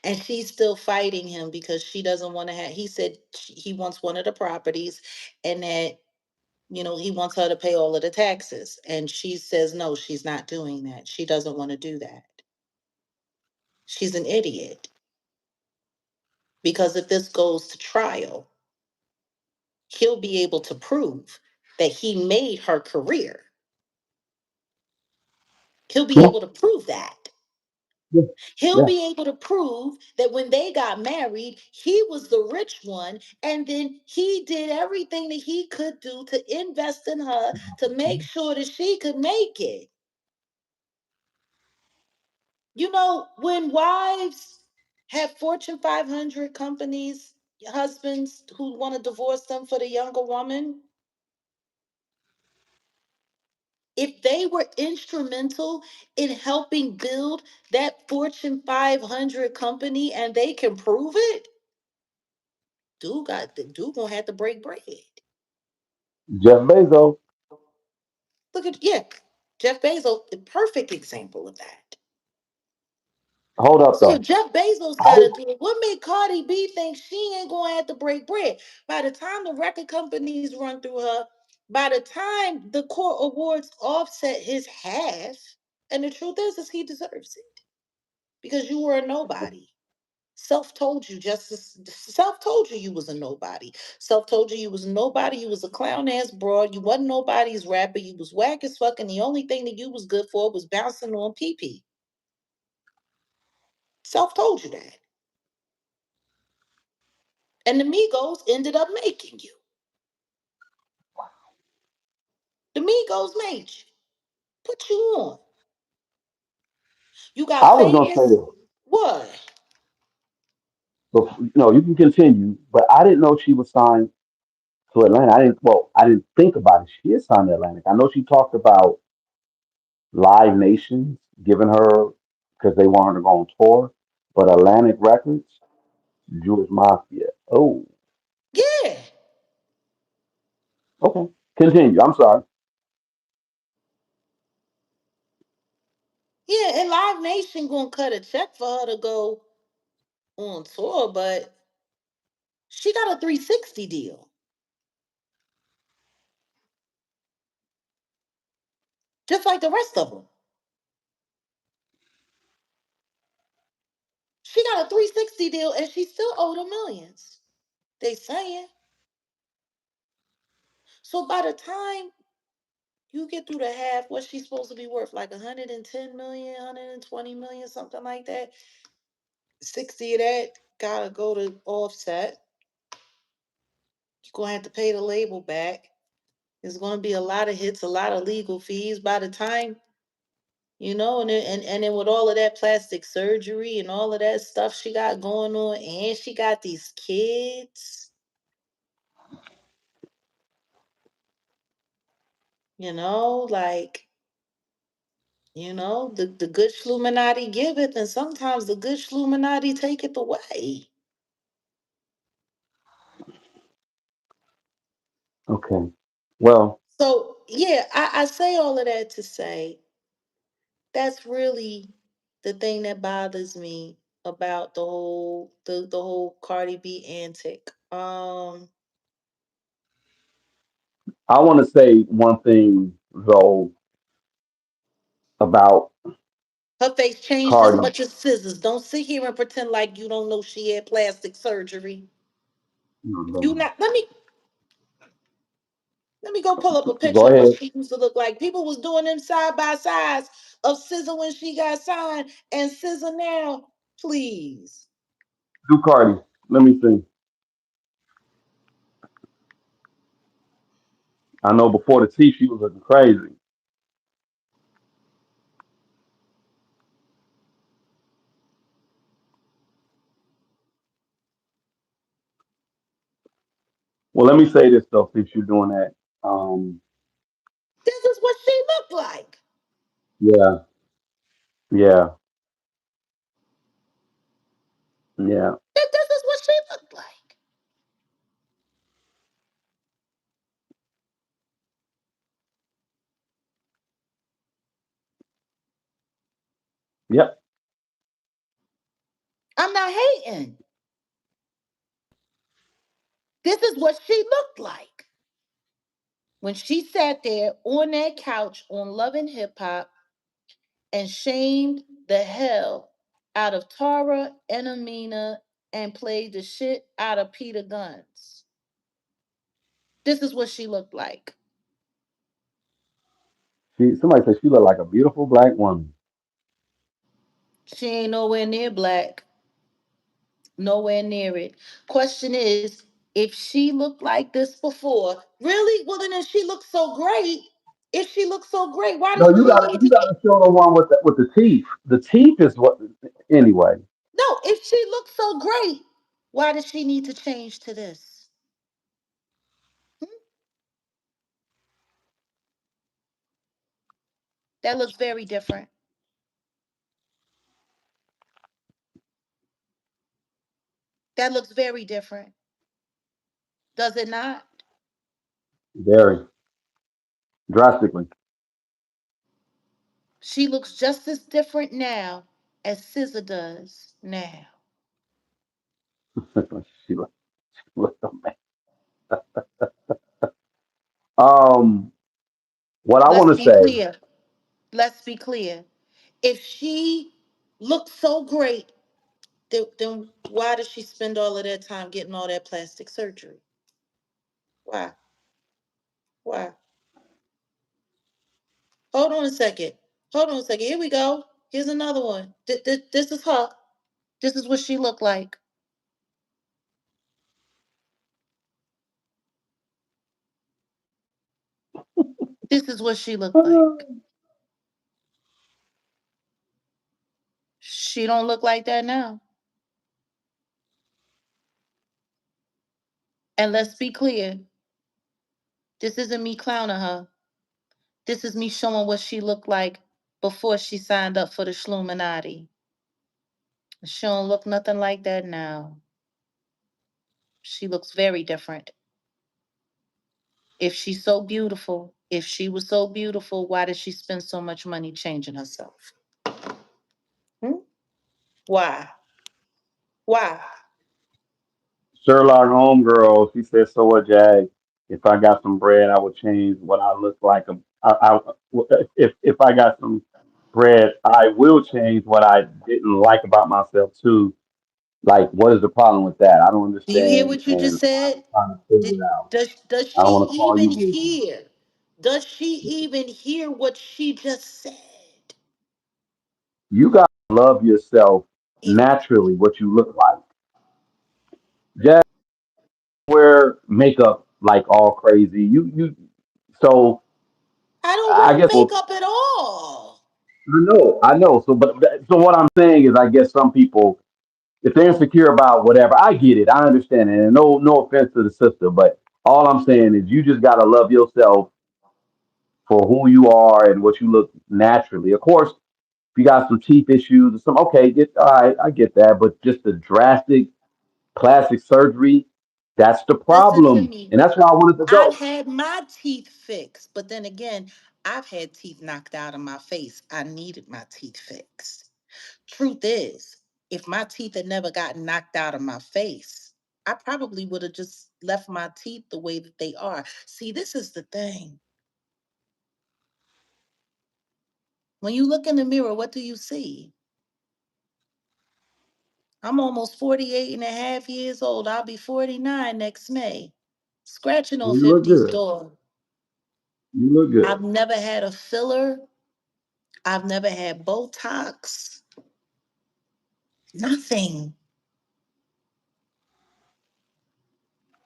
And she's still fighting him because she doesn't want to have, he said he wants one of the properties and that, he wants her to pay all of the taxes. And she says, no, she's not doing that. She doesn't want to do that. She's an idiot because if this goes to trial, he'll be able to prove that he made her career. He'll be yeah, able to prove that. yeah, He'll yeah. be able to prove that when they got married, he was the rich one, and then he did everything that he could do to invest in her to make sure that she could make it. When wives have Fortune 500 companies, husbands who want to divorce them for the younger woman, if they were instrumental in helping build that Fortune 500 company and they can prove it, dude gonna have to break bread. Jeff Bezos. Look at yeah, Jeff Bezos, the perfect example of that. Hold up So though. Jeff Bezos I got to didn't, do it. What made Cardi B think she ain't gonna have to break bread? By the time the record companies run through her, by the time the court awards Offset his half, and the truth is he deserves it because you were a nobody. Self told you, Justice. Self told you you was a nobody. Self told you you was a nobody. You was a clown ass broad. You wasn't nobody's rapper. You was whack as fuck. And the only thing that you was good for was bouncing on pee pee. Self told you that. And the Migos ended up making you. The Migos made you. Put you on. You got I was gonna say famous. this, What? but no, you can continue. But I didn't know she was signed to Atlanta. I didn't. Well, I didn't think about it. She is signed to Atlantic. I know she talked about. Live Nations giving her because they want her to go on tour, but Atlantic Records, Jewish Mafia. Oh, Yeah. okay. Continue. I'm sorry. Yeah, and Live Nation gonna cut a check for her to go on tour, but she got a 360 deal, just like the rest of them. She got a 360 deal and she still owed her millions. They saying. So by the time you get through the half, what's she supposed to be worth? Like 110 million, 120 million, something like that. 60 of that gotta go to offset. You're gonna have to pay the label back. There's gonna be a lot of hits, a lot of legal fees. By the time and then with all of that plastic surgery and all of that stuff she got going on, and she got these kids, like, the good Schluminati giveth, and sometimes the good Schluminati taketh away. Okay. Well, So yeah, I say all of that to say that's really the thing that bothers me about the whole Cardi B antic. I want to say one thing though about Her face changed as Cardi. much as scissors. Don't sit here and pretend like you don't know she had plastic surgery. You not let me go pull up a Go picture of what ahead. she used to look like. People was doing them side by sides of Scissor when she got signed and Scissor now. Please. Do Cardi. Let me see. I know before the teeth she was looking crazy. Well, let me say this though, since you're doing that. This is what she looked like. Yeah, yeah, yeah. This is what she looked like. Yep. I'm not hating. This is what she looked like when she sat there on that couch on Love and Hip Hop and shamed the hell out of Tara and Amina and played the shit out of Peter Guns. This is what she looked like. Somebody said she looked like a beautiful black woman. She ain't nowhere near black, nowhere near it. Question is, if she looked like this before, really? Well, then if she looks so great, why No, does she need you to? gotta show the one with the teeth. The teeth is what. Anyway, No, if she looks so great, why does she need to change to this? Hmm? That looks very different. That looks very different. Does it not? very drastically. She looks just as different now as SZA does now. she looked amazing. Um, what I Let's want to be say, clear. Let's be clear. If she looks so great, then why does she spend all of that time getting all that plastic surgery? Why? Why? Hold on a second. Hold on a second. Here we go. Here's another one. This is her. This is what she looked like. This is what she looked like. She don't look like that now. And let's be clear. This isn't me clowning her. This is me showing what she looked like before she signed up for the Schluminati. She don't look nothing like that now. She looks very different. If she's so beautiful, if she was so beautiful, why did she spend so much money changing herself? Hmm? Why? Why? Sherlock homegirl, she said, "So what, Jag? If I got some bread, I would change what I look like. If I got some bread, I will change what I didn't like about myself too. Like, what is the problem with that? I don't Do you hear understand, what you and just I'm said? trying to figure Did, it out. does I she don't want to call you even goofy. hear? Does she even hear what she just said? You gotta love yourself If naturally, what you look like. Jag wear makeup like all crazy. So I don't I wear guess well, makeup at all. I know. So what I'm saying is, I guess some people, if they're insecure about whatever, I get it, I understand it, and no offense to the sister, but all I'm saying is, you just gotta love yourself for who you are and what you look naturally. Of course, if you got some teeth issues or some, okay, get all right, I get that, but just the drastic plastic surgery, that's the Listen to problem, me. and that's where I wanted to I've go. had my teeth fixed, but then again, I've had teeth knocked out of my face. I needed my teeth fixed. Truth is, if my teeth had never gotten knocked out of my face, I probably would have just left my teeth the way that they are. See, this is the thing. When you look in the mirror, what do you see? I'm almost 48 and a half years old. I'll be 49 next May. Scratching on You look 50's good. door. You look good. I've never had a filler. I've never had Botox. Nothing.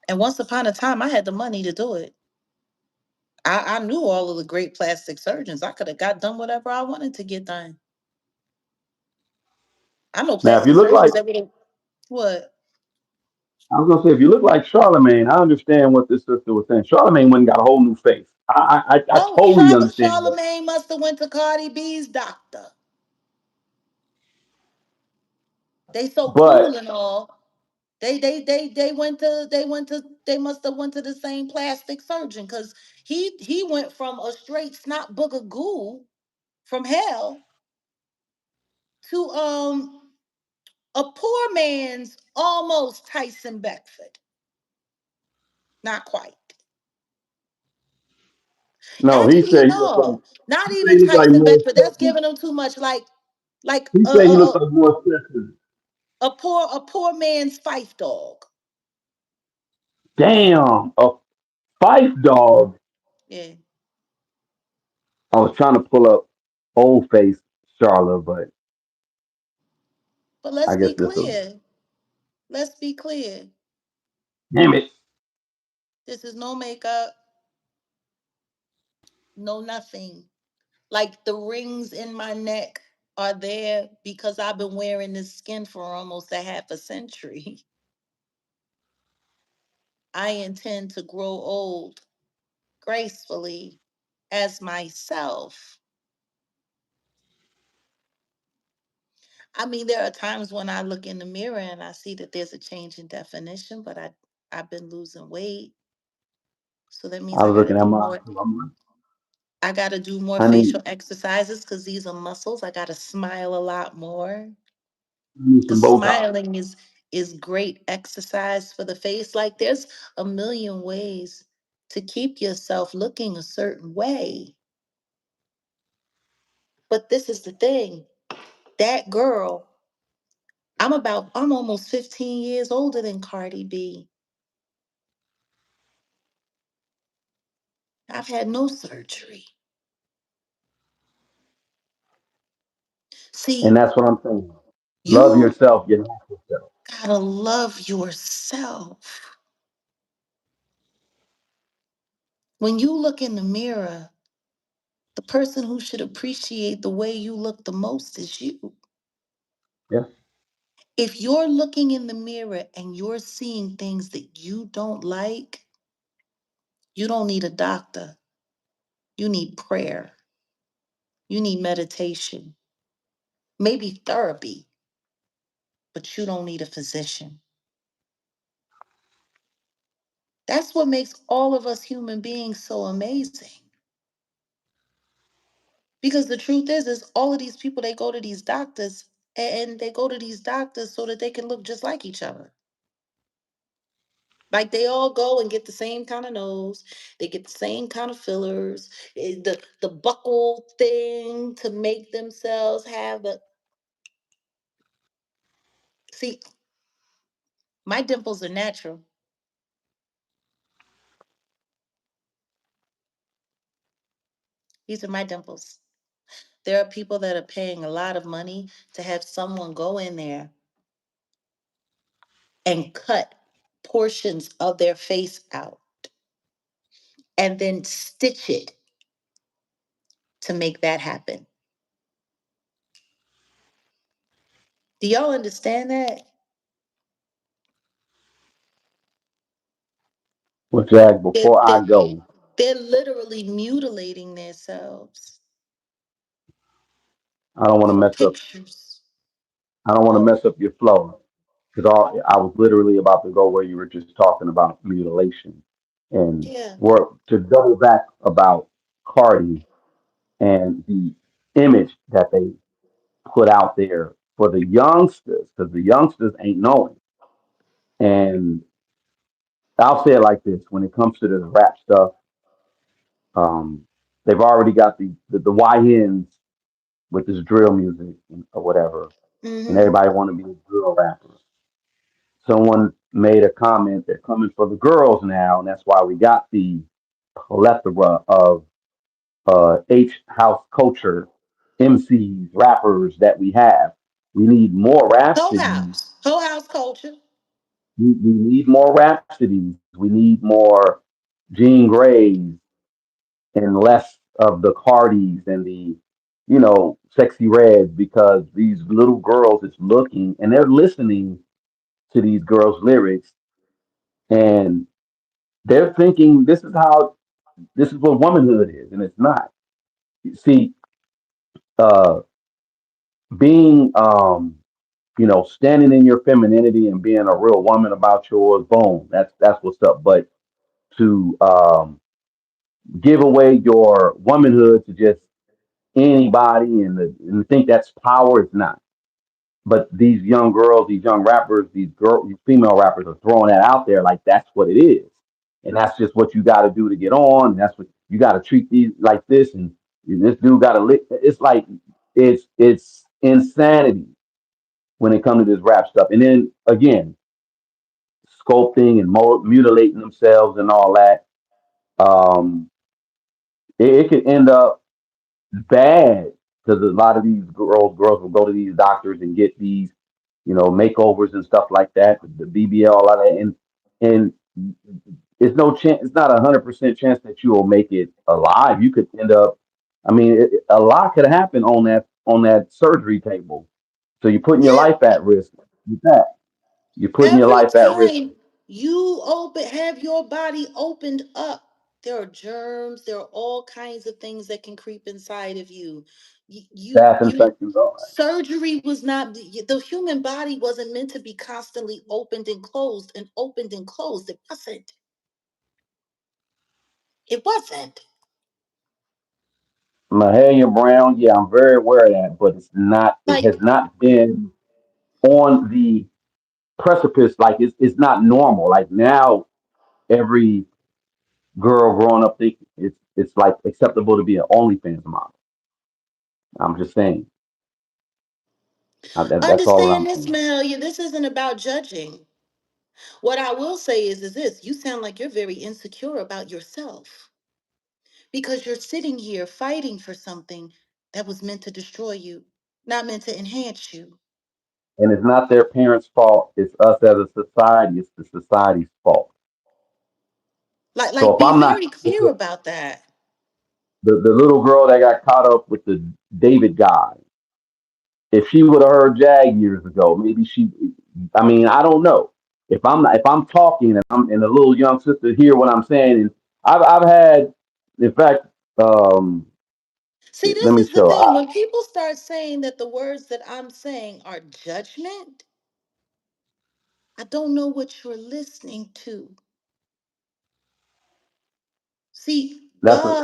And once upon a time, I had the money to do it. I knew all of the great plastic surgeons. I could have got done whatever I wanted to get done. I know Now, if you plastic look surgeons like, that would have what? I was gonna say, if you look like Charlemagne, I understand what this sister was saying. Charlemagne went and got a whole new face. I No, totally understand that. Charlemagne must have went to Cardi B's doctor. They so cool But and all. They must have went to the same plastic surgeon because he went from a straight snot book of goo from hell to a poor man's almost Tyson Beckford. Not quite. no, he Actually, said he looks like no, not he said even he looks like Tyson more Beckford. That's expensive. giving him too much. Like He said he looks like more expensive. a poor man's fife dog. Damn, a fight dog. Yeah. I was trying to pull up old face Charlotte, but But let's I guess be this will. clear. Let's be clear. Damn it. This is no makeup, no nothing. Like the rings in my neck are there because I've been wearing this skin for almost a half a century. I intend to grow old gracefully as myself. I mean, there are times when I look in the mirror and I see that there's a change in definition, but I've been losing weight. So that means I was looking at mine too. I'm like, I gotta do more I need facial exercises because these are muscles. I gotta smile a lot more. I need some Because Botox. smiling is great exercise for the face. Like there's a million ways to keep yourself looking a certain way. But this is the thing. That girl, I'm almost 15 years older than Cardi B. I've had no surgery. And See, that's what I'm saying. Love you yourself, your natural self. gotta love yourself. When you look in the mirror, the person who should appreciate the way you look the most is you. Yeah. If you're looking in the mirror and you're seeing things that you don't like, you don't need a doctor. You need prayer. You need meditation, maybe therapy, but you don't need a physician. That's what makes all of us human beings so amazing. Because the truth is all of these people, they go to these doctors and they go to these doctors so that they can look just like each other. Like they all go and get the same kind of nose, they get the same kind of fillers, the buckle thing to make themselves have a. See, my dimples are natural. These are my dimples. There are people that are paying a lot of money to have someone go in there and cut portions of their face out and then stitch it to make that happen. Do y'all understand that? Well, Jag, They're, before they're, I go, they're literally mutilating themselves I don't want to for mess up. pictures. I don't want to Oh, mess up your flow because I was literally about to go where you were just talking about mutilation and yeah. work to double back about Cardi and the image that they put out there for the youngsters because the youngsters ain't knowing. And I'll say it like this: when it comes to this rap stuff, um, they've already got the YNs with this drill music or whatever, and Mm-hmm. everybody want to be a drill rapper. Someone made a comment, they're coming for the girls now, and that's why we got the plethora of H house culture MCs, rappers that we have. We need more Whole Rhapsodies. house. Whole house culture. We need more Rhapsodies. We need more Jean Greys and less of the Cardis and the, sexy reds because these little girls is looking and they're listening to these girls' lyrics and they're thinking this is what womanhood is, and it's not. See, uh, being standing in your femininity and being a real woman about yours, boom, that's what's up. But to give away your womanhood to just anybody and think that's power, it's not. But these young girls, these young rappers, these female rappers are throwing that out there like that's what it is, and that's just what you got to do to get on. And that's what you got to treat these like this, and this dude got to lick. It's like it's insanity when it comes to this rap stuff. And then again, sculpting and mutilating themselves and all that. Um, it could end up bad because a lot of these girls will go to these doctors and get these, makeovers and stuff like that, the BBL, all of that, and it's no chance. It's not 100% chance that you will make it alive. You could end up. I mean, a lot could happen on that surgery table. So you're putting your Yeah. life at risk with that. You're putting your Every life at risk. time you open, have your body opened up, there are germs, there are all kinds of things that can creep inside of you. Staph infections, all that. Surgery was not, the human body wasn't meant to be constantly opened and closed and opened and closed. It wasn't. It wasn't. Mahalia Brown, yeah, I'm very aware of that, but it's not. It Like, has not been on the precipice. Like it's not normal. Like now, every girl growing up think it's like acceptable to be an OnlyFans model. I'm just saying. That's all understand I'm this, saying. Mahalia. This isn't about judging. What I will say is this: you sound like you're very insecure about yourself because you're sitting here fighting for something that was meant to destroy you, not meant to enhance you. And it's not their parents' fault. It's us as a society. It's the society's fault. So if Be I'm not very if clear about that. the little girl that got caught up with the David guy, if she would have heard Jag years ago, maybe she. I mean, I don't know. If I'm talking and the little young sister hear what I'm saying, and I've had, in fact, um, See, Let this me is the show. thing. When people start saying that the words that I'm saying are judgment, I don't know what you're listening to. See, That's a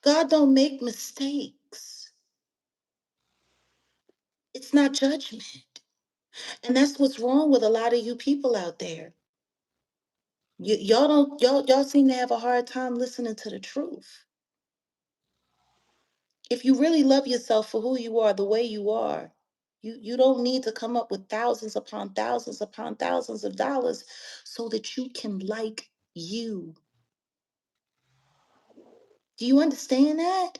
God don't make mistakes. It's not judgment. And that's what's wrong with a lot of you people out there. Y'all don't y'all seem to have a hard time listening to the truth. If you really love yourself for who you are, the way you are, you don't need to come up with thousands upon thousands of dollars so that you can like you. Do you understand that?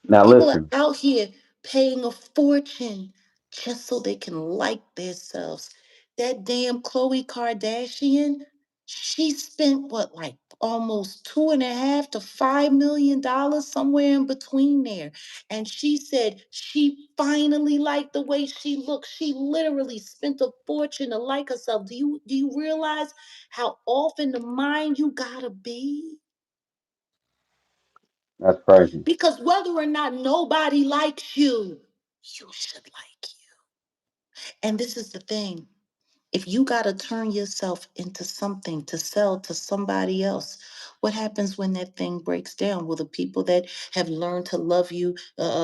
now. People are Listen, out here paying a fortune just so they can like themselves. That damn Khloe Kardashian, she spent what, like almost 2.5 to $5 million, somewhere in between there. And she said she finally liked the way she looked. She literally spent a fortune to like herself. Do you realize how off in the mind you gotta be? that's crazy. Because whether or not nobody likes you, you should like you. And this is the thing. If you got to turn yourself into something to sell to somebody else, what happens when that thing breaks down? Will the people that have learned to love you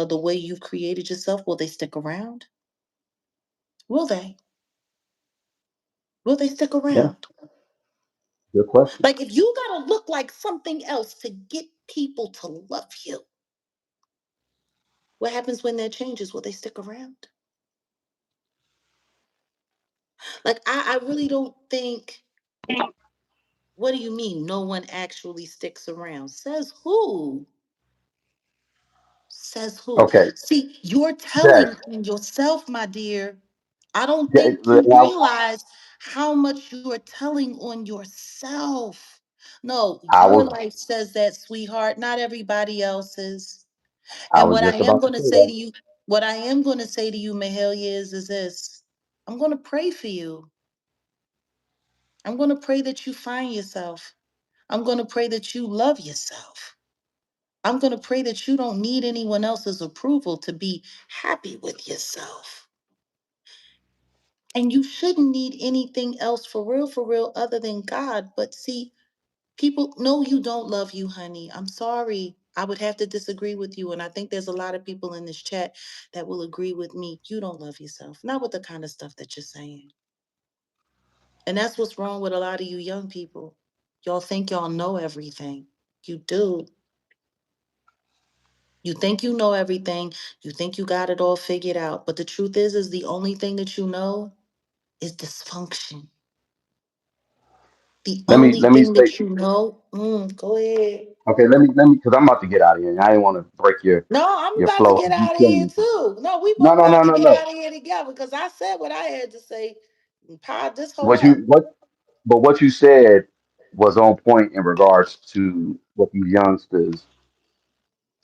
the way you've created yourself, will they stick around? Will they? Will they stick Yeah, around? good question. Like if you got to look like something else to get people to love you, what happens when that changes? Will they stick around? Like I really don't think. What do you mean no one actually sticks around? Says who? Says who? Okay, See, you're Jack. telling on yourself, my dear. I don't Jack, think you realize how much you are telling on yourself. No, I your was life says that, sweetheart, not everybody else's. I And was what I just am about to going to say say to that. you, what I am going to say to you, Mahalia, is this. I'm going to pray for you. I'm going to pray that you find yourself. I'm going to pray that you love yourself. I'm going to pray that you don't need anyone else's approval to be happy with yourself. And you shouldn't need anything else for real, other than God. But see, people know you don't love you, honey. I'm sorry. I would have to disagree with you. And I think there's a lot of people in this chat that will agree with me. You don't love yourself, not with the kind of stuff that you're saying. And that's what's wrong with a lot of you young people. Y'all think y'all know everything. You do. You think you know everything. You think you got it all figured out. But the truth is the only thing that you know is dysfunction. The only Let me thing say. that you know, go ahead. Okay, let me because I'm about to get out of here. I didn't want to break No, I'm your about to flow. get out of here too. No, we No, both no, about no, to no, get no. out of here together because I said what I had to say. Pod this hoe What up. you what But what you said was on point in regards to what these youngsters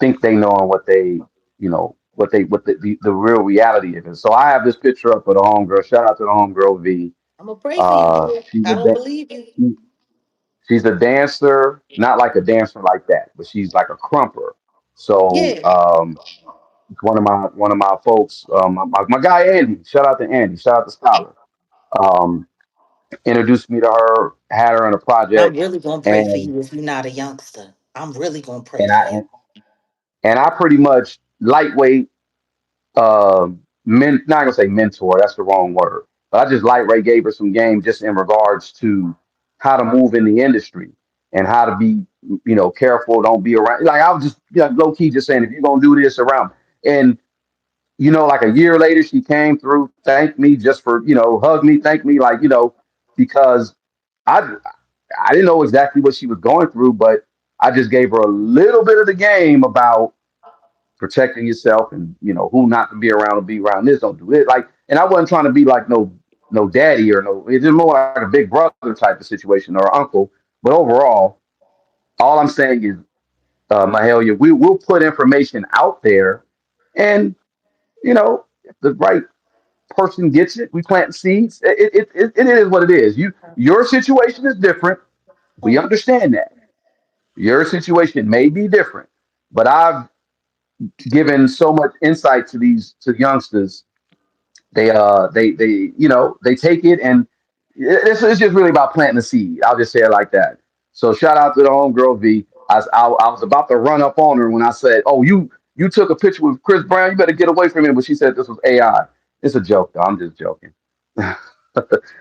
think they know and what they, what the real reality is. And so I have this picture up of the homegirl. Shout out to the homegirl V. I'm gonna pray for you, boo. She's I a don't believe you. she's a dancer, not like a dancer like that, but she's like a crumper. So Yeah. one of my folks, my guy Andy. Shout out to Andy. Shout out to Scholar. Um, Introduced me to her, had her in a I'm project, really gonna pray for and you if you're not a youngster. I'm really gonna pray and for I you. and I pretty much lightweight, not gonna say mentor, that's the wrong word, but I just lightweight gave her some game just in regards to how to move in the industry and how to be, careful, don't be around. Like I was just, low key just saying, if you're gonna do this around, and like a year later, she came through, thanked me just for, hug me, thank me, like, because I I didn't know exactly what she was going through, but I just gave her a little bit of the game about protecting yourself and who not to be around or be around this, don't do it. Like, and I wasn't trying to be like no daddy or no. It's just more like a big brother type of situation or uncle. But overall, all I'm saying is, Mahalia, we'll put information out there, and if the right person gets it, we plant seeds. It is what it is. Your situation is different. We Mhm. understand that. Your situation may be different. But I've given so much insight to these to youngsters. They they take it, and it's just really about planting the seed. I'll just say it like that. So shout out to the homegirl V. I was about to run up on her when I said, "Oh, you took a picture with Chris Brown. You better get away from it." But she said this was AI. It's a joke, though. I'm just joking.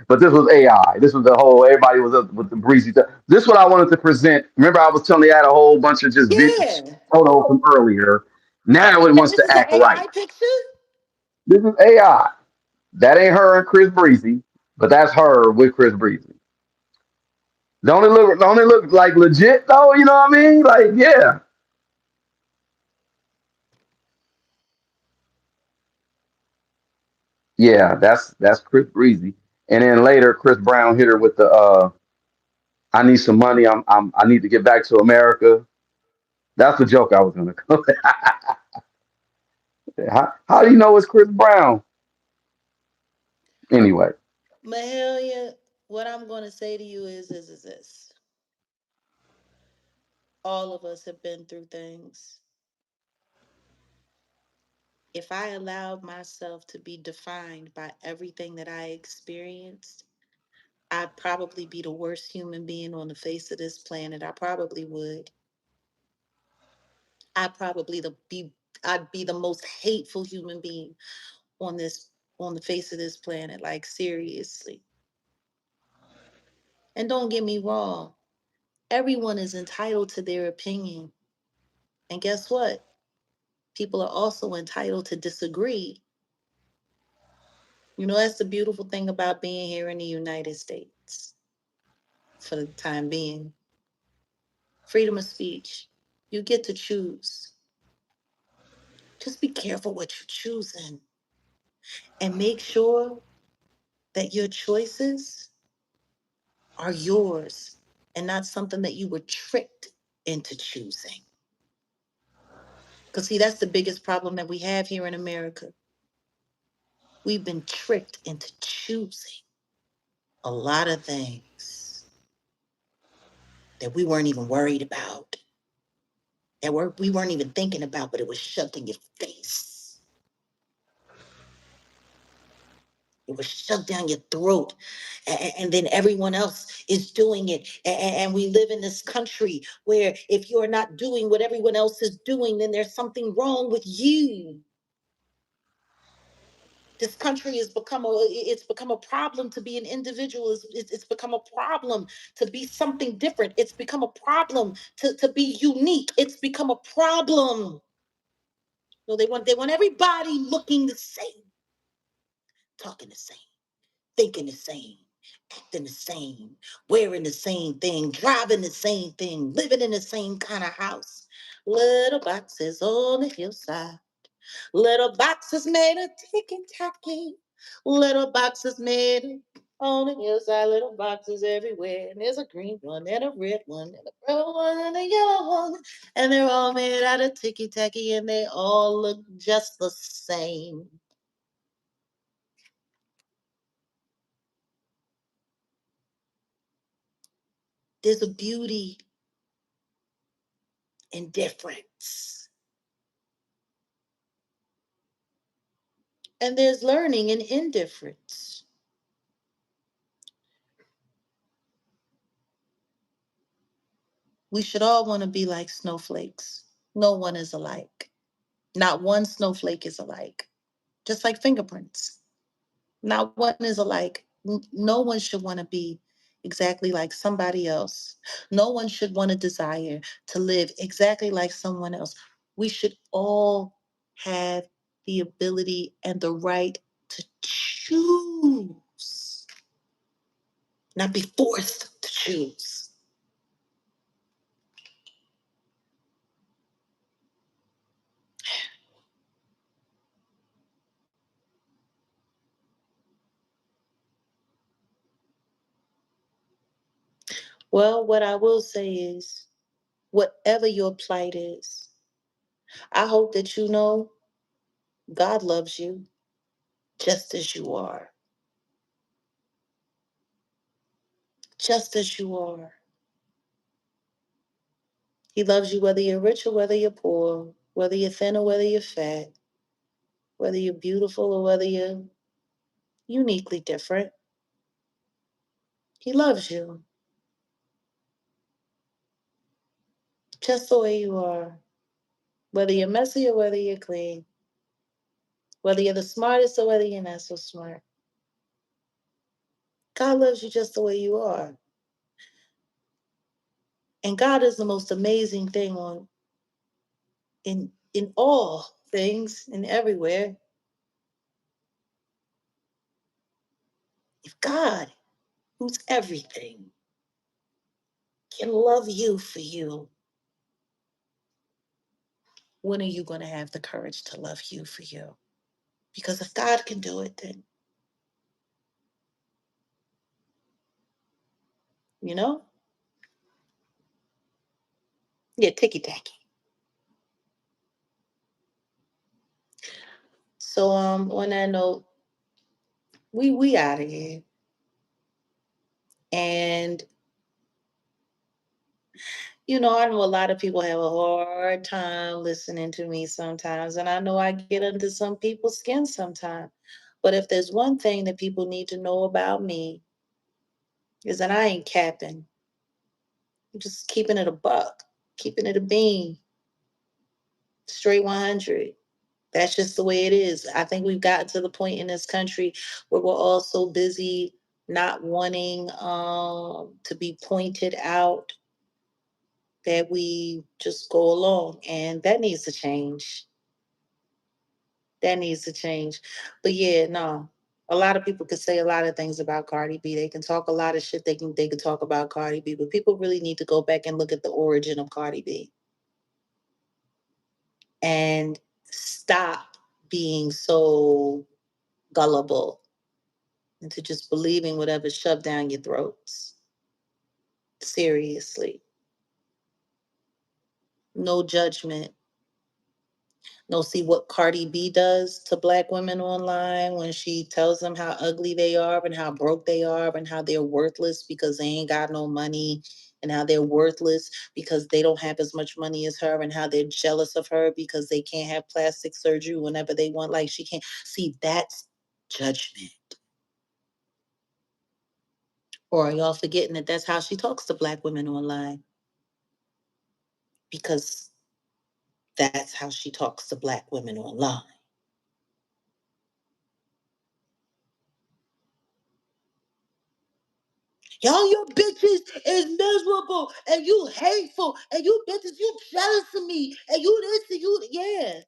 But this was AI. This was the whole. Everybody was up with the breezy. This is what I wanted to present. Remember, I was telling you I had a whole bunch of just Yeah. photos from earlier. Now it And wants this to is an act right. AI picture? This is AI. That ain't her and Chris Breezy, but that's her with Chris Breezy. Don't it look like legit though? You know what I mean? Like, yeah. Yeah, that's Chris Breezy. And then later Chris Brown hit her with the I need some money. I need to get back to America. That's the joke I was gonna go. How do you know it's Chris Brown? Anyway, Mahalia, what I'm going to say to you is this. All of us have been through things. If I allowed myself to be defined by everything that I experienced, I'd probably be the worst human being on the face of this planet. I probably would. I'd probably be I'd be the most hateful human being on this on the face of this planet, like seriously. And don't get me wrong, everyone is entitled to their opinion. And guess what? People are also entitled to disagree. You know, that's the beautiful thing about being here in the United States for the time being. Freedom of speech. You get to choose. Just be careful what you're choosing and make sure that your choices are yours and not something that you were tricked into choosing. Because, see, that's the biggest problem that we have here in America. We've been tricked into choosing a lot of things that we weren't even worried about, we weren't even thinking about, but it was shoved in your face. It was shoved down your throat. And then everyone else is doing it. And we live in this country where if you're not doing what everyone else is doing, then there's something wrong with you. This country has become a problem to be an individual. It's become a problem to be something different. It's become a problem to be unique. It's become a problem. So they want everybody looking the same, talking the same, thinking the same, acting the same, wearing the same thing, driving the same thing, living in the same kind of house. Little boxes on the hillside. Little boxes made of ticky tacky. Little boxes made on the hillside. Little boxes everywhere. And there's a green one and a red one and a purple one and a yellow one. And they're all made out of ticky tacky and they all look just the same. There's a beauty in difference. And there's learning in indifference. We should all want to be like snowflakes. No one is alike. Not one snowflake is alike. Just like fingerprints. Not one is alike. No one should want to be exactly like somebody else. No one should want to desire to live exactly like someone else. We should all have the ability and the right to choose, not be forced to choose. Well, what I will say is, whatever your plight is, I hope that you know God loves you just as you are, just as you are. He loves you whether you're rich or whether you're poor, whether you're thin or whether you're fat, whether you're beautiful or whether you're uniquely different. He loves you just the way you are, whether you're messy or whether you're clean, whether you're the smartest or whether you're not so smart. God loves you just the way you are. And God is the most amazing thing in all things and everywhere. If God, who's everything, can love you for you, when are you going to have the courage to love you for you? Because if God can do it, then, you know, yeah, ticky tacky. So on that note, we out of here. And I know a lot of people have a hard time listening to me sometimes, and I know I get under some people's skin sometimes. But if there's one thing that people need to know about me, is that I ain't capping. I'm just keeping it a buck, keeping it a bean, straight 100. That's just the way it is. I think we've gotten to the point in this country where we're all so busy not wanting to be pointed out that we just go along. And that needs to change. That needs to change. But yeah, no. A lot of people could say a lot of things about Cardi B. They can talk a lot of shit. They can talk about Cardi B, but people really need to go back and look at the origin of Cardi B and stop being so gullible into just believing whatever's shoved down your throats. Seriously. No judgment. No, see what Cardi B does to Black women online when she tells them how ugly they are and how broke they are and how they're worthless because they ain't got no money, and how they're worthless because they don't have as much money as her, and how they're jealous of her because they can't have plastic surgery whenever they want. Like, she can't. See, that's judgment. Or are y'all forgetting that that's how she talks to Black women online? Because that's how she talks to Black women online. Y'all, you bitches is miserable and you hateful and you bitches, you jealous of me and you this and you, yeah.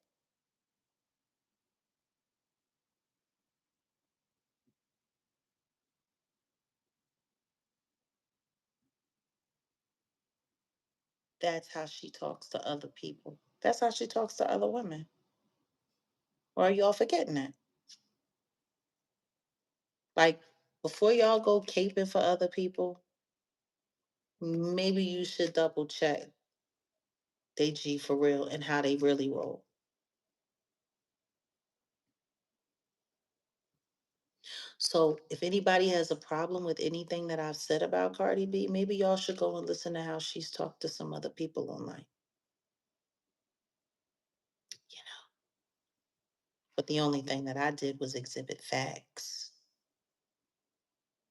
That's how she talks to other people. That's how she talks to other women. Or are y'all forgetting that? Like, before y'all go caping for other people, maybe you should double check they G for real and how they really roll. So if anybody has a problem with anything that I've said about Cardi B, maybe y'all should go and listen to how she's talked to some other people online. You know. But the only thing that I did was exhibit facts.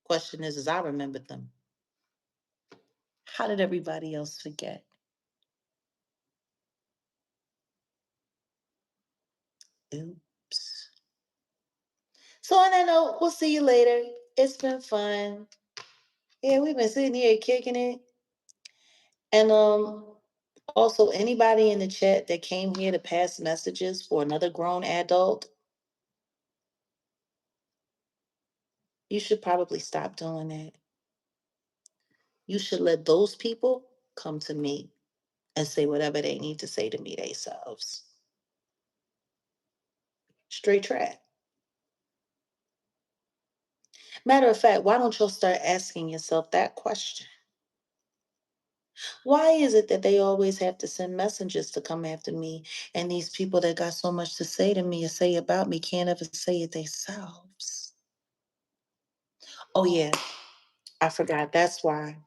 Question is I remembered them. How did everybody else forget? Oops. So on that note, we'll see you later. It's been fun. Yeah, we've been sitting here kicking it. And also anybody in the chat that came here to pass messages for another grown adult, you should probably stop doing that. You should let those people come to me and say whatever they need to say to me themselves. Straight track. Matter of fact, why don't y'all start asking yourself that question? Why is it that they always have to send messengers to come after me? And these people that got so much to say to me or say about me can't ever say it themselves? Oh, yeah, I forgot. That's why.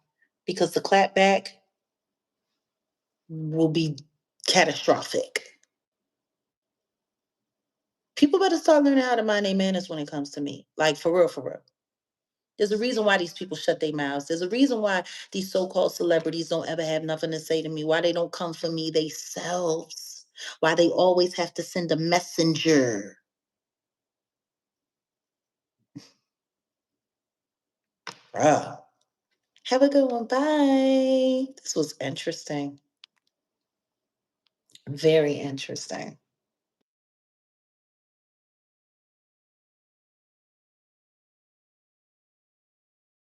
Because the clapback, will be catastrophic. People better start learning how to mind their manners when it comes to me. Like, for real, for real. There's a reason why these people shut their mouths. There's a reason why these so-called celebrities don't ever have nothing to say to me, why they don't come for me themselves, why they always have to send a messenger. Bruh. Have a good one. Bye. This was interesting. Very interesting.